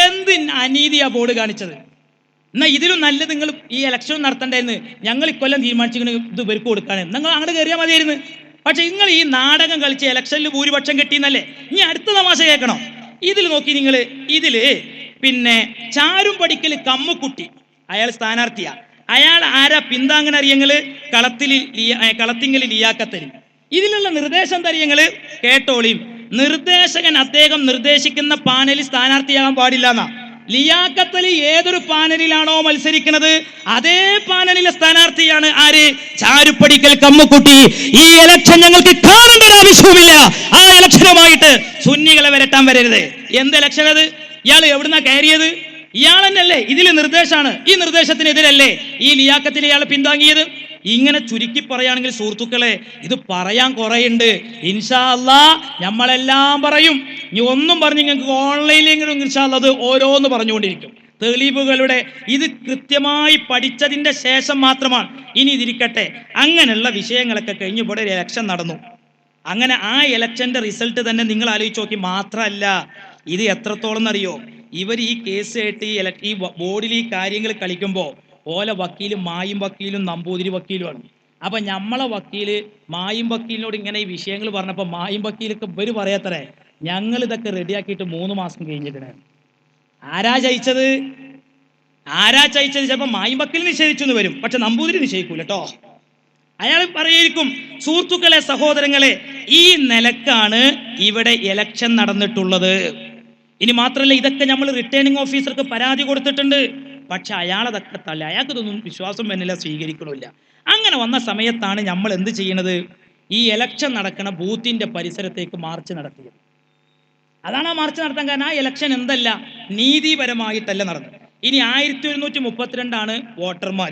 Speaker 1: എന്ത് അനീതിയാ ബോർഡ് കാണിച്ചത്? എന്നാൽ ഇതിലും നല്ലത് നിങ്ങൾ ഈ ഇലക്ഷൻ നടത്തണ്ടായിരുന്നു. ഞങ്ങൾ ഇക്കൊല്ലം തീരുമാനിച്ചിരിക്കുന്നത് ഇത് ഇവർക്ക് കൊടുക്കാൻ, നിങ്ങൾ അങ്ങോട്ട് കയറിയാൽ മതിയായിരുന്നു. പക്ഷെ നിങ്ങൾ ഈ നാടകം കളിച്ച് ഇലക്ഷനിൽ ഭൂരിപക്ഷം കിട്ടിയെന്നല്ലേ. ഇനി അടുത്ത തമാശ കേൾക്കണം. ഇതിൽ നോക്കി നിങ്ങൾ, ഇതില് പിന്നെ ചാരും പടിക്കൽ കമ്മുക്കുട്ടി അയാൾ സ്ഥാനാർത്ഥിയാ. അയാൾ ആരാ പിന്താങ്ങണ അറിയങ്ങള്? കളത്തിങ്കൽ ലിയാക്കത്തരി. ഇതിലുള്ള നിർദ്ദേശം തരിയങ്ങള് കേട്ടോളിയും. നിർദ്ദേശകൻ അദ്ദേഹം നിർദ്ദേശിക്കുന്ന പാനലിൽ സ്ഥാനാർത്ഥിയാകാൻ പാടില്ല എന്നാ. ലിയാക്കത്തലി ഏതൊരു പാനലിലാണോ മത്സരിക്കുന്നത് അതേ പാനലിലെ സ്ഥാനാർത്ഥിയാണ് ആര്? ചാരുപ്പടിക്കൽ കമ്മുക്കുട്ടി. ഈ ഇലക്ഷൻ ഞങ്ങൾക്ക് കാണേണ്ട ഒരു ആവശ്യവുമില്ല. ആ ഇലക്ഷനുമായിട്ട് സുന്നികളെ വരട്ടാൻ വരരുത്. എന്ത് ഇലക്ഷൻ അത്? ഇയാൾ എവിടുന്നാ കയറിയത്? ഇയാൾ തന്നെയല്ലേ ഇതിൽ നിർദ്ദേശമാണ്. ഈ നിർദ്ദേശത്തിനെതിരല്ലേ ഈ ലിയാക്കത്തിൽ ഇയാളെ പിന്താങ്ങിയത്? ഇങ്ങനെ ചുരുക്കി പറയുകയാണെങ്കിൽ സുഹൃത്തുക്കളെ, ഇത് പറയാൻ കുറേയുണ്ട്. ഇൻഷാ അല്ലാഹ് നമ്മളെല്ലാം പറയും. ഇനി ഒന്നും പറഞ്ഞ് നിങ്ങൾക്ക് ഓൺലൈനിലെങ്കിലും ഇൻഷാ അല്ലാഹ് അത് ഓരോന്ന് പറഞ്ഞുകൊണ്ടിരിക്കും. തെളിവുകളുടെ ഇത് കൃത്യമായി പഠിച്ചതിൻ്റെ ശേഷം മാത്രമാണ്. ഇനി ഇതിരിക്കട്ടെ, അങ്ങനെയുള്ള വിഷയങ്ങളൊക്കെ കഴിഞ്ഞ് ഇവിടെ ഒരു ഇലക്ഷൻ നടന്നു. അങ്ങനെ ആ ഇലക്ഷൻ്റെ റിസൾട്ട് തന്നെ നിങ്ങൾ ആലോചിച്ച് നോക്കി. മാത്രമല്ല, ഇത് എത്രത്തോളം എന്നറിയോ? ഇവർ ഈ കേസ് ആയിട്ട് ഈ ബോർഡിൽ ഈ കാര്യങ്ങൾ കളിക്കുമ്പോൾ ഓല വക്കീലും മായും വക്കീലും നമ്പൂതിരി വക്കീലുമാണ്. അപ്പം നമ്മളെ വക്കീല് മായും വക്കീലിനോട് ഇങ്ങനെ ഈ വിഷയങ്ങൾ പറഞ്ഞപ്പോൾ മായും വക്കീലൊക്കെ ഇവർ പറയാത്തറേ, ഞങ്ങൾ ഇതൊക്കെ റെഡിയാക്കിയിട്ട് 3 മാസം കഴിഞ്ഞിട്ടാണ്. ആരാ ജയിച്ചത്? ചിലപ്പോൾ മായും വക്കീൽ നിഷേധിച്ചു എന്ന് വരും, പക്ഷെ നമ്പൂതിരി നിശ്ചയിക്കൂല കേട്ടോ. അയാൾ പറയായിരിക്കും. സുഹൃത്തുക്കളെ, സഹോദരങ്ങളെ, ഈ നിലക്കാണ് ഇവിടെ ഇലക്ഷൻ നടന്നിട്ടുള്ളത്. ഇനി മാത്രമല്ല, ഇതൊക്കെ നമ്മൾ റിട്ടേണിംഗ് ഓഫീസർക്ക് പരാതി കൊടുത്തിട്ടുണ്ട്. പക്ഷെ അയാളതൊക്കെ തള്ളി. അയാൾക്കിതൊന്നും വിശ്വാസം വന്നില്ല, സ്വീകരിക്കണമില്ല. അങ്ങനെ വന്ന സമയത്താണ് നമ്മൾ എന്ത് ചെയ്യണത്? ഈ ഇലക്ഷൻ നടക്കുന്ന ബൂത്തിൻ്റെ പരിസരത്തേക്ക് മാർച്ച് നടത്തിയത്. അതാണ് ആ മാർച്ച് നടത്താൻ കാരണം. ആ ഇലക്ഷൻ എന്തല്ല, നീതിപരമായിട്ടല്ല നടന്നത്. ഇനി 1132 വോട്ടർമാർ.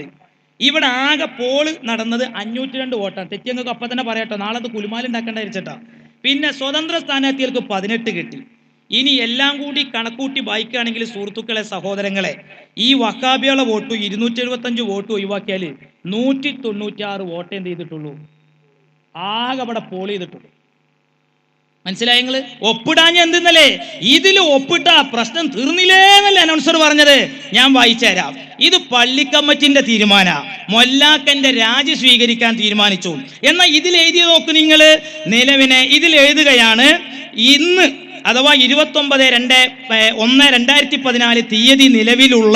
Speaker 1: ഇവിടെ ആകെ പോള് നടന്നത് 502 വോട്ടാണ്. തെറ്റിയങ്ങൾക്ക് അപ്പം തന്നെ പറയട്ടോ, നാളെ അത് കുലുമാലുണ്ടാക്കേണ്ട വെച്ചിട്ടാ. പിന്നെ സ്വതന്ത്ര സ്ഥാനാർത്ഥികൾക്ക് 18 കിട്ടി. ഇനി എല്ലാം കൂടി കണക്കൂട്ടി വായിക്കുകയാണെങ്കിൽ സുഹൃത്തുക്കളെ, സഹോദരങ്ങളെ, ഈ വഹാബികളുടെ വോട്ട് 275 വോട്ട് ഒഴിവാക്കിയാൽ 196 വോട്ട് എന്ത് ചെയ്തിട്ടുള്ളൂ? ആകെ അവിടെ പോൾ ചെയ്തിട്ടുള്ളൂ. മനസ്സിലായ നിങ്ങൾ? ഒപ്പിടാൻ എന്തെന്നല്ലേ? ഇതിൽ ഒപ്പിട്ട പ്രശ്നം തീർന്നില്ലേ എന്നല്ലേ അനൗൺസർ പറഞ്ഞത്? ഞാൻ വായിച്ചു തരാം. ഇത് പള്ളിക്കമ്മറ്റിന്റെ തീരുമാന. മൊല്ലാക്കന്റെ രാജി സ്വീകരിക്കാൻ തീരുമാനിച്ചു. എന്നാൽ ഇതിൽ എഴുതി നോക്ക് നിങ്ങൾ. നിലവിനെ ഇതിൽ എഴുതുകയാണ്, ഇന്ന് അഥവാ 29/1/2014 തീയതി നിലവിലുള്ള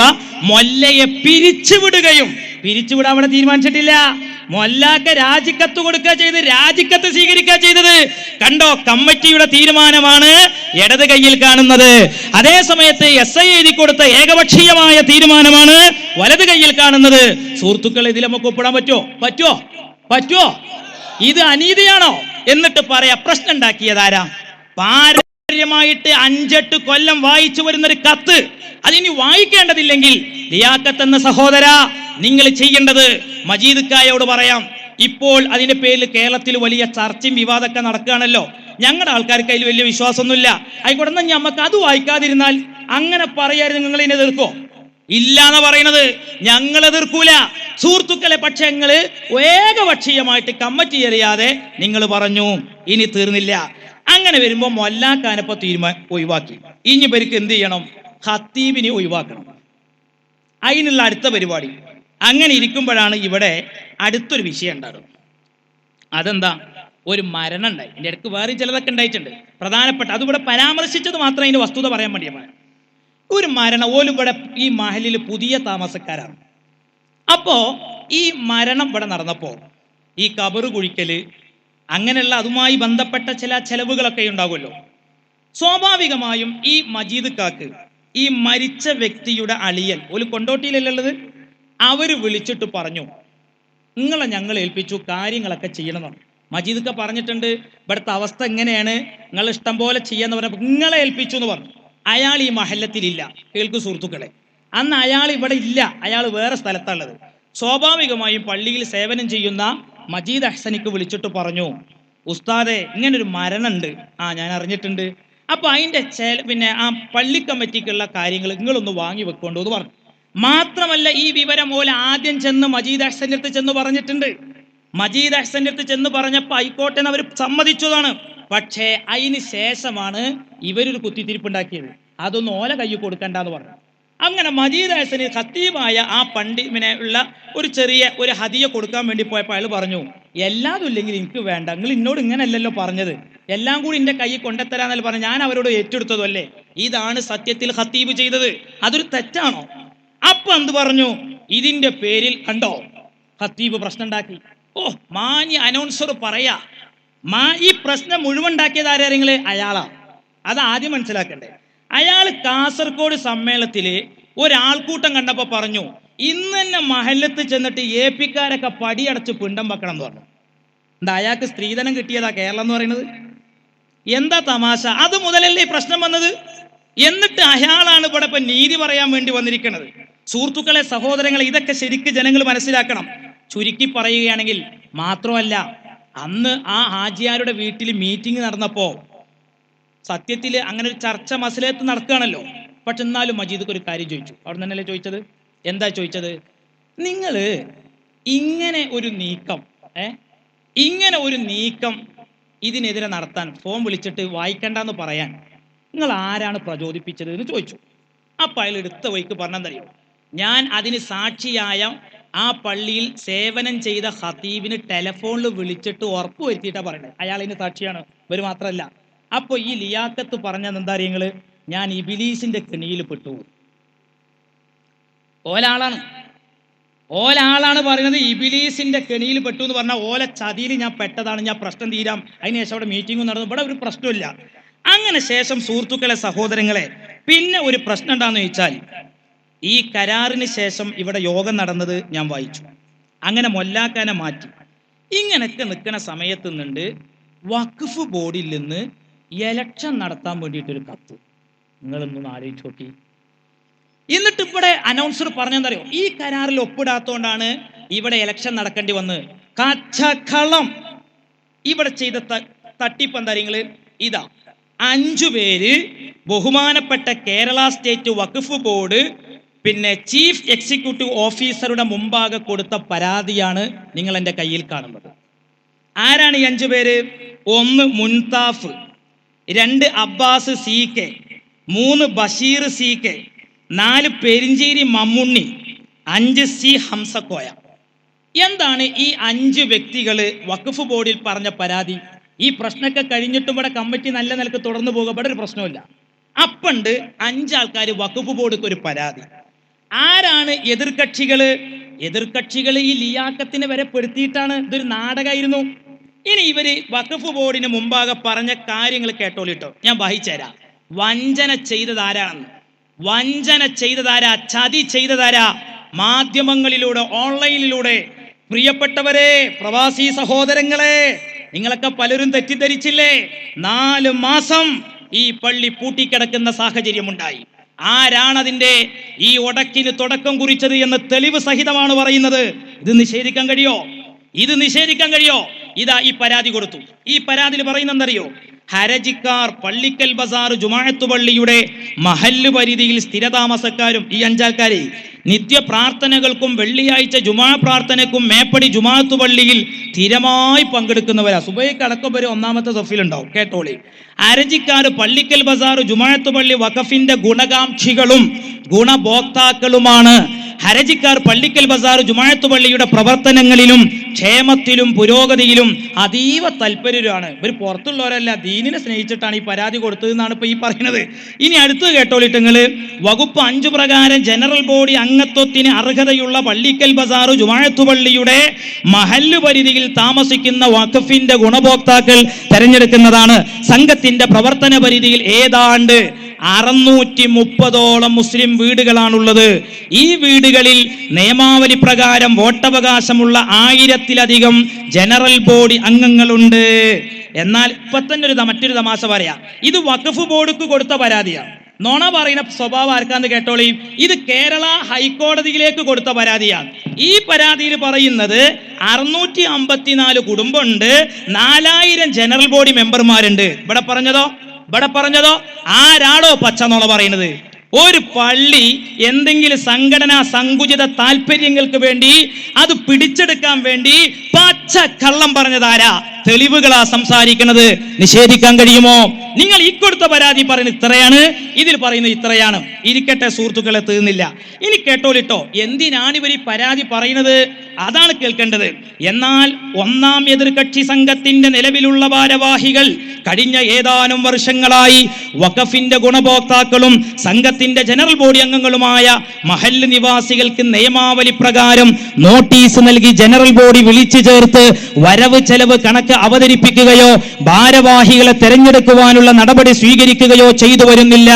Speaker 1: മൊല്ലയെ പിരിച്ചുവിടുകയും, പിരിച്ചുവിടാൻ അവിടെ തീരുമാനിച്ചിട്ടില്ല. മൊല്ലാക്ക രാജിക്കത്ത് കൊടുക്കുക ചെയ്ത്, രാജിക്കത്ത് സ്വീകരിക്കുക ചെയ്തത്. കണ്ടോ, കമ്മിറ്റിയുടെ തീരുമാനമാണ് ഇടത് കയ്യിൽ കാണുന്നത്. അതേ സമയത്ത് SI എഴുതി കൊടുത്ത ഏകപക്ഷീയമായ തീരുമാനമാണ് വലത് കയ്യിൽ കാണുന്നത്. സുഹൃത്തുക്കളെ, ഇതിൽ നമുക്ക് ഒപ്പിടാൻ പറ്റുമോ? ഇത് അനീതിയാണോ? എന്നിട്ട് പറയാ പ്രശ്നം ഉണ്ടാക്കിയതാരാ? പാരമ്പര്യമായിട്ട് 5-8 കൊല്ലം വായിച്ചു വരുന്നൊരു കത്ത്. അതിനി വായിക്കേണ്ടതില്ലെങ്കിൽ ലിയാഖത്ത് എന്ന സഹോദര, നിങ്ങൾ ചെയ്യേണ്ടത് മജീദ് കായോട് പറയാം. ഇപ്പോൾ അതിന്റെ പേരിൽ കേരളത്തിൽ വലിയ ചർച്ചയും വിവാദമൊക്കെ നടക്കുകയാണല്ലോ. ഞങ്ങളുടെ ആൾക്കാർക്ക് അതിൽ വലിയ വിശ്വാസമൊന്നുമില്ല. ആയിക്കോട്ടെ, എന്നാൽ നമുക്ക് അത് വായിക്കാതിരുന്നാൽ അങ്ങനെ പറയായിരുന്നു. നിങ്ങൾ ഇതിനെ എതിർക്കോ? ഇല്ലാന്ന് പറയുന്നത്. ഞങ്ങൾ എതിർക്കൂല സുഹൃത്തുക്കളെ. പക്ഷെ ഞങ്ങൾ ഏകപക്ഷീയമായിട്ട് കമ്മിറ്റി അറിയാതെ നിങ്ങൾ പറഞ്ഞു. ഇനി തീർന്നില്ല. അങ്ങനെ വരുമ്പോൾ മൊല്ലാക്കാനപ്പോ ഒഴിവാക്കി. ഇനി പേർക്ക് എന്ത് ചെയ്യണം? ഖത്തീബിനെ ഒഴിവാക്കണം. അതിനുള്ള അടുത്ത പരിപാടി. അങ്ങനെ ഇരിക്കുമ്പോഴാണ് ഇവിടെ അടുത്തൊരു വിഷയം ഉണ്ടാകുന്നത്. അതെന്താ? ഒരു മരണം ഉണ്ടായി. എൻ്റെ ഇടയ്ക്ക് വേറെ ചിലതൊക്കെ ഉണ്ടായിട്ടുണ്ട്. പ്രധാനപ്പെട്ട അതിവിടെ പരാമർശിച്ചത് മാത്രം അതിൻ്റെ വസ്തുത പറയാൻ വേണ്ടിയാണ്. ഒരു മരണം. ഓലും ഇവിടെ ഈ മഹലിൽ പുതിയ താമസക്കാരാണ്. അപ്പോൾ ഈ മരണം ഇവിടെ നടന്നപ്പോൾ ഈ കബറ് കുഴിക്കൽ അങ്ങനെയുള്ള അതുമായി ബന്ധപ്പെട്ട ചില ചെലവുകളൊക്കെ ഉണ്ടാകുമല്ലോ. സ്വാഭാവികമായും ഈ മജീദ് കാക്ക് ഈ മരിച്ച വ്യക്തിയുടെ അളിയൻ ഒരു കൊണ്ടോട്ടിയിലല്ലുള്ളത്, അവര് വിളിച്ചിട്ട് പറഞ്ഞു, നിങ്ങളെ ഞങ്ങൾ ഏൽപ്പിച്ചു കാര്യങ്ങളൊക്കെ ചെയ്യണമെന്ന്. മജീദൊക്കെ പറഞ്ഞിട്ടുണ്ട്, ഇവിടുത്തെ അവസ്ഥ എങ്ങനെയാണ്, നിങ്ങൾ ഇഷ്ടം പോലെ ചെയ്യാന്ന് പറഞ്ഞപ്പോൾ നിങ്ങളെ ഏൽപ്പിച്ചു എന്ന് പറഞ്ഞു. അയാൾ ഈ മഹല്ലത്തിലില്ല. കേൾക്കു സുഹൃത്തുക്കളെ, അന്ന് അയാൾ ഇവിടെ ഇല്ല, അയാൾ വേറെ സ്ഥലത്തുള്ളത്. സ്വാഭാവികമായും പള്ളിയിൽ സേവനം ചെയ്യുന്ന മജീദ് അഹ്സനിക്ക് വിളിച്ചിട്ട് പറഞ്ഞു, ഉസ്താദെ ഇങ്ങനൊരു മരണമുണ്ട്. ഞാൻ അറിഞ്ഞിട്ടുണ്ട്. അപ്പൊ അതിന്റെ പിന്നെ ആ പള്ളി കമ്മിറ്റിക്കുള്ള കാര്യങ്ങൾ നിങ്ങളൊന്ന് വാങ്ങി വെക്കൊണ്ടു എന്ന് പറഞ്ഞു. മാത്രമല്ല ഈ വിവരം പോലെ ആദ്യം ചെന്ന് മജീദ് അഹ്സന്റെ അടുത്ത് ചെന്ന് പറഞ്ഞിട്ടുണ്ട്. മജീദ് അഹ്സന്റെ അടുത്ത് ചെന്ന് പറഞ്ഞപ്പോൾ ആയിക്കോട്ടെ എന്ന് അവർ സമ്മതിച്ചതാണ്. പക്ഷേ അതിന് ശേഷമാണ് ഇവരൊരു കുത്തിത്തിരിപ്പുണ്ടാക്കിയത്. അതൊന്നും ഓല കൈ കൊടുക്കണ്ടെന്ന് പറഞ്ഞു. അങ്ങനെ മജീദ് അഹ്സന് ഖത്തീബായ ആ പണ്ഡിതനെ ഉള്ള ഒരു ചെറിയ ഒരു ഹദിയ കൊടുക്കാൻ വേണ്ടി പോയപ്പോൾ അയാൾ പറഞ്ഞു, എല്ലാതും ഇല്ലെങ്കിൽ എനിക്ക് വേണ്ട, നിങ്ങൾ എന്നോട് ഇങ്ങനെയല്ലല്ലോ പറഞ്ഞത്, എല്ലാം കൂടി എൻ്റെ കൈ കൊണ്ടെത്തരാന്നല്ല പറഞ്ഞു. ഞാൻ അവരോട് ഏറ്റെടുത്തതും അല്ലേ, ഇതാണ് സത്യത്തിൽ ഖത്തീബ് ചെയ്തത്, അതൊരു തെറ്റാണോ? അപ്പൊ എന്ത് പറഞ്ഞു, ഇതിന്റെ പേരിൽ കണ്ടോ ഖത്തീബ് പ്രശ്നം ഉണ്ടാക്കി. മാന്യ അനൗൺസർ പറയാ, ഈ പ്രശ്നം മുഴുവൻ ഉണ്ടാക്കിയത് ആരെങ്കിലും അയാളാ. അത് ആദ്യം മനസ്സിലാക്കണ്ടേ. അയാൾ കാസർഗോഡ് സമ്മേളനത്തില് ഒരാൾക്കൂട്ടം കണ്ടപ്പോ പറഞ്ഞു, ഇന്ന് തന്നെ മഹല്ലത്ത് ചെന്നിട്ട് ഏപ്പിക്കാരൊക്കെ പടിയടച്ച് പിണ്ടം വെക്കണം എന്ന് പറഞ്ഞു. എന്താ അയാൾക്ക് സ്ത്രീധനം കിട്ടിയതാ കേരളം എന്ന് പറയുന്നത്? എന്താ തമാശ? അത് മുതലല്ലേ ഈ പ്രശ്നം വന്നത്? എന്നിട്ട് അയാളാണ് ഇവിടെ ഇപ്പൊ നീതി പറയാൻ വേണ്ടി വന്നിരിക്കുന്നത്. സുഹൃത്തുക്കളെ, സഹോദരങ്ങളെ, ഇതൊക്കെ ശരിക്ക് ജനങ്ങൾ മനസ്സിലാക്കണം. ചുരുക്കി പറയുകയാണെങ്കിൽ, മാത്രമല്ല അന്ന് ആ ഹാജിയാരുടെ വീട്ടിൽ മീറ്റിംഗ് നടന്നപ്പോ സത്യത്തിൽ അങ്ങനെ ഒരു ചർച്ച മസലത്ത് നടക്കുകയാണല്ലോ. പക്ഷെ എന്നാലും മജീദ് ഒരു കാര്യം ചോദിച്ചു. അവിടെ തന്നെയല്ലേ ചോദിച്ചത്? എന്താ ചോദിച്ചത്? നിങ്ങൾ ഇങ്ങനെ ഒരു നീക്കം ഇതിനെതിരെ നടത്താൻ ഫോൺ വിളിച്ചിട്ട് വായിക്കണ്ടെന്ന് പറയാൻ നിങ്ങൾ ആരാണ് പ്രചോദിപ്പിച്ചത് എന്ന് ചോദിച്ചു. അപ്പം അയാൾ എടുത്ത വഴിക്ക് പറഞ്ഞെന്തറിയോ, ഞാൻ അതിന് സാക്ഷിയായ ആ പള്ളിയിൽ സേവനം ചെയ്ത ഖത്തീബിന് ടെലിഫോണിൽ വിളിച്ചിട്ട് ഉറപ്പ് വരുത്തിയിട്ടാണ് പറയണത്. അയാളിന് സാക്ഷിയാണ്, ഇവർ മാത്രമല്ല. അപ്പോൾ ഈ ലിയാക്കത്ത് പറഞ്ഞത് എന്താ അറിയങ്ങള്, ഞാൻ ഇബിലീസിന്റെ കെണിയിൽ പെട്ടു. ഓലാളാണ് പറയുന്നത് ഇബിലീസിന്റെ കെണിയിൽ പെട്ടു എന്ന് പറഞ്ഞാൽ ഓല ചതിയിൽ ഞാൻ പെട്ടതാണ്, ഞാൻ പ്രശ്നം തീരാം. അതിനുശേഷം അവിടെ മീറ്റിംഗ് നടന്നു, ഇവിടെ ഒരു പ്രശ്നമില്ല. അങ്ങനെ ശേഷം സുഹൃത്തുക്കളെ, സഹോദരങ്ങളെ, പിന്നെ ഒരു പ്രശ്നം എന്താണെന്ന് ചോദിച്ചാൽ, ഈ കരാറിന് ശേഷം ഇവിടെ യോഗം നടന്നത് ഞാൻ വായിച്ചു. അങ്ങനെ മൊല്ലാക്കാനെ മാറ്റി. ഇങ്ങനെയൊക്കെ നിൽക്കുന്ന സമയത്ത് നിന്നുണ്ട് വഖഫ് ബോർഡിൽ നിന്ന് എലക്ഷൻ നടത്താൻ വേണ്ടിയിട്ടൊരു കത്ത്. നിങ്ങളൊന്നും ആലോചിച്ച് നോക്കി. എന്നിട്ട് ഇവിടെ അനൗൺസർ പറഞ്ഞെന്തറിയോ, ഈ കരാറിൽ ഒപ്പിടാത്തോണ്ടാണ് ഇവിടെ എലക്ഷൻ നടക്കേണ്ടി വന്നത്. കച്ചക്കളം. ഇവിടെ ചെയ്ത തട്ടിപ്പ് എന്താ നിങ്ങള്? ഇതാ 5 പേര് ബഹുമാനപ്പെട്ട കേരള സ്റ്റേറ്റ് വഖഫ് ബോർഡ് പിന്നെ ചീഫ് എക്സിക്യൂട്ടീവ് ഓഫീസറുടെ മുമ്പാകെ കൊടുത്ത പരാതിയാണ് നിങ്ങൾ എൻ്റെ കയ്യിൽ കാണുന്നത്. ആരാണ് ഈ 5 പേര്? 1 മുൻതാഫ്, 2 Abbas CK, 3 Basheer CK, 4 Perincheri Mammunni, 5 C Hamsakoya. എന്താണ് ഈ 5 വ്യക്തികൾ വഖഫ് ബോർഡിൽ പറഞ്ഞ പരാതി? ഈ പ്രശ്നമൊക്കെ കഴിഞ്ഞിട്ടും ഇവിടെ കമ്മിറ്റി നല്ല നിലക്ക് തുടർന്നു പോകുക, ഇവിടെ ഒരു പ്രശ്നമില്ല. അപ്പണ്ട് 5 ആൾക്കാർ വഖഫ് ബോർഡിക്ക് ഒരു പരാതി. ആരാണ് എതിർകക്ഷികൾ? ഈ ലിയാക്കത്തിനെ വരെ പെടുത്തിയിട്ടാണ്. ഇതൊരു നാടകമായിരുന്നു. ഇനി ഇവര് വഖഫ് ബോർഡിന് മുമ്പാകെ പറഞ്ഞ കാര്യങ്ങൾ കേട്ടോളിട്ടോ, ഞാൻ വായിച്ചുതരാം. വഞ്ചന ചെയ്തതാരാ? ചതി ചെയ്തതാരാ? മാധ്യമങ്ങളിലൂടെ, ഓൺലൈനിലൂടെ. പ്രിയപ്പെട്ടവരെ, പ്രവാസി സഹോദരങ്ങളെ, നിങ്ങളൊക്കെ പലരും തെറ്റിദ്ധരിച്ചില്ലേ? 4 മാസം ഈ പള്ളി പൂട്ടിക്കിടക്കുന്ന സാഹചര്യമുണ്ടായി. ആരാണതിൻ്റെ ഈ ഒടക്കിന് തുടക്കം കുറിച്ചത് എന്ന് തെളിവ് സഹിതമാണ് പറയുന്നത്. ഇത് നിഷേധിക്കാൻ കഴിയോ? ഇതാ ഈ പരാതി കൊടുത്തു. ഈ പരാതിയിൽ പറയുന്നെന്തറിയോ? ഹരജിക്കാർ പള്ളിക്കൽ ബസാർ ജുമാഅത്ത് പള്ളിയുടെ മഹല്ല് പരിധിയിൽ സ്ഥിരതാമസക്കാരും ഈ 5 ആൾക്കാരെ നിത്യപ്രാർത്ഥനകൾക്കും വെള്ളിയാഴ്ച ജുമാ പ്രാർത്ഥനയ്ക്കും മേപ്പടി ജുമാഅത്ത് പള്ളിയിൽ സ്ഥിരമായി പങ്കെടുക്കുന്നവരാ. സുബൈക്ക് അടക്കം വരെ 1ാമത്തെ സഫിലുണ്ടാവും. കേട്ടോളി. ഹരജിക്കാർ പള്ളിക്കൽ ബസാർ ജുമാഅത്ത് പള്ളി വഖഫിന്റെ ഗുണകാംക്ഷികളും ഗുണഭോക്താക്കളുമാണ്. ഹരജിക്കാർ പള്ളിക്കൽ ബസാർ ജുമാഅത്ത് പള്ളിയുടെ പ്രവർത്തനങ്ങളിലും ക്ഷേമത്തിലും പുരോഗതിയിലും അതീവ തൽപരരാണ്. ഇവർ പുറത്തുള്ളവരല്ല, ദീനിനെ സ്നേഹിച്ചിട്ടാണ് ഈ പരാതി കൊടുത്തതെന്നാണ് ഇപ്പൊ ഈ പറയുന്നത്. ഇനി അടുത്ത് കേട്ടോളിട്ടങ്ങള്, വകുപ്പ് 5 പ്രകാരം ജനറൽ ബോഡി അംഗത്വത്തിന് അർഹതയുള്ള പള്ളിക്കൽ ബസാർ ജുമാഅത്ത് പള്ളിയുടെ മഹല്ല് പരിധിയിൽ താമസിക്കുന്ന വഖഫിന്റെ ഗുണഭോക്താക്കൾ തെരഞ്ഞെടുക്കുന്നതാണ്. സംഘത്തിന്റെ പ്രവർത്തന പരിധിയിൽ ഏതാണ്ട് 630ഓളം മുസ്ലിം വീടുകളാണുള്ളത്. ഈ വീടുകളിൽ നിയമാവലി പ്രകാരം വോട്ടവകാശമുള്ള 1000-ലധികം ജനറൽ ബോഡി അംഗങ്ങളുണ്ട്. എന്നാൽ ഇപ്പൊ തന്നെ മറ്റൊരു തമാശ പറയാം. ഇത് വഖഫ് ബോർഡുക്ക് കൊടുത്ത പരാതിയാണ്. നോണ പറയുന്ന സ്വഭാവം ആർക്കാന്ന് കേട്ടോളി. ഇത് കേരള ഹൈക്കോടതിയിലേക്ക് കൊടുത്ത പരാതിയാണ്. ഈ പരാതിയിൽ പറയുന്നത് 654 കുടുംബമുണ്ട്, 4000 ജനറൽ ബോഡി മെമ്പർമാരുണ്ട്. ഇവിടെ പറഞ്ഞതോ ആരാടോ പച്ചനോള പറയുന്നത്? ഒരു പള്ളി എന്തെങ്കിലും സംഘടനാ സങ്കുചിത താല്പര്യങ്ങൾക്ക് വേണ്ടി അത് പിടിച്ചെടുക്കാൻ വേണ്ടി പച്ച കള്ളം പറഞ്ഞതാരാ? തെളിവുകളാ സംസാരിക്കുന്നത്. നിഷേധിക്കാൻ കഴിയുമോ? നിങ്ങൾ ഈ കൊടുത്ത പരാതി പറയുന്നത് ഇത്രയാണ്, ഇതിൽ പറയുന്നത് ഇത്രയാണ്. ഇരിക്കട്ടെ സുഹൃത്തുക്കളെ, തീർന്നില്ല. ഇനി കേട്ടോളിട്ടോ, എന്തിനാണ് ഇവർ ഈ പരാതി പറയുന്നത്? അതാണ് കേൾക്കേണ്ടത്. എന്നാൽ ഒന്നാം എതിർകക്ഷി സംഘത്തിന്റെ നിലവിലുള്ള ഭാരവാഹികൾ കഴിഞ്ഞ ഏതാനും വർഷങ്ങളായി വഖഫിന്റെ ഗുണഭോക്താക്കളും സംഘത്തിന്റെ ജനറൽ ബോഡി അംഗങ്ങളുമായ മഹല്ല് നിവാസികൾക്ക് നിയമാവലി പ്രകാരം നോട്ടീസ് നൽകി ജനറൽ ബോഡി വിളിച്ചു ചേർത്ത് വരവ് ചെലവ് കണക്ക് അവതരിപ്പിക്കുകയോ ഭാരവാഹികളെ തെരഞ്ഞെടുക്കുവാനുള്ള നടപടി സ്വീകരിക്കുകയോ ചെയ്തു വരുന്നില്ല.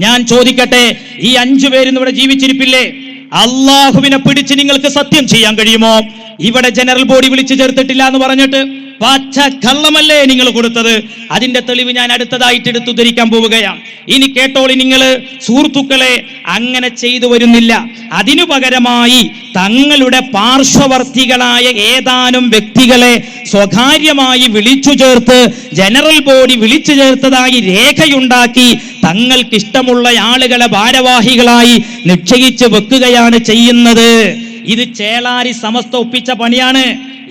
Speaker 1: ഞാൻ ചോദിക്കട്ടെ, ഈ 5 പേരും ഇവിടെ ജീവിച്ചിരിപ്പില്ലേ? അള്ളാഹുവിനെ പിടിച്ച് നിങ്ങൾക്ക് സത്യം ചെയ്യാൻ കഴിയുമോ? ഇവിടെ ജനറൽ ബോഡി വിളിച്ചു ചേർത്തിട്ടില്ല എന്ന് പറഞ്ഞിട്ട് പച്ച കള്ളമല്ലേ നിങ്ങൾ കൊടുത്തത്? അതിന്റെ തെളിവ് ഞാൻ അടുത്തതായിട്ട് എടുത്തു ധരിക്കാൻ പോവുകയാണ്. ഇനി കേട്ടോളി നിങ്ങൾ സുഹൃത്തുക്കളെ, അങ്ങനെ ചെയ്തു വരുന്നില്ല. അതിനു പകരമായി തങ്ങളുടെ പാർശ്വവർത്തികളായ ഏതാനും വ്യക്തികളെ സ്വകാര്യമായി വിളിച്ചു ചേർത്ത് ജനറൽ ബോഡി വിളിച്ചു ചേർത്തതായി രേഖയുണ്ടാക്കി തങ്ങൾക്കിഷ്ടമുള്ള ആളുകളെ ഭാരവാഹികളായി നിശ്ചയിച്ച് വെക്കുകയാണ് ചെയ്യുന്നത്. ഇത് ചേളാരി സമസ്ത ഒപ്പിച്ച പണിയാണ്.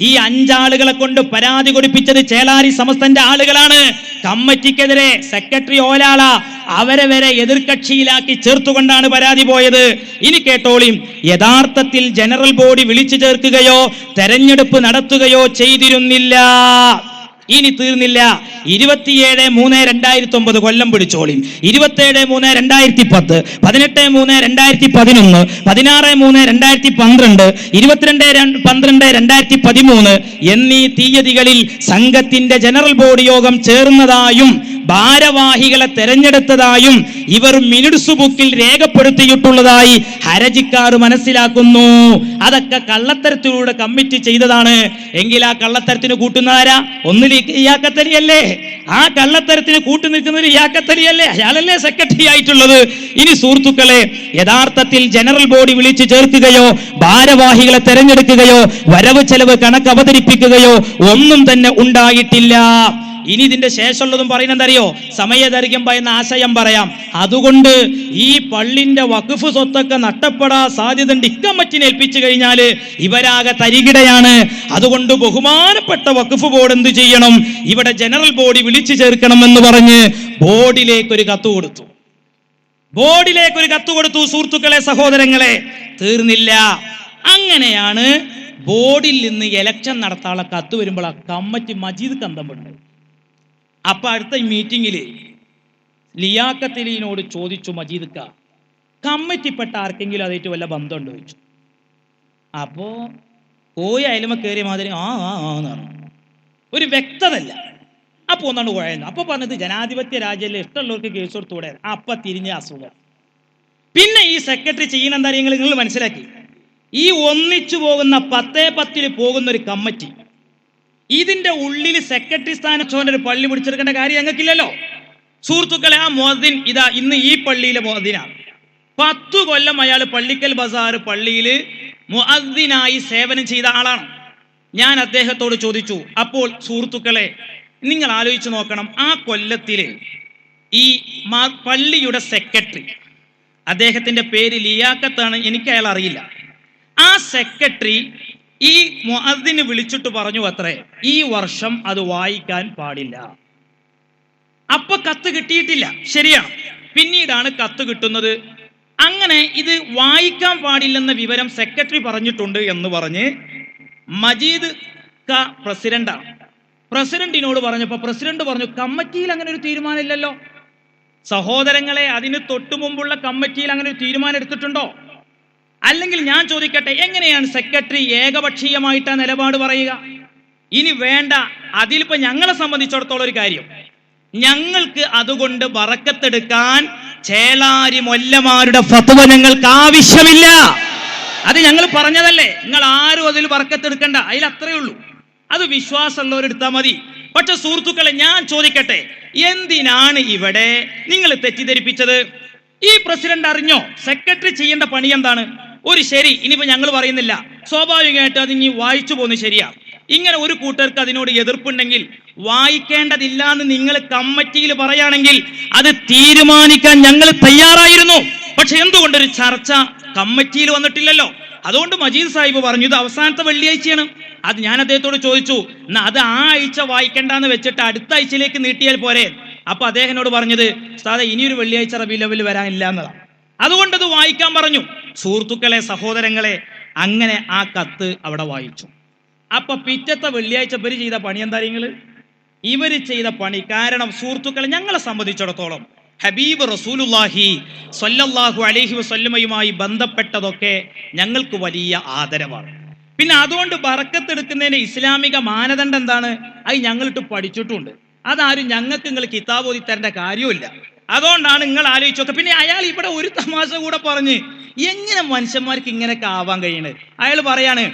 Speaker 1: ഈ 5 ആളുകളെ കൊണ്ട് പരാതി കൊടുപ്പിച്ചത് ചേളാരി സമസ്തന്റെ ആളുകളാണ്. കമ്മിറ്റിക്കെതിരെ സെക്രട്ടറി ഓലാള അവരെ വരെ എതിർകക്ഷിയിലാക്കി ചേർത്തുകൊണ്ടാണ് പരാതി പോയത്. ഇനി കേട്ടോളിയും, യഥാർത്ഥത്തിൽ ജനറൽ ബോഡി വിളിച്ചു ചേർക്കുകയോ തെരഞ്ഞെടുപ്പ് നടത്തുകയോ ചെയ്തിരുന്നില്ല. ഇനി തീർന്നില്ല. 27/3/2009 കൊല്ലം പിടിച്ചോളിയും. 27/3/2010, 18/3/2011, 16/3/2012, 22/12/2013 എന്നീ തീയതികളിൽ സംഘത്തിന്റെ ജനറൽ ബോഡി യോഗം ചേർന്നതായും ഭാരവാഹികളെ തെരഞ്ഞെടുത്തതായും ഇവർ മിനിറ്റ്സ് ബുക്കിൽ രേഖപ്പെടുത്തിയിട്ടുള്ളതായി ഹർജിക്കാർ മനസ്സിലാക്കുന്നു. അതൊക്കെ കള്ളത്തരത്തിലൂടെ കമ്മിറ്റി ചെയ്തതാണ്. എങ്കിൽ ആ കള്ളത്തരത്തിന് കൂട്ടുന്നതാരാ? ഒന്നിൽ ഇയാക്കത്തലിയല്ലേ? ആ കള്ളത്തരത്തിന് കൂട്ടു നിൽക്കുന്നത് ഇയാക്കത്തലിയല്ലേ? അയാളല്ലേ സെക്രട്ടറി ആയിട്ടുള്ളത്. ഇനി സുഹൃത്തുക്കളെ, യഥാർത്ഥത്തിൽ ജനറൽ ബോഡി വിളിച്ചു ചേർക്കുകയോ ഭാരവാഹികളെ തെരഞ്ഞെടുക്കുകയോ വരവ് ചെലവ് കണക്ക് അവതരിപ്പിക്കുകയോ ഒന്നും തന്നെ ഉണ്ടായിട്ടില്ല. ഇനി ഇതിന്റെ ശേഷമുള്ളതും പറയുന്നതറിയോ? സമയദൈർഘ്യം പറയുന്ന ആശയം പറയാം. അതുകൊണ്ട് ഈ പള്ളിന്റെ വഖഫ് സ്വത്തൊക്കെ നഷ്ടപ്പെടാൻ സാധ്യതയുണ്ട്. ഇക്കമ്മറ്റിനെ ഏൽപ്പിച്ചു കഴിഞ്ഞാൽ ഇവരാകെ തരികിടയാണ്. അതുകൊണ്ട് ബഹുമാനപ്പെട്ട വഖഫ് ബോർഡ് എന്ത് ചെയ്യണം? ഇവിടെ ജനറൽ ബോഡി വിളിച്ചു ചേർക്കണം എന്ന് പറഞ്ഞ് ബോർഡിലേക്കൊരു കത്ത് കൊടുത്തു. സുഹൃത്തുക്കളെ, സഹോദരങ്ങളെ, തീർന്നില്ല. അങ്ങനെയാണ് ബോർഡിൽ നിന്ന് ഇലക്ഷൻ നടത്താനുള്ള കത്ത് വരുമ്പോൾ ആ കമ്മിറ്റി മജീദ് കന്തമുണ്ട്. അപ്പൊ അടുത്ത മീറ്റിംഗിൽ ലിയാഖത്തലിനോട് ചോദിച്ചു, മജീദ്ക്ക, കമ്മിറ്റിപ്പെട്ട ആർക്കെങ്കിലും അതായിട്ട് വല്ല ബന്ധമുണ്ടോ ചോദിച്ചു. അപ്പോ അയലുമ കയറിയ മാതിരി എന്ന് പറഞ്ഞു. ഒരു വ്യക്തതല്ല. അപ്പൊ ഒന്നാണ് കുഴയുന്നത്. അപ്പൊ പറഞ്ഞത് ജനാധിപത്യ രാജ്യല്ലേ, ഇഷ്ടമുള്ളവർക്ക് കേസ് കൊടുത്തുകൂടെ. അപ്പൊ തിരിഞ്ഞ അസുഖം. പിന്നെ ഈ സെക്രട്ടറി ചെയ്യുന്ന എന്താ നിങ്ങൾ മനസ്സിലാക്കി? ഈ ഒന്നിച്ചു പോകുന്ന 10-10 പോകുന്ന ഒരു കമ്മിറ്റി, ഇതിന്റെ ഉള്ളിൽ സെക്രട്ടറി സ്ഥാനം ഒരു പള്ളി പിടിച്ചെടുക്കേണ്ട കാര്യം ഞങ്ങൾക്കില്ലല്ലോ. സുഹൃത്തുക്കളെ, ആ മുഅദ്ദിൻ ഇതാ ഇന്ന് ഈ പള്ളിയിലെ മുഅദ്ദിനാണ്. 10 കൊല്ലം അയാൾ പള്ളിക്കൽ ബസാർ പള്ളിയിൽ മുഅദ്ദിനായി സേവനം ചെയ്ത ആളാണ്. ഞാൻ അദ്ദേഹത്തോട് ചോദിച്ചു, അപ്പോൾ സുഹൃത്തുക്കളെ നിങ്ങൾ ആലോചിച്ച് നോക്കണം, ആ കൊല്ലത്തില് ഈ പള്ളിയുടെ സെക്രട്ടറി, അദ്ദേഹത്തിന്റെ പേര് ലിയാഖത്താണ്, എനിക്ക് അയാൾ അറിയില്ല. ആ സെക്രട്ടറി ഈ മുഅദ്ദിനെ വിളിച്ചിട്ട് പറഞ്ഞു അത്രേ, ഈ വർഷം അത് വായിക്കാൻ പാടില്ല. അപ്പൊ കത്ത് കിട്ടിയിട്ടില്ല, ശരിയാണ്. പിന്നീടാണ് കത്ത് കിട്ടുന്നത്. അങ്ങനെ ഇത് വായിക്കാൻ പാടില്ലെന്ന വിവരം സെക്രട്ടറി പറഞ്ഞിട്ടുണ്ട് എന്ന് പറഞ്ഞ് മജീദ് പ്രസിഡന്റാണ്. പ്രസിഡന്റിനോട് പറഞ്ഞപ്പോൾ പ്രസിഡന്റ് പറഞ്ഞു, കമ്മിറ്റിയിൽ അങ്ങനെ ഒരു തീരുമാനമില്ലല്ലോ. സഹോദരങ്ങളെ, അതിന് തൊട്ടു മുമ്പുള്ള കമ്മിറ്റിയിൽ അങ്ങനെ ഒരു തീരുമാനം എടുത്തിട്ടുണ്ടോ? അല്ലെങ്കിൽ ഞാൻ ചോദിക്കട്ടെ, എങ്ങനെയാണ് സെക്രട്ടറി ഏകപക്ഷീയമായിട്ട് ആ നിലപാട് പറയുക? ഇനി വേണ്ട, അതിലിപ്പോ ഞങ്ങളെ സംബന്ധിച്ചിടത്തോളം ഒരു കാര്യം, ഞങ്ങൾക്ക് അതുകൊണ്ട് ബറക്കത്തെടുക്കാൻ ചേളാരി മൊല്ലമാരുടെ ഫത്വ ഞങ്ങൾക്ക് ആവശ്യമില്ല. അത് ഞങ്ങൾ പറഞ്ഞതല്ലേ, നിങ്ങൾ ആരും അതിൽ ബറക്കത്തെടുക്കണ്ട, അതിൽ അത്രയേ ഉള്ളൂ. അത് വിശ്വാസമുള്ളവരെടുത്താൽ മതി. പക്ഷെ സുഹൃത്തുക്കളെ, ഞാൻ ചോദിക്കട്ടെ, എന്തിനാണ് ഇവിടെ നിങ്ങൾ തെറ്റിദ്ധരിപ്പിച്ചത്? ഈ പ്രസിഡന്റ് അറിഞ്ഞോ സെക്രട്ടറി ചെയ്യേണ്ട പണി എന്താണ്? ഒരു ശരി, ഇനിയിപ്പോ ഞങ്ങൾ പറയുന്നില്ല, സ്വാഭാവികമായിട്ട് അത് ഇനി വായിച്ചു പോകുന്നത് ശരിയാ. ഇങ്ങനെ ഒരു കൂട്ടർക്ക് അതിനോട് എതിർപ്പുണ്ടെങ്കിൽ വായിക്കേണ്ടതില്ല എന്ന് നിങ്ങൾ കമ്മിറ്റിയിൽ പറയുകയാണെങ്കിൽ അത് തീരുമാനിക്കാൻ ഞങ്ങൾ തയ്യാറായിരുന്നു. പക്ഷെ എന്തുകൊണ്ടൊരു ചർച്ച കമ്മിറ്റിയിൽ വന്നിട്ടില്ലല്ലോ? അതുകൊണ്ട് മജീദ് സാഹിബ് പറഞ്ഞു ഇത് അവസാനത്തെ വെള്ളിയാഴ്ചയാണ്. അത് ഞാൻ അദ്ദേഹത്തോട് ചോദിച്ചു, എന്നാ അത് ആ ആഴ്ച വായിക്കേണ്ടെന്ന് വെച്ചിട്ട് അടുത്ത ആഴ്ചയിലേക്ക് നീട്ടിയാൽ പോരെ? അപ്പൊ അദ്ദേഹത്തിനോട് പറഞ്ഞത്, ഉസ്താദേ ഇനിയൊരു വെള്ളിയാഴ്ച റബീഉൽ അവ്വൽ വരാനില്ല എന്നതാണ്. അതുകൊണ്ടത് വായിക്കാൻ പറഞ്ഞു. സുഹൃത്തുക്കളെ, സഹോദരങ്ങളെ, അങ്ങനെ ആ കത്ത് അവിടെ വായിച്ചു. അപ്പൊ പിറ്റത്തെ വെള്ളിയാഴ്ച ഇവര് ചെയ്ത പണി എന്താ? ഇവര് ചെയ്ത പണി, കാരണം സുഹൃത്തുക്കളെ, ഞങ്ങളെ സംബന്ധിച്ചിടത്തോളം ഹബീബ് റസൂലുള്ളാഹി സ്വല്ലല്ലാഹു അലൈഹി വസല്ലമയുമായി ബന്ധപ്പെട്ടതൊക്കെ ഞങ്ങൾക്ക് വലിയ ആദരവാണ്. പിന്നെ അതുകൊണ്ട് ബറക്കത്തെടുക്കുന്നതിന് ഇസ്ലാമിക മാനദണ്ഡം എന്താണ്? അത് ഞങ്ങളിട്ട് പഠിച്ചിട്ടുണ്ട്. അതാരും ഞങ്ങൾക്ക് നിങ്ങൾ കിതാബ് ഓതി തരേണ്ട കാര്യമില്ല. അതുകൊണ്ടാണ് നിങ്ങൾ ആലോചിച്ചൊക്കെ. പിന്നെ അയാൾ ഇവിടെ ഒരു തമാശ കൂടെ പറഞ്ഞ്, എങ്ങനെ മനുഷ്യന്മാർക്ക് ഇങ്ങനെയൊക്കെ ആവാൻ കഴിയണത്? അയാൾ പറയാണ്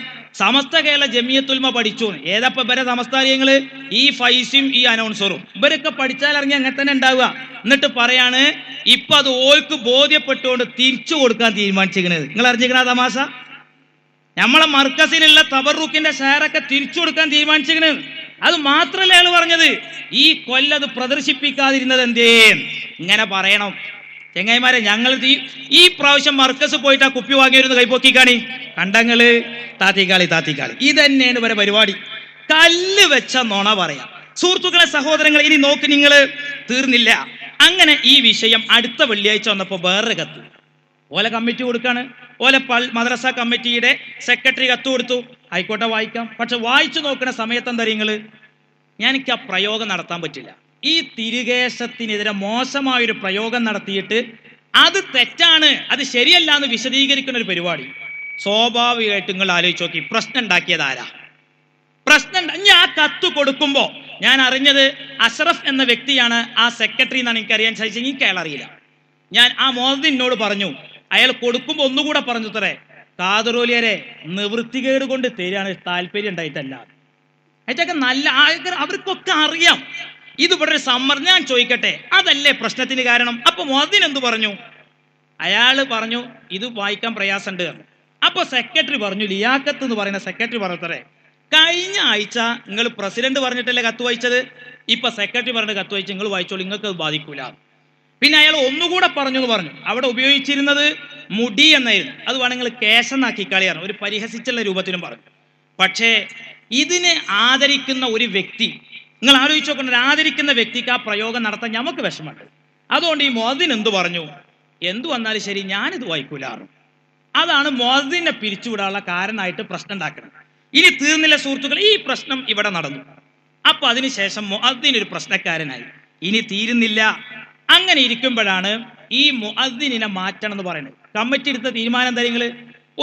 Speaker 1: സമസ്ത കേരള ജമിയത്തുൽമ പഠിച്ചു. ഏതപ്പ ഇവരെ സമസ്താര്യങ്ങള്? ഈ ഫൈസും ഈ അനൗൺസറും. ഇവരൊക്കെ പഠിച്ചാൽ ഇറങ്ങി അങ്ങനെ തന്നെ ഉണ്ടാവുക. എന്നിട്ട് പറയാണ് ഇപ്പൊ അത് ഓൾക്ക് ബോധ്യപ്പെട്ടുകൊണ്ട് തിരിച്ചു കൊടുക്കാൻ തീരുമാനിച്ചിരിക്കുന്നത്. നിങ്ങൾ അറിഞ്ഞിരിക്കണ തമാശ? നമ്മളെ മർക്കസിലുള്ള തബറുക്കിന്റെ ഷെയറൊക്കെ തിരിച്ചു കൊടുക്കാൻ തീരുമാനിച്ചിരിക്കുന്നത്. അത് മാത്രല്ല അയാൾ പറഞ്ഞത്, ഈ കൊല്ലത് പ്രദർശിപ്പിക്കാതിരുന്നത് എന്തേ? ഇങ്ങനെ പറയണം. ചെങ്ങായിമാരെ, ഞങ്ങൾ ഈ പ്രാവശ്യം മർക്കസ് പോയിട്ട് ആ കുപ്പി വാങ്ങിയിരുന്ന് കൈപ്പൊക്കിക്കാണി കണ്ടങ്ങള്, താത്തിക്കാളി. ഇത് തന്നെയാണ് ഇവരെ പരിപാടി. കല്ല് വെച്ച നുണ പറയാം. സുഹൃത്തുക്കളെ, സഹോദരങ്ങൾ, ഇനി നോക്ക്, നിങ്ങൾ തീർന്നില്ല. അങ്ങനെ ഈ വിഷയം അടുത്ത വെള്ളിയാഴ്ച വന്നപ്പോൾ വേറൊരു കത്ത് ഓല കമ്മിറ്റി കൊടുക്കാണ്. ഓല മദ്രസ കമ്മിറ്റിയുടെ സെക്രട്ടറി കത്ത് കൊടുത്തു. ആയിക്കോട്ടെ, വായിക്കാം. പക്ഷെ വായിച്ചു നോക്കുന്ന സമയത്ത് എന്താ എനിക്ക് ആ പ്രയോഗം നടത്താൻ പറ്റില്ല. ഈ തിരുകേശത്തിനെതിരെ മോശമായൊരു പ്രയോഗം നടത്തിയിട്ട് അത് തെറ്റാണ്, അത് ശരിയല്ല എന്ന് വിശദീകരിക്കുന്ന ഒരു പരിപാടി. സ്വാഭാവികമായിട്ട് നിങ്ങൾ ആലോചിച്ച് നോക്കി, പ്രശ്നം ഉണ്ടാക്കിയത് ആരാ? ഞാൻ ആ കത്ത് കൊടുക്കുമ്പോൾ ഞാൻ അറിഞ്ഞത് അഷ്റഫ് എന്ന വ്യക്തിയാണ് ആ സെക്രട്ടറി എന്നാണ് എനിക്കറിയാൻ സാധിച്ചത്. എനിക്ക് അയാൾ അറിയില്ല. ഞാൻ ആ മോദിനോട് പറഞ്ഞു, അയാൾ കൊടുക്കുമ്പോൾ ഒന്നുകൂടെ പറഞ്ഞു തരേ, കാതറോലിയരെ നിവൃത്തികേട് കൊണ്ട് തരികയാണ്, താല്പര്യം ഉണ്ടായിട്ടല്ല. അതിൻ്റെയൊക്കെ നല്ല അവർക്കൊക്കെ അറിയാം ഇതിവിടെ ഒരു സമ്മർദ്ദം. ഞാൻ ചോദിക്കട്ടെ, അതല്ലേ പ്രശ്നത്തിന് കാരണം? അപ്പൊ മോദിൻ എന്ത് പറഞ്ഞു? അയാൾ പറഞ്ഞു ഇത് വായിക്കാൻ പ്രയാസമുണ്ട്. അപ്പൊ സെക്രട്ടറി പറഞ്ഞു, ലിയാഖത്ത് എന്ന് പറയുന്ന സെക്രട്ടറി പറഞ്ഞത്രേ, കഴിഞ്ഞ ആഴ്ച നിങ്ങൾ പ്രസിഡന്റ് പറഞ്ഞിട്ടല്ലേ കത്ത് വായിച്ചത്, ഇപ്പൊ സെക്രട്ടറി പറഞ്ഞിട്ട് കത്ത് വായിച്ച് നിങ്ങൾ വായിച്ചോളൂ, നിങ്ങൾക്ക് അത് ബാധിക്കൂല. പിന്നെ അയാൾ ഒന്നുകൂടെ പറഞ്ഞു എന്ന് പറഞ്ഞു. അവിടെ ഉപയോഗിച്ചിരുന്നത് മുടി എന്നായിരുന്നു. അത് വേണമെങ്കിൽ കേശെന്നാക്കി കളിയാണ്, ഒരു പരിഹസിച്ചുള്ള രൂപത്തിലും പറഞ്ഞു. പക്ഷേ ഇതിനെ ആദരിക്കുന്ന ഒരു വ്യക്തി, നിങ്ങൾ ആലോചിച്ച് നോക്കണം, ആദരിക്കുന്ന വ്യക്തിക്ക് ആ പ്രയോഗം നടത്താൻ നമുക്ക് വിഷമമുണ്ട്. അതുകൊണ്ട് ഈ മോദിൻ എന്തു പറഞ്ഞു? എന്തു വന്നാലും ശരി, ഞാനിത് വായിക്കൂലാറും. അതാണ് മോദിനെ പിരിച്ചുവിടാനുള്ള കാരണമായിട്ട് പ്രശ്നം ഉണ്ടാക്കുന്നത്. ഇനി തീർന്നില്ല സുഹൃത്തുക്കൾ, ഈ പ്രശ്നം ഇവിടെ നടന്നു. അപ്പൊ അതിനുശേഷം മുഅദ്ദിനൊരു പ്രശ്നക്കാരനായി. ഇനി തീരുന്നില്ല. അങ്ങനെ ഇരിക്കുമ്പോഴാണ് ഈ മുഅദ്ദിനെ മാറ്റണം എന്ന് പറയുന്നത്. കമ്മിറ്റി എടുത്ത തീരുമാനം എന്താ? നിങ്ങൾ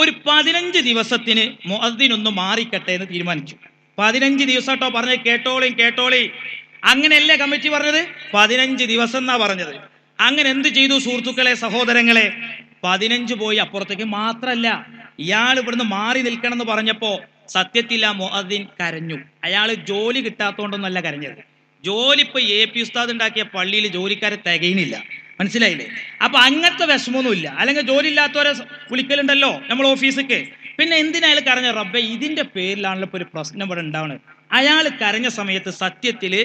Speaker 1: ഒരു 15 ദിവസത്തിന് മുഅദ്ദിനൊന്ന് മാറിക്കട്ടെ എന്ന് തീരുമാനിച്ചു. 15 ദിവസം കേട്ടോ പറഞ്ഞത്, കേട്ടോളി. അങ്ങനെയല്ലേ കമ്മിറ്റി പറഞ്ഞത്? 15 ദിവസം എന്നാ പറഞ്ഞത്. അങ്ങനെ എന്ത് ചെയ്തു സുഹൃത്തുക്കളെ, സഹോദരങ്ങളെ? 15 പോയി അപ്പുറത്തേക്ക്. മാത്രല്ല, ഇയാൾ ഇവിടുന്ന് മാറി നിൽക്കണം എന്ന് പറഞ്ഞപ്പോ സത്യത്തിൽ ആ മുഅദ്ദിൻ കരഞ്ഞു. അയാൾ ജോലി കിട്ടാത്തോണ്ടൊന്നല്ല കരഞ്ഞത്. ജോലി ഇപ്പൊ AP ഉസ്താദ് ഉണ്ടാക്കിയ പള്ളിയിൽ ജോലിക്കാരെ തികയുന്നില്ല. മനസ്സിലായില്ലേ? അപ്പൊ അങ്ങനത്തെ വിഷമമൊന്നുമില്ല. അല്ലെങ്കിൽ ജോലി ഇല്ലാത്തവരെ വിളിക്കലുണ്ടല്ലോ നമ്മൾ ഓഫീസിക്ക്. പിന്നെ എന്തിനാ അയാൾ കരഞ്ഞ? റബ്ബേ, ഇതിന്റെ പേരിലാണല്ലോ ഇപ്പൊ ഒരു പ്രശ്നം ഇവിടെ ഉണ്ടാവുന്നത്. അയാൾ കരഞ്ഞ സമയത്ത് സത്യത്തില്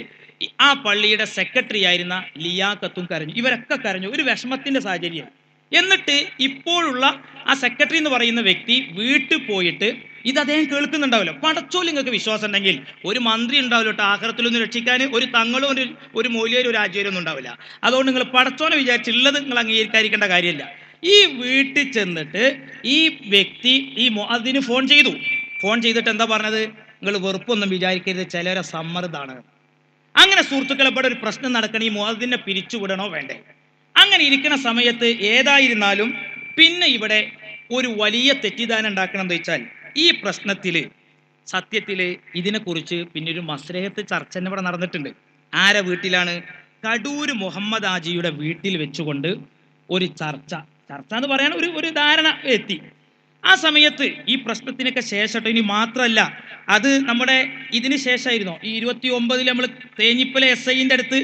Speaker 1: ആ പള്ളിയുടെ സെക്രട്ടറി ആയിരുന്ന ലിയാഖത്തും കരഞ്ഞു. ഇവരൊക്കെ കരഞ്ഞു. ഒരു വിഷമത്തിന്റെ സാഹചര്യം. എന്നിട്ട് ഇപ്പോഴുള്ള ആ സെക്രട്ടറി എന്ന് പറയുന്ന വ്യക്തി വീട്ടിൽ പോയിട്ട് ഇത് അദ്ദേഹം കേൾക്കുന്നുണ്ടാവില്ല. പടച്ചോൽ നിങ്ങൾക്ക് വിശ്വാസം ഉണ്ടെങ്കിൽ ഒരു മന്ത്രി ഉണ്ടാവില്ല കേട്ടോ ആഖിറത്തിലൊന്നും രക്ഷിക്കാൻ, ഒരു തങ്ങളും ഒരു മൗലിയരും ഒരു ആചാര്യരും ഒന്നും ഉണ്ടാവില്ല. അതുകൊണ്ട് നിങ്ങൾ പടച്ചോനെ വിചാരിച്ചുള്ളത് നിങ്ങൾ അംഗീകരിക്കാതിരിക്കേണ്ട കാര്യമില്ല. ഈ വീട്ടിൽ ചെന്നിട്ട് ഈ വ്യക്തി ഈ മുഅദ്ദിന് ഫോൺ ചെയ്തു. ഫോൺ ചെയ്തിട്ട് എന്താ പറഞ്ഞത്? നിങ്ങൾ വെറുപ്പൊന്നും വിചാരിക്കരുത്, ചിലരെ സമ്മർദ്ദമാണ്. അങ്ങനെ സുഹൃത്തുക്കളെ, ഇവിടെ ഒരു പ്രശ്നം നടക്കണ, ഈ മുഅദ്ദിനെ പിരിച്ചുവിടണോ വേണ്ടേ? അങ്ങനെ ഇരിക്കുന്ന സമയത്ത് ഏതായിരുന്നാലും പിന്നെ ഇവിടെ ഒരു വലിയ തെറ്റിദ്ധാരണ ഉണ്ടാക്കണം. എന്ന് വെച്ചാൽ ഈ പ്രശ്നത്തിൽ സത്യത്തിൽ ഇതിനെക്കുറിച്ച് പിന്നെ ഒരു മസ്ലഹത്ത് ചർച്ച തന്നെ ഇവിടെ നടന്നിട്ടുണ്ട്. ആരെ വീട്ടിലാണ്? കടൂര് മുഹമ്മദ് ആജിയുടെ വീട്ടിൽ വെച്ചുകൊണ്ട് ഒരു ചർച്ച എന്ന് പറയാൻ ഒരു ധാരണ എത്തി. ആ സമയത്ത് ഈ പ്രശ്നത്തിനൊക്കെ ശേഷം, ഇനി മാത്രമല്ല, അത് നമ്മുടെ ഇതിന് ശേഷമായിരുന്നോ, ഈ 29 നമ്മൾ തേഞ്ഞിപ്പല SIന്റെ അടുത്ത്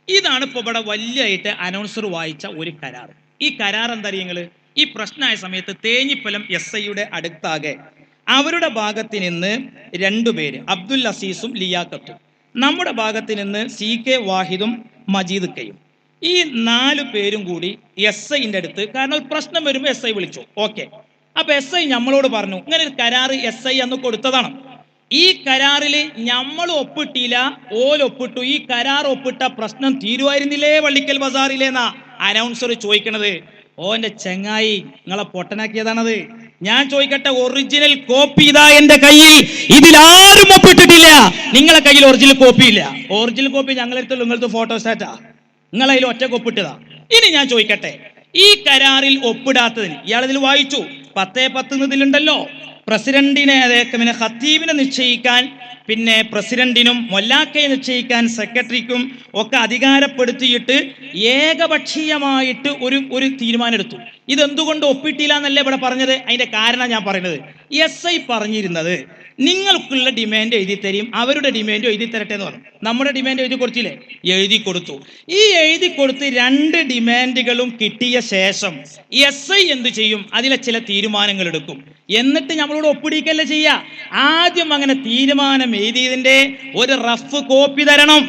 Speaker 1: ഇതാണ് ഇപ്പോൾ ഇവിടെ വലിയായിട്ട് അനൗൺസർ വായിച്ച ഒരു കരാർ. ഈ കരാർ എന്താ അറിയങ്ങൾ? ഈ പ്രശ്നമായ സമയത്ത് തേഞ്ഞിപ്പലം SIയുടെ അടുത്താകെ അവരുടെ ഭാഗത്ത് നിന്ന് 2 പേര്, അബ്ദുൽ അസീസും ലിയാഖത്തും, നമ്മുടെ ഭാഗത്ത് നിന്ന് CK വാഹിദും മജീദ് കയും, ഈ 4 പേരും കൂടി SIന്റെ അടുത്ത്, കാരണം ഒരു പ്രശ്നം വരുമ്പോൾ SI വിളിച്ചു. ഓക്കെ, അപ്പൊ SI നമ്മളോട് പറഞ്ഞു ഇങ്ങനെ ഒരു കരാർ SI അന്ന് കൊടുത്തതാണ്. ഈ കരാറിൽ നമ്മൾ ഒപ്പിട്ടില്ല, ഒപ്പിട്ടു. ഈ കരാർ ഒപ്പിട്ട പ്രശ്നം തീരുമായിരുന്നില്ലേ വള്ളിക്കൽ ബസാറിലേന്നാ അനൗൺസർ ചോദിക്കണത്. ഓന്റെ ചെങ്ങായി, നിങ്ങളെ പൊട്ടനാക്കിയതാണത്. ഞാൻ ചോദിക്കട്ടെ, ഒറിജിനൽ കോപ്പി ഇതാ എന്റെ കയ്യിൽ, ഇതിലാരും ഒപ്പിട്ടിട്ടില്ല. നിങ്ങളെ കയ്യിൽ ഒറിജിനൽ കോപ്പി ഇല്ല. ഒറിജിനൽ കോപ്പി ഞങ്ങളെടുത്തുള്ള നിങ്ങളത് ഫോട്ടോസ്റ്റാറ്റാ, നിങ്ങളതിൽ ഒറ്റ ഒപ്പിട്ടതാ. ഇനി ഞാൻ ചോദിക്കട്ടെ, ഈ കരാറിൽ ഒപ്പിടാത്തതിന് ഇയാളിതിൽ വായിച്ചു 10-10 ഇതിലുണ്ടല്ലോ, പ്രസിഡന്റിനെ, പിന്നെ ഖത്തീബിനെ നിശ്ചയിക്കാൻ, പിന്നെ പ്രസിഡന്റിനും മൊല്ലാക്കയെ നിശ്ചയിക്കാൻ സെക്രട്ടറിക്കും ഒക്കെ അധികാരപ്പെടുത്തിയിട്ട് ഏകപക്ഷീയമായിട്ട് ഒരു തീരുമാനം എടുത്തു. ഇതെന്തുകൊണ്ട് ഒപ്പിട്ടില്ല എന്നല്ലേ ഇവിടെ പറഞ്ഞത്? അതിന്റെ കാരണം ഞാൻ പറയുന്നത്, SI പറഞ്ഞിരുന്നത് നിങ്ങൾക്കുള്ള ഡിമാൻഡ് എഴുതി തരും, അവരുടെ ഡിമാൻഡ് എഴുതി തരട്ടെ എന്ന് പറഞ്ഞു. നമ്മുടെ ഡിമാൻഡ് എഴുതി കൊടുത്തില്ലേ? എഴുതി കൊടുത്തു. ഈ എഴുതി കൊടുത്ത് 2 ഡിമാൻഡുകളും കിട്ടിയ ശേഷം SI എന്ത് ചെയ്യും? അതിലെ ചില തീരുമാനങ്ങൾ എടുക്കും. എന്നിട്ട് നമ്മളോട് ഒപ്പിടിക്കല്ലേ ചെയ്യുക. ആദ്യം അങ്ങനെ തീരുമാനം എഴുതിയതിന്റെ ഒരു റഫ് കോപ്പി തരണം.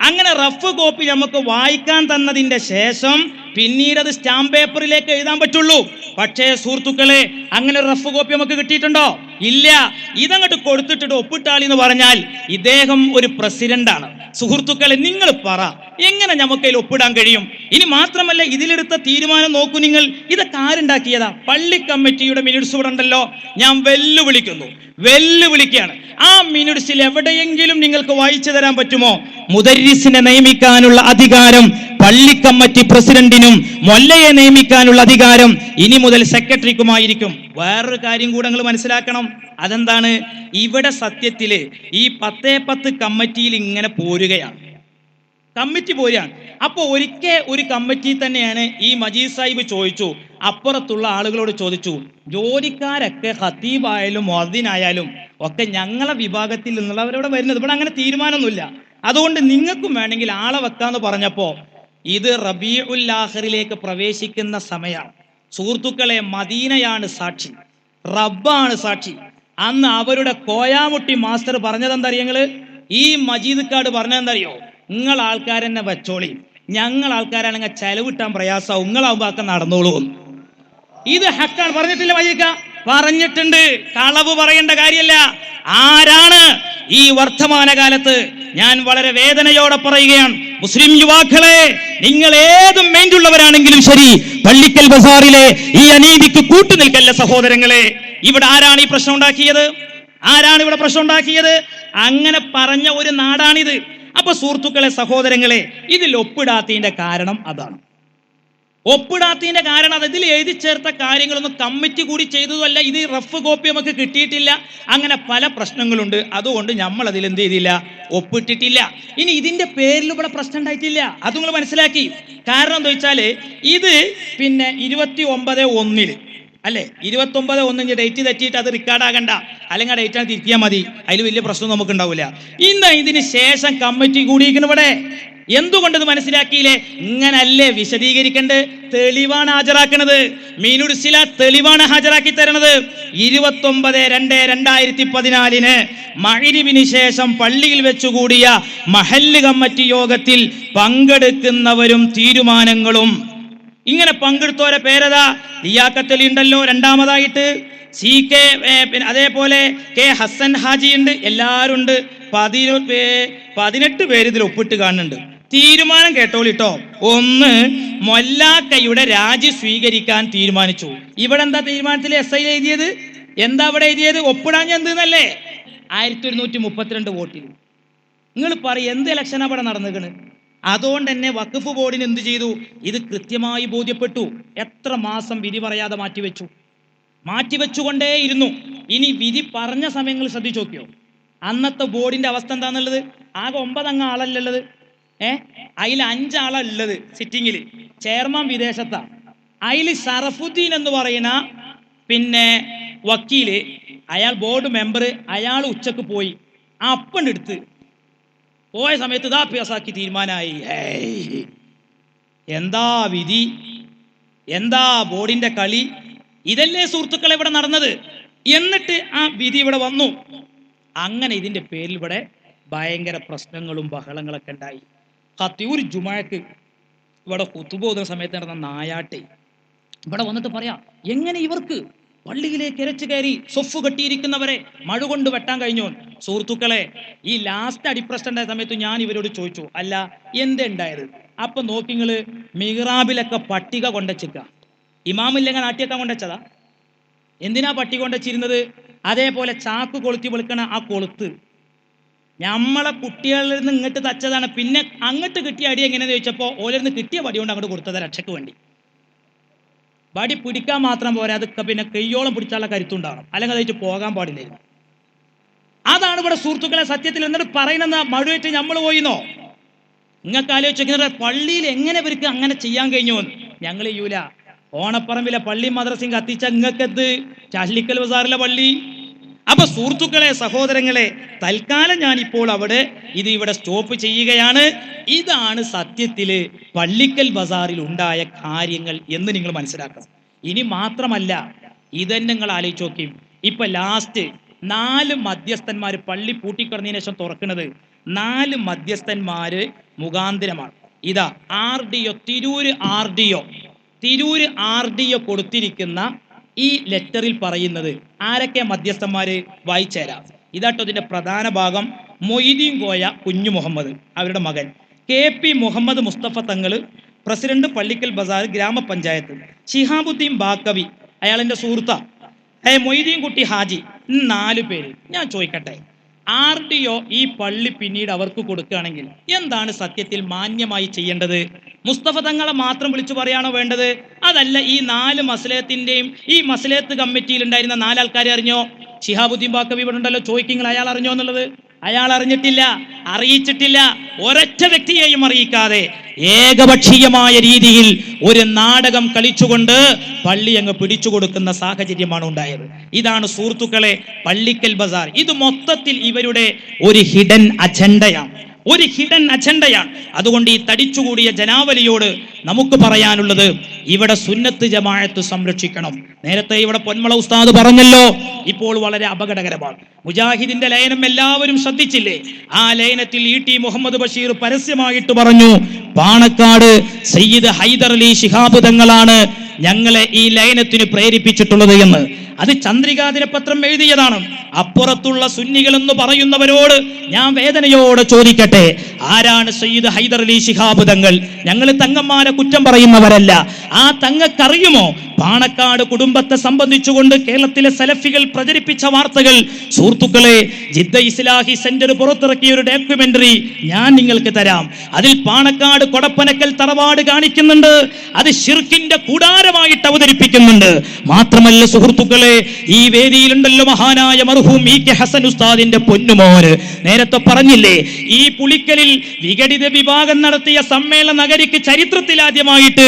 Speaker 1: അങ്ങനെ റഫ് കോപ്പി നമുക്ക് വായിക്കാൻ തന്നതിന്റെ ശേഷം പിന്നീട് അത് സ്റ്റാമ്പ് പേപ്പറിലേക്ക് എഴുതാൻ പറ്റുള്ളൂ. പക്ഷേ സുഹൃത്തുക്കളെ, അങ്ങനെ റഫ് കോപ്പി നമുക്ക് കിട്ടിയിട്ടുണ്ടോ? ഇല്ല. ഇതങ്ങോട്ട് കൊടുത്തിട്ട് ഒപ്പിട്ടാളി എന്ന് പറഞ്ഞാൽ ഇദ്ദേഹം ഒരു പ്രസിഡന്റാണ്. സുഹൃത്തുക്കളെ, നിങ്ങൾ പറ, എങ്ങനെ നമുക്ക് അതിൽ ഒപ്പിടാൻ കഴിയും? ഇനി മാത്രമല്ല, ഇതിലെടുത്ത തീരുമാനം നോക്കൂ നിങ്ങൾ. ഇതൊക്കെ ആരുണ്ടാക്കിയതാ? പള്ളി കമ്മിറ്റിയുടെ മിനിറ്റ്സ് ഇവിടെ ഉണ്ടല്ലോ. ഞാൻ വെല്ലുവിളിക്കുകയാണ്. ആ മിനിറ്റ്സിൽ എവിടെയെങ്കിലും നിങ്ങൾക്ക് വായിച്ചു തരാൻ പറ്റുമോ? മുദരിസിനെ നിയമിക്കാനുള്ള അധികാരം പള്ളി കമ്മിറ്റി പ്രസിഡന്റിനും മൊല്ലയെ നിയമിക്കാനുള്ള അധികാരം ഇനി മുതൽ സെക്രട്ടറിക്കുമായിരിക്കും. വേറൊരു കാര്യം കൂടെ നിങ്ങൾ മനസ്സിലാക്കണം. അതെന്താണ്? ഇവിടെ സത്യത്തില് ഈ 10-10 കമ്മിറ്റിയിൽ ഇങ്ങനെ പോരുകയാണ്. അപ്പൊ ഒരിക്കൽ ഒരു കമ്മിറ്റി തന്നെയാണ് ഈ മജീദ് സാഹിബ് ചോദിച്ചു, അപ്പുറത്തുള്ള ആളുകളോട് ചോദിച്ചു, ജോലിക്കാരൊക്കെ ഖത്തീബായാലും മുഅദ്ദിനായാലും ഒക്കെ ഞങ്ങളെ വിഭാഗത്തിൽ നിന്നുള്ളവരവിടെ വരുന്നത്, ഇവിടെ അങ്ങനെ തീരുമാനമൊന്നുമില്ല, അതുകൊണ്ട് നിങ്ങൾക്കും വേണമെങ്കിൽ ആളെ വെക്കാന്ന് പറഞ്ഞപ്പോ, ഇത് റബീഉൽ ആഖിറിലേക്ക് പ്രവേശിക്കുന്ന സമയമാണ്. സുഹൃത്തുക്കളെ, മദീനയാണ് സാക്ഷി, റബ്ബാണ് സാക്ഷി. അന്ന് അവരുടെ കോയാമുട്ടി മാസ്റ്റർ പറഞ്ഞതെന്താ അറിയങ്ങള്? ഈ മജീദ് കാട് പറഞ്ഞതെന്തറിയോ? നിങ്ങൾ ആൾക്കാരെന്നെ വെച്ചോളി, ഞങ്ങൾ ആൾക്കാരാണെങ്കിൽ ചെലവിട്ടാൻ പ്രയാസമാവും, നിങ്ങളാവുമ്പോ ഒക്കെ നടന്നോളൂ. ഇത് ഹക്കാണ്. പറഞ്ഞിട്ടില്ല മജീദ്? പറഞ്ഞിട്ടുണ്ട്. കളവ് പറയേണ്ട കാര്യമല്ല. ആരാണ് ഈ വർത്തമാനകാലത്ത്, ഞാൻ വളരെ വേദനയോടെ പറയുകയാണ്, മുസ്ലിം യുവാക്കളെ, നിങ്ങൾ ഏതും മൈൻഡുള്ളവരാണെങ്കിലും ശരി, പള്ളിക്കൽ ബസാറിലെ ഈ അനീതിക്ക് കൂട്ടുനിൽക്കല്ല സഹോദരങ്ങളെ. ഇവിടെ ആരാണ് ഈ പ്രശ്നം ഉണ്ടാക്കിയത്? അങ്ങനെ പറഞ്ഞ ഒരു നാടാണിത്. അപ്പൊ സുഹൃത്തുക്കളെ, സഹോദരങ്ങളെ, ഇതിൽ ഒപ്പിടാത്തതിന്റെ കാരണം അതാണ്. ഇതിൽ എഴുതി ചേർത്ത കാര്യങ്ങളൊന്നും കമ്മിറ്റി കൂടി ചെയ്തതല്ല. ഇത് റഫ് കോപ്പി നമുക്ക് കിട്ടിയിട്ടില്ല. അങ്ങനെ പല പ്രശ്നങ്ങളുണ്ട്. അതുകൊണ്ട് നമ്മൾ അതിൽ എന്ത് ചെയ്തില്ല? ഒപ്പിട്ടിട്ടില്ല. ഇനി ഇതിന്റെ പേരിൽ ഇവിടെ പ്രശ്നം ഉണ്ടായിട്ടില്ല, അത് നിങ്ങൾ മനസ്സിലാക്കി. കാരണം എന്താ വെച്ചാല്, ഇത് പിന്നെ 29/1 അല്ലെ, 29/1 ഡേറ്റ് തെറ്റിയിട്ട് അത് റെക്കോർഡാകണ്ട, അല്ലെങ്കിൽ ആ ഡേറ്റാണ് തിരുത്തിയാൽ മതി, അതിൽ വലിയ പ്രശ്നം നമുക്ക് ഉണ്ടാവില്ല. ഇന്ന് ഇതിന് ശേഷം കമ്മിറ്റി കൂടിയിരിക്കുന്നു ഇവിടെ. എന്തുകൊണ്ടത് മനസ്സിലാക്കിയില്ലേ? ഇങ്ങനല്ലേ വിശദീകരിക്കേണ്ടത്? തെളിവാണ് ഹാജരാക്കണത്. മീനുർസില തെളിവാണ് ഹാജരാക്കി തരണത്. 29/2/2014 മഗ്‌രിബിന് ശേഷം പള്ളിയിൽ വെച്ചുകൂടിയ മഹല്ല് കമ്മിറ്റി യോഗത്തിൽ പങ്കെടുക്കുന്നവരും തീരുമാനങ്ങളും. ഇങ്ങനെ പങ്കെടുത്തവരെ പേരതാ? ലിയാഖത്ത് ഉണ്ടല്ലോ, രണ്ടാമതായിട്ട് CK, അതേപോലെ K ഹസൻ ഹാജി ഉണ്ട്, എല്ലാവരും ഉണ്ട്. 18 പേര് ഇതിൽ ഒപ്പിട്ട് കാണുന്നുണ്ട്. തീരുമാനം കേട്ടോളിട്ടോ. 1, മൊല്ലാക്കയുടെ രാജി സ്വീകരിക്കാൻ തീരുമാനിച്ചു. ഇവിടെ എന്താ തീരുമാനത്തിൽ SI എഴുതിയത്? എന്താ അവിടെ എഴുതിയത്? ഒപ്പിടാൻ എന്തെന്നല്ലേ? 1132 വോട്ടിൽ. നിങ്ങൾ പറയും എന്ത് ഇലക്ഷൻ അവിടെ നടന്നിക്കണ്? അതുകൊണ്ട് തന്നെ വഖഫ് ബോർഡിന് എന്ത് ചെയ്തു? ഇത് കൃത്യമായി ബോധ്യപ്പെട്ടു. എത്ര മാസം വിധി പറയാതെ മാറ്റിവെച്ചുകൊണ്ടേയിരുന്നു. ഇനി വിധി പറഞ്ഞ സമയങ്ങൾ ശ്രദ്ധിച്ചു നോക്കിയോ? അന്നത്തെ ബോർഡിന്റെ അവസ്ഥ എന്താന്നുള്ളത്? ആകെ 9 അംഗ ആളല്ലുള്ളത്. അതിൽ 5 ആളാ ഉള്ളത് സിറ്റിങ്ങിൽ. ചെയർമാൻ വിദേശത്താ. അതിൽ ഷറഫുദ്ദീൻ എന്ന് പറയുന്ന പിന്നെ വക്കീല്, അയാൾ ബോർഡ് മെമ്പർ, അയാൾ ഉച്ചക്ക് പോയി. അപ്പണ്ടെടുത്ത് പോയ സമയത്ത് ഇതാ പേസാക്കി തീരുമാനമായി. എന്താ വിധി, എന്താ ബോർഡിന്റെ കളി! ഇതല്ലേ സുഹൃത്തുക്കളെ ഇവിടെ നടന്നത്? എന്നിട്ട് ആ വിധി ഇവിടെ വന്നു. അങ്ങനെ ഇതിന്റെ പേരിൽ ഇവിടെ ഭയങ്കര പ്രശ്നങ്ങളും ബഹളങ്ങളൊക്കെ ഉണ്ടായി. ഒരു ജുമാക്ക് ഇവിടെ ഖുതുബ സമയത്ത് നടന്ന നായാട്ടെ ഇവിടെ വന്നിട്ട് പറയാം, എങ്ങനെ ഇവർക്ക് പള്ളിയിലേക്ക് ഇരച്ചു കയറി സൊഫ് കെട്ടിയിരിക്കുന്നവരെ മഴ കൊണ്ട് വെട്ടാൻ കഴിഞ്ഞു? സുഹൃത്തുക്കളെ, ഈ ലാസ്റ്റ് അടിപ്രശ്നന്റെ സമയത്ത് ഞാൻ ഇവരോട് ചോദിച്ചു, അല്ല എന്താ ഉണ്ടായത്? അപ്പൊ നോക്കിങ്ങള് മിഹ്റാബിലൊക്കെ പട്ടിക കൊണ്ടുവച്ചിക്ക. ഇമാമില്ലെങ്കിൽ നാട്ടിയൊക്കെ കൊണ്ടുവച്ചതാ. എന്തിനാ പട്ടി കൊണ്ടുവച്ചിരുന്നത്? അതേപോലെ ചാക്ക് കൊളുത്തി വെളുക്കണ ആ കൊളുത്ത് നമ്മളെ കുട്ടികളിൽ നിന്ന് ഇങ്ങോട്ട് തച്ചതാണ്. പിന്നെ അങ്ങോട്ട് കിട്ടിയ അടി എങ്ങനെയാന്ന് ചോദിച്ചപ്പോൾ ഓലിരുന്ന് കിട്ടിയ വടി കൊണ്ട് അങ്ങോട്ട് കൊടുത്തത് രക്ഷയ്ക്ക് വേണ്ടി. വടി പിടിക്കാൻ മാത്രം പോരാ, അതൊക്കെ പിന്നെ കയ്യോളം പിടിച്ചാലുള്ള കരുത്തുണ്ടാവണം, അല്ലെങ്കിൽ അത് പോകാൻ പാടില്ലായിരുന്നു. അതാണ് ഇവിടെ സുഹൃത്തുക്കളെ സത്യത്തിൽ എന്നിട്ട് പറയുന്ന മഴുവേറ്റ് നമ്മൾ പോയിന്നോ? നിങ്ങൾക്ക് ആലോചിക്കുന്നത് പള്ളിയിൽ എങ്ങനെ ഇവർക്ക് അങ്ങനെ ചെയ്യാൻ കഴിഞ്ഞു? ഞങ്ങൾ ചെയ്യൂല. ഓണപ്പറമ്പിലെ പള്ളി മദ്രസയും കത്തിച്ച ഇങ്ങക്കത്ത് ചാലിക്കൽ ബസാറിലെ പള്ളി. അപ്പൊ സുഹൃത്തുക്കളെ, സഹോദരങ്ങളെ, തൽക്കാലം ഞാനിപ്പോൾ ഇവിടെ സ്റ്റോപ്പ് ചെയ്യുകയാണ്. ഇതാണ് സത്യത്തില് പള്ളിക്കൽ ബസാറിൽ ഉണ്ടായ കാര്യങ്ങൾ എന്ന് നിങ്ങൾ മനസ്സിലാക്കണം. ഇനി മാത്രമല്ല, ഇതന്നെ നിങ്ങൾ ആലോചിച്ച് നോക്കിയും, ഇപ്പൊ ലാസ്റ്റ് 4 മധ്യസ്ഥന്മാര് പള്ളി പൂട്ടിക്കിടന്നതിന് ശേഷം തുറക്കുന്നത് 4 മധ്യസ്ഥന്മാര് മുഖാന്തരമാണ്. ഇതാ RDO തിരൂര് RDO കൊടുത്തിരിക്കുന്ന ഈ ലെറ്ററിൽ പറയുന്നത് ആരൊക്കെ മധ്യസ്ഥന്മാര് വായിച്ചേരാം. ഇതാട്ടോ ഇതിന്റെ പ്രധാന ഭാഗം. മൊയ്തീൻ കോയ കുഞ്ഞു മുഹമ്മദ്, അവരുടെ മകൻ. KP മുഹമ്മദ് മുസ്തഫ തങ്ങൾ, പ്രസിഡന്റ് പള്ളിക്കൽ ബസാർ ഗ്രാമപഞ്ചായത്ത്. ശിഹാബുദ്ദീൻ ബാക്കവി, അയാളെന്റെ സുഹൃത്താ. മൊയ്തീൻ കുട്ടി ഹാജി. 4 പേര്. ഞാൻ ചോദിക്കട്ടെ, RDO ഈ പള്ളി പിന്നീട് അവർക്ക് കൊടുക്കുകയാണെങ്കിൽ എന്താണ് സത്യത്തിൽ മാന്യമായി ചെയ്യേണ്ടത്? മുസ്തഫ തങ്ങളെ മാത്രം വിളിച്ചു പറയാണോ വേണ്ടത്? അതല്ല, ഈ 4 മസ്ലഹത്തിന്റെയും ഈ മസ്ലഹത്ത് കമ്മിറ്റിയിൽ ഉണ്ടായിരുന്ന 4 ആൾക്കാരെ അറിഞ്ഞോ? ശിഹാബുദ്ദീൻ ബാക്കവി ഇവിടെ ഉണ്ടല്ലോ, ചോദിക്കുങ്ങൾ അയാൾ അറിഞ്ഞോ എന്നുള്ളത്. അയാൾ അറിഞ്ഞിട്ടില്ല, അറിയിച്ചിട്ടില്ല. ഒരൊറ്റ വ്യക്തിയെയും അറിയിക്കാതെ ഏകപക്ഷീയമായ രീതിയിൽ ഒരു നാടകം കളിച്ചുകൊണ്ട് പള്ളി അങ്ങ് പിടിച്ചു കൊടുക്കുന്ന സാഹചര്യമാണ് ഉണ്ടായത്. ഇതാണ് സുഹൃത്തുക്കളെ പള്ളിക്കൽ ബസാർ. ഇത് മൊത്തത്തിൽ ഇവരുടെ ഒരു ഹിഡൻ അജണ്ടയാണ്. അതുകൊണ്ട് ഈ തടിച്ചുകൂടിയ ജനാവലിയോട് നമുക്ക് പറയാനുള്ളത്, ഇവിടെ സുന്നത്ത് ജമാഅത്ത് സംരക്ഷിക്കണം. നേരത്തെ ഇവിടെ പൊന്മള ഉസ്താദ് പറഞ്ഞല്ലോ, ഇപ്പോൾ വളരെ അപകടകരമാണ്. മുജാഹിദിന്റെ ലയനം എല്ലാവരും ശ്രദ്ധിച്ചില്ലേ? ആ ലയനത്തിൽ ET മുഹമ്മദ് ബഷീർ പരസ്യമായിട്ട് പറഞ്ഞു, പാണക്കാട് സയ്യിദ് ഹൈദർ അലി ശിഹാബ് തങ്ങളാണ് ഞങ്ങളെ ഈ ലയനത്തിന് പ്രേരിപ്പിച്ചിട്ടുള്ളത് എന്ന്. അത് ചന്ദ്രികാ ദിനപത്രം എഴുതിയതാണ്. അപ്പുറത്തുള്ള സുന്നികൾ എന്ന് പറയുന്നവരോട് ഞാൻ വേദനയോടെ ചോദിക്കട്ടെ, ആരാണ് സയ്യിദ് ഹൈദർ അലി ശിഹാബ് തങ്ങൾ? ഞങ്ങൾ തങ്ങന്മാരെ കുറ്റം പറയുന്നവരല്ല. ആ തങ്ങൾക്കറിയുമോ പാണക്കാട് കുടുംബത്തെ സംബന്ധിച്ചുകൊണ്ട് കേരളത്തിലെ സലഫികൾ പ്രചരിപ്പിച്ച വാർത്തകൾ? സുഹൃത്തുക്കളെ, ജിദ്ദ ഇസ്ലാഹി സെന്റർ പുറത്തിറക്കിയ ഒരു ഡോക്യുമെന്ററി ഞാൻ നിങ്ങൾക്ക് തരാം. അതിൽ പാണക്കാട് കൊടപ്പനക്കൽ തറവാട് കാണിക്കുന്നുണ്ട്. അത് ശിർക്കിന്റെ കൂടാരമായിട്ട് അവതരിപ്പിക്കുന്നുണ്ട്. മാത്രമല്ല സുഹൃത്തുക്കളെ, ഈ വേദിയിലുണ്ടല്ലോ മഹാനായ മർഹൂം EK ഹസൻ ഉസ്താദിന്റെ പൊന്നുമോന്. നേരത്തെ പറഞ്ഞില്ലേ, ഈ പുളിക്കലിൽ വിഘടിത വിഭാഗം നടത്തിയ സമ്മേളന നഗരിക്ക് ചരിത്രത്തിൽ ആദ്യമായിട്ട്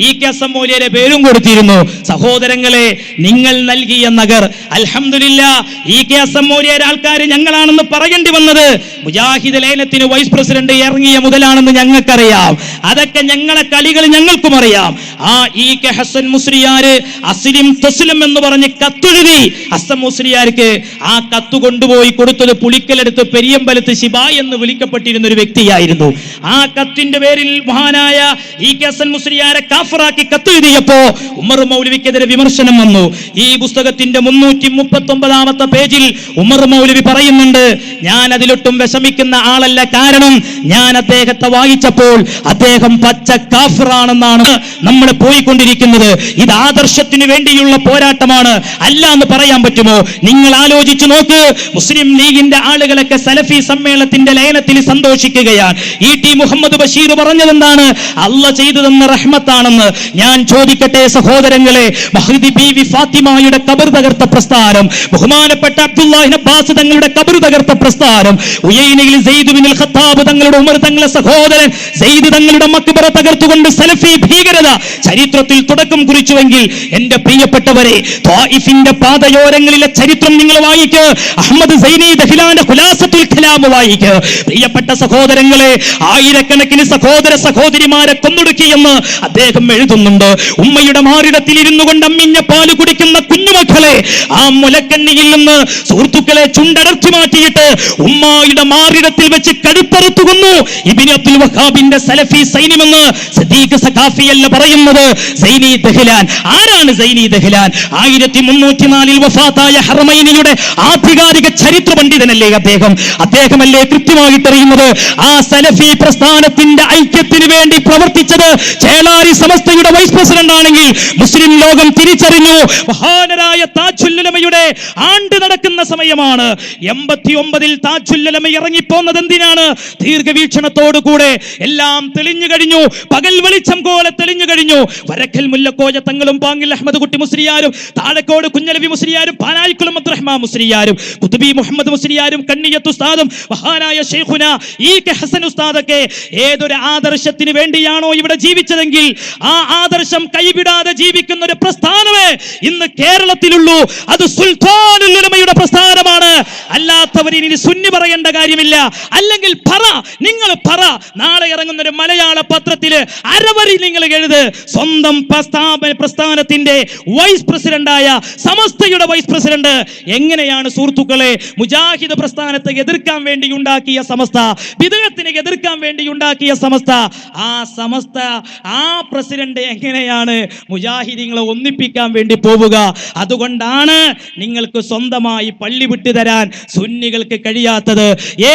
Speaker 1: EK ഹസൻ മൗലവിയുടെ പേരും കൊടുത്തിരുന്നു. സഹോദരങ്ങളെ, നിങ്ങൾ നൽകിയ നഗർ അൽഹംദുലില്ലാഹ് EK ഹസൻ മൗലവിയുടെ ആൾക്കാർ ഞങ്ങളാണെന്ന് പറയേണ്ടി വന്നത് മുജാഹിദ് ലയനത്തിന് വൈസ് പ്രസിഡന്റ് ഇറങ്ങിയ മുതലാണെന്ന് ഞങ്ങൾക്കറിയാം. അതൊക്കെ ഞങ്ങളെ കളികൾ ഞങ്ങൾക്കും അറിയാം. ആ EK ഹസൻ മുസ്ലിയാര് അസ്ലിം തസ്ലിം എന്ന് പറഞ്ഞ് കത്തെഴുതി ഹസൻ മുസ്ലിയാർക്ക് ആ കത്ത് കൊണ്ടുപോയി കൊടുത്തത് പുളിക്കലെടുത്ത് പെരിയമ്പലത്ത് ശിബായ് എന്ന് വിളിക്കപ്പെട്ടിരുന്ന ഒരു വ്യക്തിയായിരുന്നു. ആ കത്തിന്റെ പേരിൽ മഹാനായ EK ഹസൻ മുസ്ലിയാരെ കാഫറാക്കി കത്തെഴുതിയപ്പോ ഉമർ മൗലവിക്കെതിരെ വിമർശനം വന്നു. ഈ പുസ്തകത്തിന്റെ 339-ാമത്തെ പേജിൽ ഉമർ മൗലവി പറയുന്നുണ്ട്, ഞാൻ അതിലൊട്ടും വിഷമിക്കുന്ന ആളല്ല. കാരണം ഞാൻ അദ്ദേഹത്തെ വായിച്ചപ്പോൾ അദ്ദേഹം പച്ച കാഫിറാണെന്നാണ് നമ്മൾ പോയിക്കൊണ്ടിരിക്കുന്നത്. ഇത് ആദർശത്തിന് വേണ്ടിയുള്ള പോരാട്ടമാണ്. അല്ല എന്ന് പറയാൻ പറ്റുമോ? നിങ്ങൾ ആലോചിച്ചു നോക്ക്. മുസ്ലിം ലീഗിന്റെ ആളുകളൊക്കെ സലഫി സമ്മേളനത്തിന്റെ ലയനത്തിൽ സന്തോഷിക്കുകയാണ്. ET മുഹമ്മദ് ബഷീർ പറഞ്ഞതെന്താണ്? അല്ല ചെയ്തു തന്ന റഹ്മത്താണെന്ന്. ഞാൻ ചോദിക്കട്ടെ സഹോദരങ്ങളെ, മഹ്ദി ബീവി ഫാത്തിമയുടെ ഖബർ തകർത്ത പ്രസ്ഥാനം, ബഹുമാനപ്പെട്ട അബ്ദുല്ലാഹി അബ്ബാസ് തങ്ങളുടെ ഖബർ തകർത്ത പ്രസ്ഥാനം, ഉയൈനയിൽ സെയ്ദ് ബിൻ ഖത്താബ് തങ്ങളുടെ ഉമർ തങ്ങളുടെ സഹോദരൻ സെയ്ദ് തങ്ങളുടെ മക്ബറ തകർത്തുകൊണ്ട് സലഫി ഭീകരത ചരിത്രത്തിൽ തുടക്കം കുറിച്ചുവെങ്കിൽ എന്റെ പ്രിയപ്പെട്ടവരെ, ത്വായിഫിന്റെ പാതയോരങ്ങളിലെ ചരിത്രം നിങ്ങൾ വായിക്ക്. അഹ്മദ് സൈനി ദഹ്ലാന്റെ ഖുലാസത്തുൽ കലാം വായിക്ക്. പ്രിയപ്പെട്ട സഹോദരങ്ങളെ, ആയിരക്കണക്കിന് സഹോദര സഹോദരിമാരെ കൊന്നൊടുക്കിയെന്ന് അദ്ദേഹം എഴുതുന്നുണ്ട്. ഉമ്മയുടെ മാറിടത്തിൽ ഇരുന്നു കൊണ്ട് അമ്മിഞ്ഞ പാല് കുടിക്കുന്ന കുഞ്ഞുമക്കളെ ആ മുലക്കണ്ണിയിൽ നിന്ന് സുഹൃത്തുക്കളെ ചുണ്ടടർത്തി മാറ്റിയിട്ട് ഉമ്മായുടെ മാറിടത്തിൽ വെച്ച് കഴുത്തറുത്തു കൊന്നു. ഇബ്നു അബ്ദുൽ വഹാബിന്റെ സലഫി സൈന്യമെന്ന് സദീഖ് സഖാഫിയല്ല പറയുന്നത്, സൈനി ദഹ്ലാൻ. ആരാണ് സൈനി ദഹ്ലാൻ? 1304 വഫാത്തായ ഹറമൈനിയുടെ ആധികാരിക ചരിത്ര പണ്ഡിതനല്ലേ അദ്ദേഹം? അദ്ദേഹമല്ലേ കൃത്യമായിട്ടറിയുന്നത് ആ സലഫി പ്രസ്ഥാനത്തിന്റെ ഐക്യത്തിന് വേണ്ടി പ്രവർത്തിച്ചത് ചേളാരി സമസ്തയുടെ വൈസ് പ്രസിഡന്റ് ആണെങ്കിൽ മുസ്ലിം ലോകം തിരിച്ചറിഞ്ഞു. മഹാനരായ താജുൽ ഉലമയുടെ ആണ്ട് നടക്കുന്ന സമയമാണ്. 89 താജുൽ ഉലമ ഇറങ്ങിപ്പോന്നത് എന്തിനാണ്? ദീർഘവീക്ഷണത്തോടുകൂടെ എല്ലാം തെളിഞ്ഞു കഴിഞ്ഞു. പകൽ വെളിച്ചം പോലെ തെളിഞ്ഞു കഴിഞ്ഞു. വരക്കൽ മുല്ലക്കോയ തങ്ങളും പാങ്ങിൽ അഹമ്മദ് കുട്ടി മുസ്ലിയാരും താഴക്കോട് കുഞ്ഞലവി മുസ്ലിയാരും പാനായിക്കുളം അബ്ദുറഹ്മാൻ മുസ്ലിയാരും കുതുബി മുഹമ്മദ് മുസ്ലിയാരും കണ്ണിയത്ത് ഉസ്താദും മഹാനായ ശൈഖുന EK ഹസൻ ഉസ്താദൊക്കെ ഏതൊരു ആദർശത്തിന് വേണ്ടിയാണോ ഇവിടെ ജീവിച്ചതെങ്കിൽ ആ ആദർശം കൈവിടാതെ ജീവിക്കുന്ന ഒരു പ്രസ്ഥാനമേ ഇന്ന് കേരളത്തിലുള്ളൂ. അത് സുൽത്താനുൽ ഉലമയുടെ പ്രസ്ഥാനമാണ്. അല്ലാത്തവരിനി സുന്നി പറയേണ്ട കാര്യമില്ല. അല്ലെങ്കിൽ നിങ്ങൾ പറ, നാളെ ഇറങ്ങുന്ന ഒരു മലയാള പത്രത്തില് അരവരി നിങ്ങൾ എഴുത്, സ്വന്തം പ്രസ്ഥാനത്തിന്റെ വൈസ് പ്രസിഡന്റായ സമസ്തയുടെ വൈസ് പ്രസിഡന്റ് എങ്ങനെയാണ് സുഹൃത്തുക്കളെ മുജാഹിദ് പ്രസ്ഥാനത്തെ എതിർക്കാൻ വേണ്ടി ഉണ്ടാക്കിയ സമസ്ത, ബിദ്അത്തിനെ എതിർക്കാൻ വേണ്ടി ഉണ്ടാക്കിയ സമസ്ത, ആ സമസ്ത ആ പ്രസിഡന്റ് എങ്ങനെയാണ് മുജാഹിദീങ്ങളെ ഒന്നിപ്പിക്കാൻ വേണ്ടി പോവുക? അതുകൊണ്ടാണ് നിങ്ങൾക്ക് സ്വന്തമായി പള്ളി വിട്ടു തരാൻ സുന്നികൾക്ക് കഴിയാത്തത്.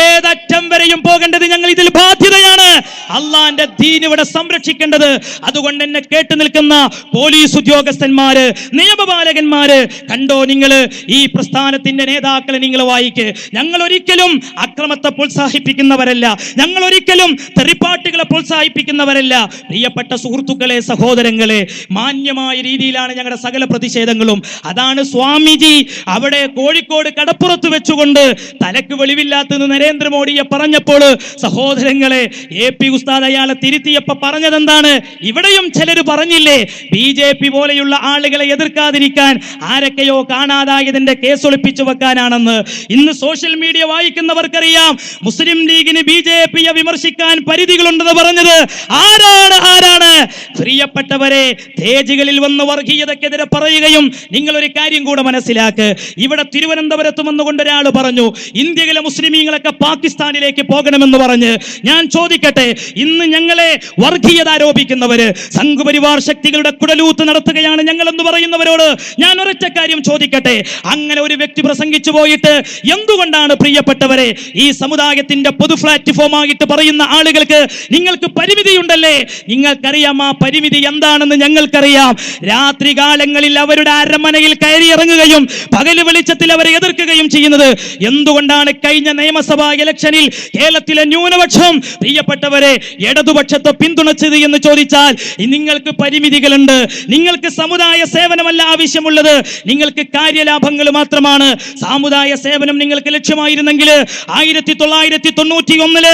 Speaker 1: ഏതറ്റം വരെയും പോകേണ്ടത് ഞങ്ങൾ ഇതിൽ ബാധ്യതയാണ്. അള്ളാന്റെ ദീൻ ഇവിടെ സംരക്ഷിക്കേണ്ടത്. അതുകൊണ്ട് എന്നെ കേട്ടു നിൽക്കുന്ന പോലീസ് ഉദ്യോഗസ്ഥന്മാര്, നിയമപാലകന്മാര്, കണ്ടോ നിങ്ങൾ ഈ പ്രസ്ഥാനത്തിന്റെ നേതാക്കളെ നിങ്ങൾ വായിക്ക്. ഞങ്ങൾ ഒരിക്കലും അക്രമത്തെ പ്രോത്സാഹിപ്പിക്കുന്നവരല്ല, ഞങ്ങൾ ഒരിക്കലും തെറിപ്പാട്ടുകളെ പ്രോത്സാഹിപ്പിക്കുന്നവരല്ല. പ്രിയപ്പെട്ട സുഹൃത്തുക്കളെ, സഹോദരങ്ങളെ, മാന്യമായ രീതിയിലാണ് ഞങ്ങളുടെ സകല പ്രതിഷേധങ്ങളും. അതാണ് സ്വാമിജി അവിടെ കോഴിക്കോട് കടപ്പുറത്ത് വെച്ചുകൊണ്ട് തലക്ക് വെളിവില്ലാത്തെന്ന് നരേന്ദ്രമോദിയെ പറഞ്ഞപ്പോൾ സഹോദരങ്ങളെ AP ഉസ്താദ് അയാളെ തിരുത്തിയപ്പോ പറഞ്ഞതെന്താണ്? ഇവിടെയും ചിലർ പറഞ്ഞില്ലേ BJP പോലെയുള്ള ആളുകളെ എതിർക്കാതിരിക്കാൻ ആരൊക്കെയോ കാണാതായതിന്റെ കേസ് ഒളിപ്പിച്ചു വെക്കാനാണെന്ന്. ഇന്ന് സോഷ്യൽ മീഡിയ വായിക്കുന്നവർക്കറിയാം മുസ്ലിം ലീഗിന് BJPയെ വിമർശിക്കാൻ പരിധികളുണ്ടെന്ന് പറഞ്ഞത് ആരാണ്? പ്രിയപ്പെട്ടവരെ, തേജുകളിൽ വന്ന് വർഗീയതക്കെതിരെ പറയുകയും നിങ്ങൾ ഒരു കാര്യം കൂടെ മനസ്സിലാക്ക്. ഇവിടെ തിരുവനന്തപുരത്ത് വന്നുകൊണ്ട് ഒരാൾ പറഞ്ഞു ഇന്ത്യയിലെ മുസ്ലിമീങ്ങളൊക്കെ പാകിസ്ഥാനിലേക്ക് പോകണമെന്ന് പറഞ്ഞ്. ഞാൻ ചോദിക്കട്ടെ, ഇന്ന് ഞങ്ങളെ വർഗീയത ആരോപിക്കുന്നവര്, സംഘപരിവാർ ശക്തികളുടെ കുടലൂത്ത് നടത്തുകയാണ് ഞങ്ങളെന്ന് പറയുന്നവരോട് ഞാൻ ഒരൊറ്റ കാര്യം ചോദിക്കട്ടെ, അങ്ങനെ ഒരു വ്യക്തി പ്രസംഗിച്ചു പോയിട്ട് എന്തുകൊണ്ടാണ് പ്രിയപ്പെട്ടവരെ ഈ സമുദായത്തിന്റെ പൊതു പ്ലാറ്റ്ഫോം ആയിട്ട് പറയുന്ന ആളുകൾക്ക് നിങ്ങൾക്ക് പരിമിതിയുണ്ടല്ലേ? നിങ്ങൾക്കറിയാം ആ പരിമിതി എന്താണെന്ന് ഞങ്ങൾക്കറിയാം. രാത്രികാലങ്ങളിൽ അവരുടെ അരമനയിൽ കയറിയിറങ്ങുകയും പകല് വെളിച്ചത്തിൽ അവരെ എതിർക്കുകയും ചെയ്യുന്നത് എന്തുകൊണ്ടാണ്? കഴിഞ്ഞ നിയമസഭാ ഇലക്ഷനിൽ കേരളത്തിലെ ന്യൂനപക്ഷം പ്രിയപ്പെട്ടവരെ ഇടതുപക്ഷത്തെ പിന്തുണച്ചത് എന്ന് ചോദിച്ചാൽ നിങ്ങൾക്ക് പരിമിതികളുണ്ട്. നിങ്ങൾക്ക് സമുദായ സേവനമല്ല ആവശ്യമുള്ളത്, നിങ്ങൾക്ക് കാര്യലാഭങ്ങൾ മാത്രമാണ്. സാമുദായ സേവനം നിങ്ങൾക്ക് ലക്ഷ്യമായിരുന്നെങ്കിൽ 1991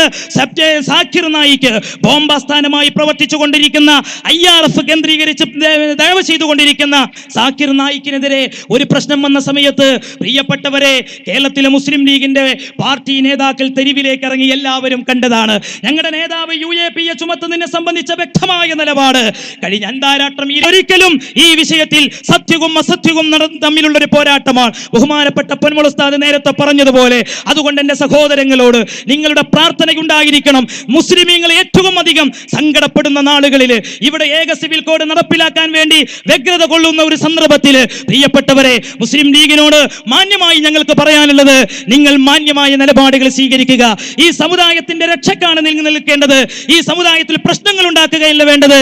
Speaker 1: സാക്കിർ നായിക്ക് ബോംബാസ്ഥാനമായി പ്രവർത്തിച്ചു കൊണ്ടിരിക്കുന്ന IRF കേന്ദ്രീകരിച്ച് ദയവ് ചെയ്തുകൊണ്ടിരിക്കുന്ന സാക്കിർ നായിക്കിനെതിരെ ഒരു പ്രശ്നം വന്ന സമയത്ത് പ്രിയപ്പെട്ടവരെ കേരളത്തിലെ മുസ്ലിം ലീഗിന്റെ പാർട്ടി നേതാക്കൾ തെരുവിലേക്ക് ഇറങ്ങി എല്ലാവരും കണ്ടതാണ്. ഞങ്ങളുടെ നേതാവ് UAPയെ ചുമത്തുന്നതിനെ സംബന്ധിച്ച വ്യക്തമായ നിലപാട്. കഴിഞ്ഞ അന്താരാഷ്ട്രം ഒരിക്കലും ഈ വിഷയത്തിൽ സത്യവും അസത്യവും തമ്മിലുള്ള ഒരു പോരാട്ടമാണ്. ബഹുമാനപ്പെട്ട പൊന്മുള ഉസ്താദ് നേരത്തെ പറഞ്ഞതുപോലെ അതുകൊണ്ട് എന്റെ സഹോദരങ്ങളോട് നിങ്ങളുടെ പ്രാർത്ഥനയുണ്ടായിരിക്കണം. മുസ്ലിമീങ്ങൾ ഏറ്റവും അധികം സങ്കടപ്പെടുന്ന നാളുകളിൽ ഇവിടെ ഏക സിവിൽ കോഡ് നടപ്പിലാക്കാൻ വേണ്ടി വ്യഗ്രത കൊള്ളുന്ന ഒരു സന്ദർഭത്തിൽ പ്രിയപ്പെട്ടവരെ മുസ്ലിം ലീഗിനോട് മാന്യമായി ഞങ്ങൾക്ക് പറയാനുള്ളത്, നിങ്ങൾ മാന്യമായ നിലപാടുകൾ സ്വീകരിക്കുക. ഈ സമുദായത്തിന്റെ രക്ഷക്കാണ് നിങ്ങൾ നിൽക്കേണ്ടത്. ഈ സമുദായത്തിൽ പ്രശ്നങ്ങൾ ഉണ്ടാക്കുകയല്ല വേണ്ടത്.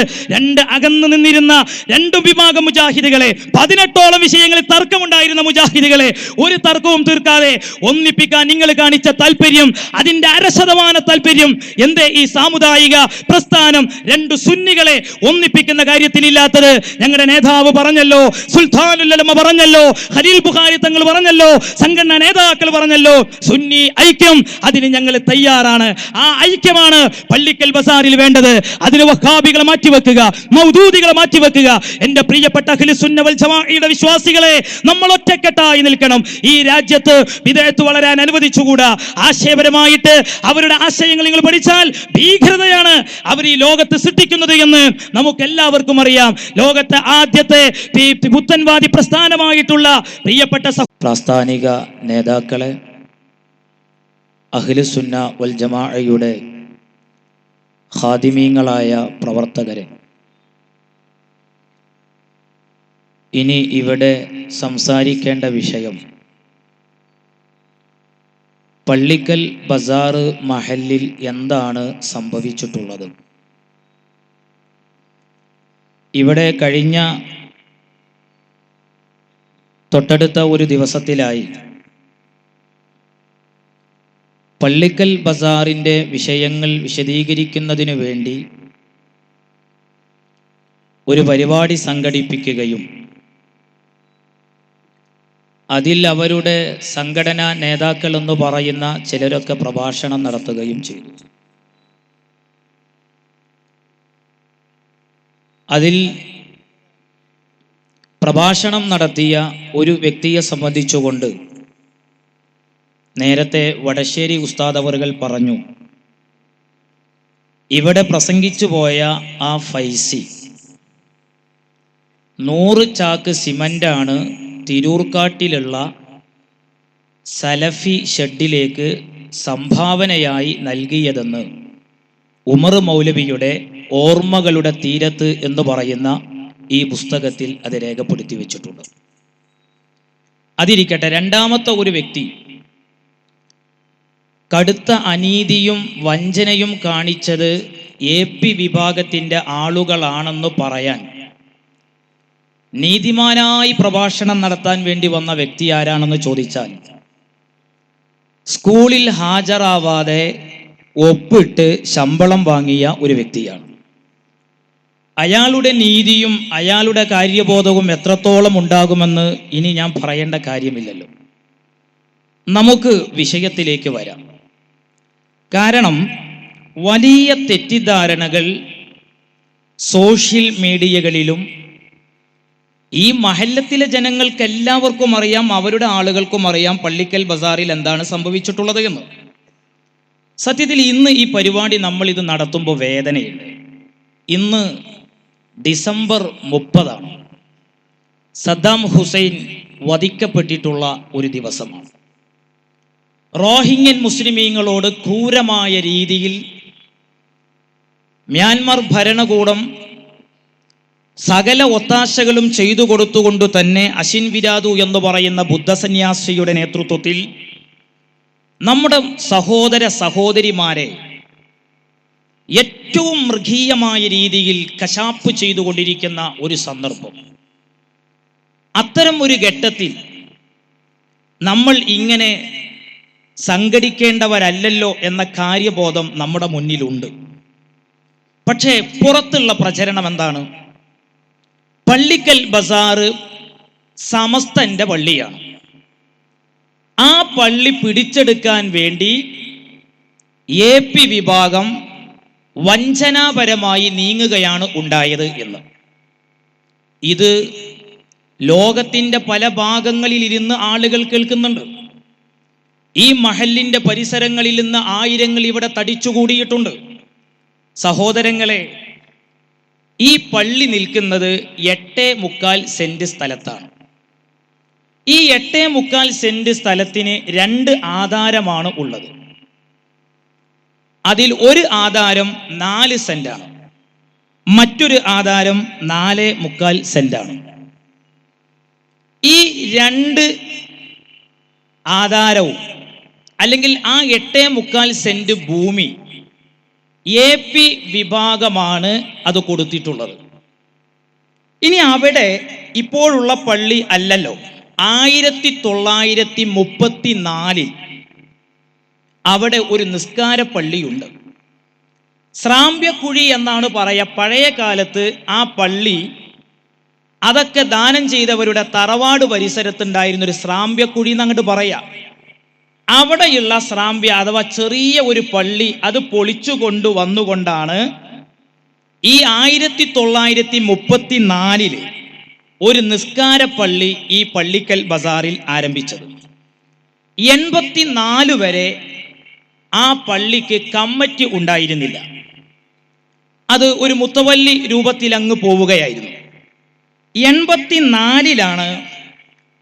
Speaker 1: അകന്നു നിന്നിരുന്ന 2 വിഭാഗം മുജാഹിദുകളെ 18 ഇത്രത്തോളം വിഷയങ്ങളിൽ തർക്കമുണ്ടായിരുന്ന മുജാഹിദുകളെ ഒരു തർക്കവും തീർക്കാതെ ഒന്നിപ്പിക്കാൻ നിങ്ങൾ കാണിച്ച താല്പര്യം, അതിന്റെ 100% താല്പര്യം എന്തേ ഈ സാമുദായിക പ്രസ്ഥാനം രണ്ട് സുന്നികളെ ഒന്നിപ്പിക്കുന്ന കാര്യത്തിൽ ഇല്ലാത്തത്? ഞങ്ങളുടെ നേതാവ് പറഞ്ഞല്ലോ, സുൽത്താനുൽ ഉലമ പറഞ്ഞല്ലോ, ഖലീൽ ബുഖാരി തങ്ങൾ പറഞ്ഞല്ലോ, സംഘടനാ നേതാക്കൾ പറഞ്ഞല്ലോ, സുന്നി ഐക്യം, അതിന് ഞങ്ങൾ തയ്യാറാണ്. ആ ഐക്യമാണ് പള്ളിക്കൽ ബസാറിൽ വേണ്ടത്. അതിന് വഹാബികളെ മാറ്റിവെക്കുക, മൗദൂദികളെ മാറ്റിവെക്കുക. എന്റെ പ്രിയപ്പെട്ട അഹ്ലുസ് സുന്ന വൽ ജമാഅയുടെ വിശ്വാസികളെ, നമ്മൾ ഒറ്റക്കെട്ടായി നിൽക്കണം. ഈ രാജ്യത്ത് വിദഅത്ത് വളരാൻ അനുവദിച്ചുകൂടാ. ആശയപരമായിട്ട് അവരുടെ ആശയങ്ങൾ നിങ്ങൾ പഠിച്ചാൽ ഭീകരതയാണ് അവർ ഈ ലോകത്ത് സൃഷ്ടിക്കുന്നത് എന്ന് നമുക്ക് എല്ലാവർക്കും അറിയാം. ലോകത്തെ ആദ്യത്തെ പുത്തൻവാദി പ്രസ്ഥാനമായിട്ടുള്ള പ്രിയപ്പെട്ട
Speaker 4: പ്രാസ്ഥാനിക നേതാക്കളെ, അഹ്ലുസ് സുന്ന വൽ ജമാഅയുടെ ഖാദിമീങ്ങളായ പ്രവർത്തകരെ, ഇനി ഇവിടെ സംസാരിക്കേണ്ട വിഷയം പള്ളിക്കൽ ബസാർ മഹല്ലിൽ എന്താണ് സംഭവിച്ചിട്ടുള്ളത്. ഇവിടെ കഴിഞ്ഞ തൊട്ടടുത്ത ഒരു ദിവസത്തിലായി പള്ളിക്കൽ ബസാറിൻ്റെ വിഷയങ്ങൾ വിശദീകരിക്കുന്നതിനു വേണ്ടി ഒരു പരിപാടി സംഘടിപ്പിക്കുകയും അതിൽ അവരുടെ സംഘടനാ നേതാക്കൾ എന്ന് പറയുന്ന ചിലരൊക്കെ പ്രഭാഷണം നടത്തുകയും ചെയ്തു. അതിൽ പ്രഭാഷണം നടത്തിയ ഒരു വ്യക്തിയെ സംബന്ധിച്ചുകൊണ്ട് നേരത്തെ വടശ്ശേരി ഉസ്താദ് അവറുകൾ പറഞ്ഞു, ഇവിടെ പ്രസംഗിച്ചു പോയ ആ ഫൈസി 100 ചാക്ക് സിമൻ്റാണ് തിരൂർക്കാട്ടിലുള്ള സലഫി ഷെഡിലേക്ക് സംഭാവനയായി നൽകിയതെന്ന് ഉമർ മൗലവിയുടെ ഓർമ്മകളുടെ തീരത്ത് എന്ന് പറയുന്ന ഈ പുസ്തകത്തിൽ അത് രേഖപ്പെടുത്തി വെച്ചിട്ടുണ്ട്. അതിരിക്കട്ടെ, രണ്ടാമത്തെ ഒരു വ്യക്തി കടുത്ത അനീതിയും വഞ്ചനയും കാണിച്ചത് AP വിഭാഗത്തിൻ്റെ ആളുകളാണെന്ന് പറയാൻ നീതിമാനായി പ്രഭാഷണം നടത്താൻ വേണ്ടി വന്ന വ്യക്തി ആരാണെന്ന് ചോദിച്ചാൽ, സ്കൂളിൽ ഹാജരാവാതെ ഒപ്പിട്ട് ശമ്പളം വാങ്ങിയ ഒരു വ്യക്തിയാണ്. അയാളുടെ നീതിയും അയാളുടെ കാര്യബോധവും എത്രത്തോളം ഉണ്ടാകുമെന്ന് ഇനി ഞാൻ പറയേണ്ട കാര്യമില്ലല്ലോ. നമുക്ക് വിഷയത്തിലേക്ക് വരാം. കാരണം വലിയ തെറ്റിദ്ധാരണകൾ സോഷ്യൽ മീഡിയകളിലും ഈ മഹല്ലത്തിലെ ജനങ്ങൾക്ക് എല്ലാവർക്കും അറിയാം, അവരുടെ ആളുകൾക്കും അറിയാം പള്ളിക്കൽ ബസാറിൽ എന്താണ് സംഭവിച്ചിട്ടുള്ളത് എന്ന്. സത്യത്തിൽ ഇന്ന് ഈ പരിപാടി നമ്മൾ ഇത് നടത്തുമ്പോൾ വേദനയുണ്ട്. ഇന്ന് ഡിസംബർ 30 സദ്ദാം ഹുസൈൻ വധിക്കപ്പെട്ടിട്ടുള്ള ഒരു ദിവസമാണ്. റോഹിംഗ്യൻ മുസ്ലിമീങ്ങളോട് ക്രൂരമായ രീതിയിൽ മ്യാൻമർ ഭരണകൂടം സകല ഒത്താശകളും ചെയ്തു കൊടുത്തുകൊണ്ട് തന്നെ അഷിൻ വിരാതു എന്ന് പറയുന്ന ബുദ്ധസന്യാസിയുടെ നേതൃത്വത്തിൽ നമ്മുടെ സഹോദര സഹോദരിമാരെ ഏറ്റവും മൃഗീയമായ രീതിയിൽ കശാപ്പ് ചെയ്തുകൊണ്ടിരിക്കുന്ന ഒരു സന്ദർഭം. അത്തരം ഒരു ഘട്ടത്തിൽ നമ്മൾ ഇങ്ങനെ സംഘടിക്കേണ്ടവരല്ലല്ലോ എന്ന കാര്യബോധം നമ്മുടെ മുന്നിലുണ്ട്. പക്ഷേ പുറത്തുള്ള പ്രചരണം എന്താണ്? പള്ളിക്കൽ ബസാർ സമസ്തന്റെ പള്ളിയാണ്. ആ പള്ളി പിടിച്ചെടുക്കാൻ വേണ്ടി AP വിഭാഗം വഞ്ചനാപരമായി നീങ്ങുകയാണ് ഉണ്ടായത് എന്ന്. ഇത് ലോകത്തിൻ്റെ പല ഭാഗങ്ങളിൽ ഇരുന്ന് ആളുകൾ കേൾക്കുന്നുണ്ട്. ഈ മഹല്ലിൻ്റെ പരിസരങ്ങളിൽ നിന്ന് ആയിരങ്ങൾ ഇവിടെ തടിച്ചുകൂടിയിട്ടുണ്ട്. സഹോദരങ്ങളെ, ഈ പള്ളി നിൽക്കുന്നത് 8.25 സെന്റ് സ്ഥലത്താണ്. ഈ 8.25 സെന്റ് സ്ഥലത്തിന് 2 ആധാരമാണ് ഉള്ളത്. അതിൽ ഒരു ആധാരം 4 സെന്റാണ്, മറ്റൊരു ആധാരം 4.25 സെന്റാണ്. ഈ 2 ആധാരവും അല്ലെങ്കിൽ ആ 8.25 സെന്റ് ഭൂമി AP വിഭാഗമാണ് അത് കൊടുത്തിട്ടുള്ളത്.
Speaker 1: ഇനി അവിടെ ഇപ്പോഴുള്ള പള്ളി അല്ലല്ലോ. 1934 അവിടെ ഒരു നിസ്കാര പള്ളിയുണ്ട്. സ്രാമ്യക്കുഴി എന്നാണ് പറയാ. പഴയ കാലത്ത് ആ പള്ളി അതൊക്കെ ദാനം ചെയ്തവരുടെ തറവാട് പരിസരത്തുണ്ടായിരുന്നൊരു സ്രാമ്യക്കുഴി എന്നങ്ങോട്ട് പറയാ. അവിടെയുള്ള സ്രാമ്യ അഥവാ ചെറിയ ഒരു പള്ളി അത് പൊളിച്ചു കൊണ്ടുവന്നുകൊണ്ടാണ് ഈ 1934 ഒരു നിസ്കാര പള്ളി ഈ പള്ളിക്കൽ ബസാറിൽ ആരംഭിച്ചത്. 84 വരെ ആ പള്ളിക്ക് കമ്മിറ്റി ഉണ്ടായിരുന്നില്ല. അത് ഒരു മുത്തവല്ലി രൂപത്തിൽ അങ്ങ് പോവുകയായിരുന്നു. 84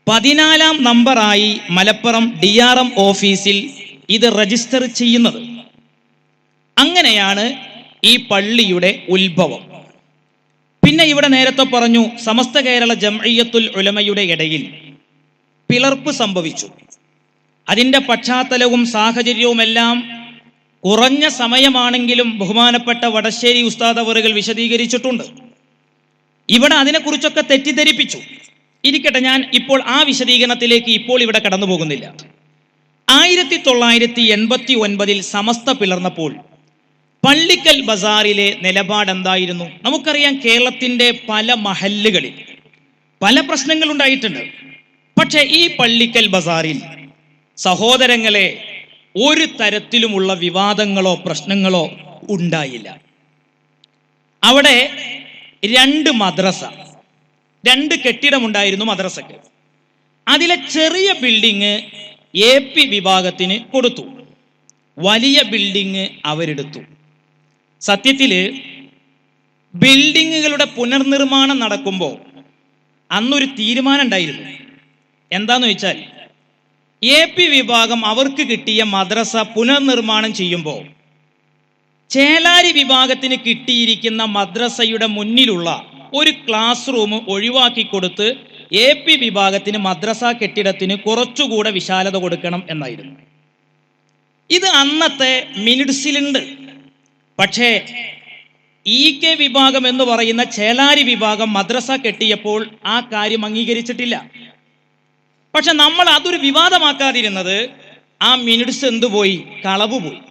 Speaker 1: 14-ാം നമ്പറായി മലപ്പുറം DRM ഓഫീസിൽ ഇത് രജിസ്റ്റർ ചെയ്യുന്നത്. അങ്ങനെയാണ് ഈ പള്ളിയുടെ ഉത്ഭവം. പിന്നെ ഇവിടെ നേരത്തെ പറഞ്ഞു, സമസ്ത കേരള ജംഇയ്യത്തുൽ ഉലമയുടെ ഇടയിൽ പിളർപ്പ് സംഭവിച്ചു. അതിൻ്റെ പശ്ചാത്തലവും സാഹചര്യവുമെല്ലാം കുറഞ്ഞ സമയമാണെങ്കിലും ബഹുമാനപ്പെട്ട വടശ്ശേരി ഉസ്താദ് അവറുകൾ വിശദീകരിച്ചിട്ടുണ്ട്. ഇവിടെ അതിനെക്കുറിച്ചൊക്കെ തെറ്റിദ്ധരിപ്പിച്ചു. ഇരിക്കട്ടെ, ഞാൻ ഇപ്പോൾ ആ വിശദീകരണത്തിലേക്ക് ഇപ്പോൾ ഇവിടെ കടന്നു പോകുന്നില്ല. 1989 സമസ്ത പിളർന്നപ്പോൾ പള്ളിക്കൽ ബസാറിലെ നിലപാട് എന്തായിരുന്നു? നമുക്കറിയാം, കേരളത്തിൻ്റെ പല മഹല്ലുകളിൽ പല പ്രശ്നങ്ങൾ ഉണ്ടായിട്ടുണ്ട്. പക്ഷെ ഈ പള്ളിക്കൽ ബസാറിൽ സഹോദരങ്ങളെ ഒരു തരത്തിലുമുള്ള വിവാദങ്ങളോ പ്രശ്നങ്ങളോ ഉണ്ടായില്ല. അവിടെ 2 മദ്രസ, 2 കെട്ടിടമുണ്ടായിരുന്നു മദ്രസക്ക്. അതിലെ ചെറിയ ബിൽഡിങ് AP വിഭാഗത്തിന് കൊടുത്തു, വലിയ ബിൽഡിങ് അവരെടുത്തു. സത്യത്തില് ബിൽഡിങ്ങുകളുടെ പുനർനിർമ്മാണം നടക്കുമ്പോൾ അന്നൊരു തീരുമാനം ഉണ്ടായിരുന്നു. എന്താന്ന് വെച്ചാൽ, AP വിഭാഗം അവർക്ക് കിട്ടിയ മദ്രസ പുനർനിർമ്മാണം ചെയ്യുമ്പോൾ ചേലാരി വിഭാഗത്തിന് കിട്ടിയിരിക്കുന്ന മദ്രസയുടെ മുന്നിലുള്ള ഒരു ക്ലാസ് റൂം ഒഴിവാക്കി കൊടുത്ത് AP വിഭാഗത്തിന് മദ്രസ കെട്ടിടത്തിന് കുറച്ചുകൂടെ വിശാലത കൊടുക്കണം എന്നായിരുന്നു. ഇത് അന്നത്തെ മിനിറ്റ്സിലുണ്ട്. പക്ഷേ EK വിഭാഗം എന്ന് പറയുന്ന ചേലാരി വിഭാഗം മദ്രസ കെട്ടിയപ്പോൾ ആ കാര്യം അംഗീകരിച്ചിട്ടില്ല. പക്ഷെ നമ്മൾ അതൊരു വിവാദമാക്കാതിരുന്നത്, ആ മിനിറ്റ്സ് എന്തുപോയി? കളവ് പോയി.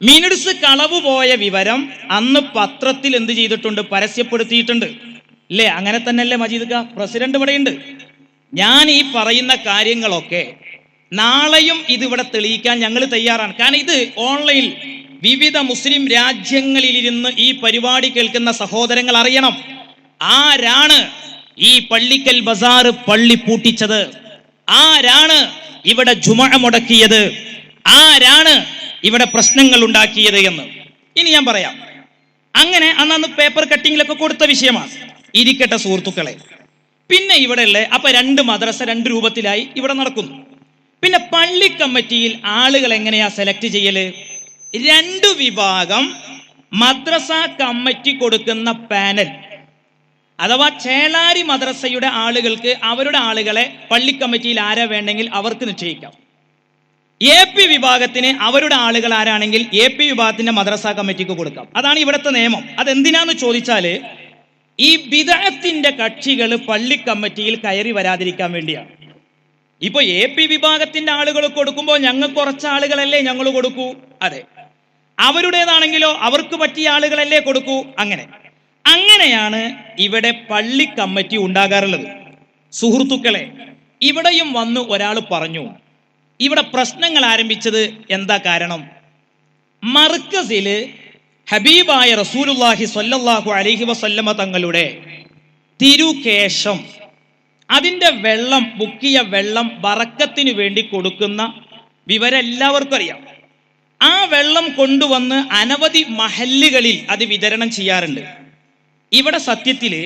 Speaker 1: മിനിറ്റ്സ് കളവ് പോയ വിവരം അന്ന് പത്രത്തിൽ എന്ത് ചെയ്തിട്ടുണ്ട്? പരസ്യപ്പെടുത്തിയിട്ടുണ്ട്. അല്ലേ? അങ്ങനെ തന്നെയല്ലേ മജീദ് പ്രസിഡന്റ് ഇവിടെയുണ്ട്. ഞാൻ ഈ പറയുന്ന കാര്യങ്ങളൊക്കെ നാളെയും ഇതിവിടെ തെളിയിക്കാൻ ഞങ്ങൾ തയ്യാറാണ്. കാരണം ഇത് ഓൺലൈനിൽ വിവിധ മുസ്ലിം രാജ്യങ്ങളിലിരുന്ന് ഈ പരിപാടി കേൾക്കുന്ന സഹോദരങ്ങൾ അറിയണം, ആരാണ് ഈ പള്ളിക്കൽ ബസാർ പള്ളി പൂട്ടിച്ചത്, ആരാണ് ഇവിടെ ജുമുഅ മുടക്കിയത്, ആരാണ് ഇവിടെ പ്രശ്നങ്ങൾ ഉണ്ടാക്കിയത് എന്ന്. ഇനി ഞാൻ പറയാം. അങ്ങനെ അന്ന് പേപ്പർ കട്ടിങ്ങിലൊക്കെ കൊടുത്ത വിഷയമാണ്. ഇരിക്കട്ടെ സുഹൃത്തുക്കളെ, പിന്നെ ഇവിടെ ഉള്ള അപ്പൊ 2 മദ്രസ 2 രൂപത്തിലായി ഇവിടെ നടക്കുന്നു. പിന്നെ പള്ളി കമ്മിറ്റിയിൽ ആളുകൾ എങ്ങനെയാ സെലക്ട് ചെയ്യല്? 2 വിഭാഗം മദ്രസ കമ്മിറ്റി കൊടുക്കുന്ന പാനൽ, അഥവാ ചേലാരി മദ്രസയുടെ ആളുകൾക്ക് അവരുടെ ആളുകളെ പള്ളി കമ്മിറ്റിയിൽ ആരാ വേണ്ടെങ്കിൽ അവർക്ക് നിശ്ചയിക്കാം. AP വിഭാഗത്തിന് അവരുടെ ആളുകൾ ആരാണെങ്കിൽ AP വിഭാഗത്തിന്റെ മദ്രസ കമ്മിറ്റിക്ക് കൊടുക്കാം. അതാണ് ഇവിടുത്തെ നിയമം. അതെന്തിനാന്ന് ചോദിച്ചാല്, ഈ ബിദഅത്തിന്റെ കക്ഷികൾ പള്ളി കമ്മിറ്റിയിൽ കയറി വരാതിരിക്കാൻ വേണ്ടിയാണ്. ഇപ്പൊ AP വിഭാഗത്തിന്റെ ആളുകൾ കൊടുക്കുമ്പോൾ ഞങ്ങൾക്ക് കുറച്ച് ആളുകളല്ലേ ഞങ്ങൾ കൊടുക്കൂ? അതെ. അവരുടേതാണെങ്കിലോ അവർക്ക് പറ്റിയ ആളുകളല്ലേ കൊടുക്കൂ? അങ്ങനെയാണ് ഇവിടെ പള്ളി കമ്മിറ്റി ഉണ്ടാകാറുള്ളത്. സുഹൃത്തുക്കളെ, ഇവിടെയും വന്ന് ഒരാൾ പറഞ്ഞു, ഇവിടെ പ്രശ്നങ്ങൾ ആരംഭിച്ചത് എന്താ കാരണം? മർക്കസില് ഹബീബായ റസൂലുള്ളാഹി സ്വല്ലല്ലാഹു അലൈഹി വസല്ലമ തങ്ങളുടെ തിരുകേശം, അതിൻ്റെ വെള്ളം, മുക്കിയ വെള്ളം ബറക്കത്തിന് വേണ്ടി കൊടുക്കുന്ന വിവരം എല്ലാവർക്കും അറിയാം. ആ വെള്ളം കൊണ്ടുവന്ന് അനവധി മഹല്ലുകളിൽ അത് വിതരണം ചെയ്യാറുണ്ട്. ഇവിടെ സത്യത്തില്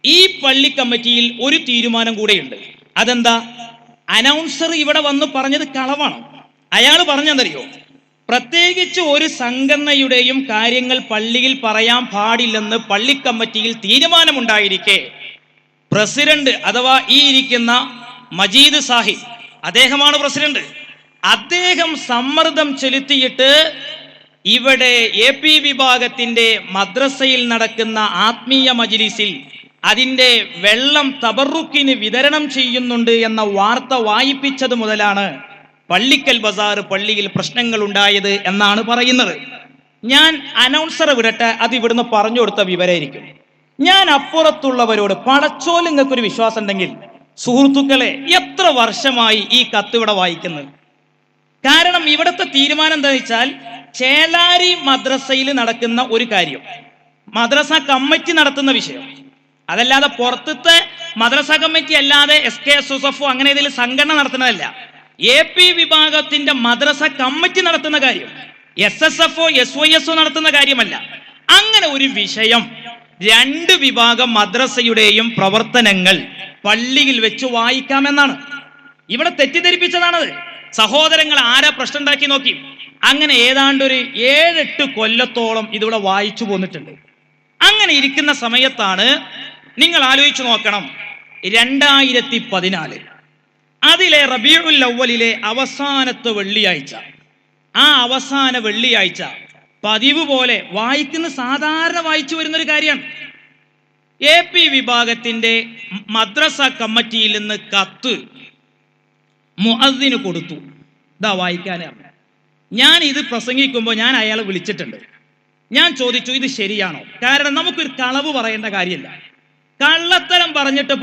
Speaker 1: ഈ പള്ളി കമ്മിറ്റിയിൽ ഒരു തീരുമാനം കൂടെയുണ്ട്. അതെന്താ? അനൗൺസർ ഇവിടെ വന്ന് പറഞ്ഞത് കളവാണ്. അയാൾ പറഞ്ഞെന്തറിയോ? പ്രത്യേകിച്ച് ഒരു സംഘടനയുടെയും കാര്യങ്ങൾ പള്ളിയിൽ പറയാൻ പാടില്ലെന്ന് പള്ളി കമ്മിറ്റിയിൽ തീരുമാനമുണ്ടായിരിക്കെ പ്രസിഡന്റ് അഥവാ ഈ ഇരിക്കുന്ന മജീദ് സാഹിബ്, അദ്ദേഹമാണ് പ്രസിഡന്റ്, അദ്ദേഹം സമ്മർദ്ദം ചെലുത്തിയിട്ട് ഇവിടെ AP വിഭാഗത്തിന്റെ മദ്രസയിൽ നടക്കുന്ന ആത്മീയ മജ്ലിസിൽ അതിൻ്റെ വെള്ളം തബറുക്കിന് വിതരണം ചെയ്യുന്നുണ്ട് എന്ന വാർത്ത വായിപ്പിച്ചത് മുതലാണ് പള്ളിക്കൽ ബസാർ പള്ളിയിൽ പ്രശ്നങ്ങൾ ഉണ്ടായത് എന്നാണ് പറയുന്നത്. ഞാൻ അനൗൺസർ വിടട്ടെ, അത് ഇവിടുന്ന് പറഞ്ഞു കൊടുത്ത വിവരമായിരിക്കും. ഞാൻ അപ്പുറത്തുള്ളവരോട്, പടച്ചോൽ നിങ്ങൾക്കൊരു വിശ്വാസം ഉണ്ടെങ്കിൽ സുഹൃത്തുക്കളെ, എത്ര വർഷമായി ഈ കത്ത് ഇവിടെ വായിക്കുന്നത്? കാരണം ഇവിടുത്തെ തീരുമാനം എന്താണെന്ന് വെച്ചാൽ, ചേലാരി മദ്രസയിൽ നടക്കുന്ന ഒരു കാര്യം മദ്രസ കമ്മിറ്റി നടത്തുന്ന വിഷയം, അതല്ലാതെ പുറത്തത്തെ മദ്രസ കമ്മിറ്റി അല്ലാതെ SKSUSF അങ്ങനെ ഏതെങ്കിലും സംഘടന നടത്തുന്നതല്ല. AP വിഭാഗത്തിന്റെ മദ്രസ കമ്മിറ്റി നടത്തുന്ന കാര്യം, SSF SYS നടത്തുന്ന കാര്യമല്ല. അങ്ങനെ ഒരു വിഷയം 2 വിഭാഗം മദ്രസയുടെയും പ്രവർത്തനങ്ങൾ പള്ളിയിൽ വെച്ച് വായിക്കാമെന്നാണ് ഇവിടെ തെറ്റിദ്ധരിപ്പിച്ചതാണത്. സഹോദരങ്ങൾ ആരാ പ്രശ്നം ഉണ്ടാക്കി നോക്കി. അങ്ങനെ ഏതാണ്ട് ഒരു 7-8 കൊല്ലത്തോളം ഇതിവിടെ വായിച്ചു പോന്നിട്ടുണ്ട്. അങ്ങനെ ഇരിക്കുന്ന സമയത്താണ്, നിങ്ങൾ ആലോചിച്ചു നോക്കണം, 2014 അതിലെ റബീഉൽ അവ്വലിലെ അവസാനത്തെ വെള്ളിയാഴ്ച, ആ അവസാന വെള്ളിയാഴ്ച പതിവ് പോലെ വായിക്കുന്ന, സാധാരണ വായിച്ചു വരുന്നൊരു കാര്യമാണ്. AP വിഭാഗത്തിന്റെ മദ്രസ കമ്മിറ്റിയിൽ നിന്ന് കത്ത് മുഅദ്ദിന് കൊടുത്തു, ഇതാ വായിക്കാനേ. ഞാൻ ഇത് പ്രസംഗിക്കുമ്പോൾ ഞാൻ അയാളെ വിളിച്ചിട്ടുണ്ട്. ഞാൻ ചോദിച്ചു, ഇത് ശരിയാണോ? കാരണം നമുക്കൊരു കളവ് പറയേണ്ട കാര്യമില്ല. കള്ളത്തരം പറഞ്ഞിട്ട്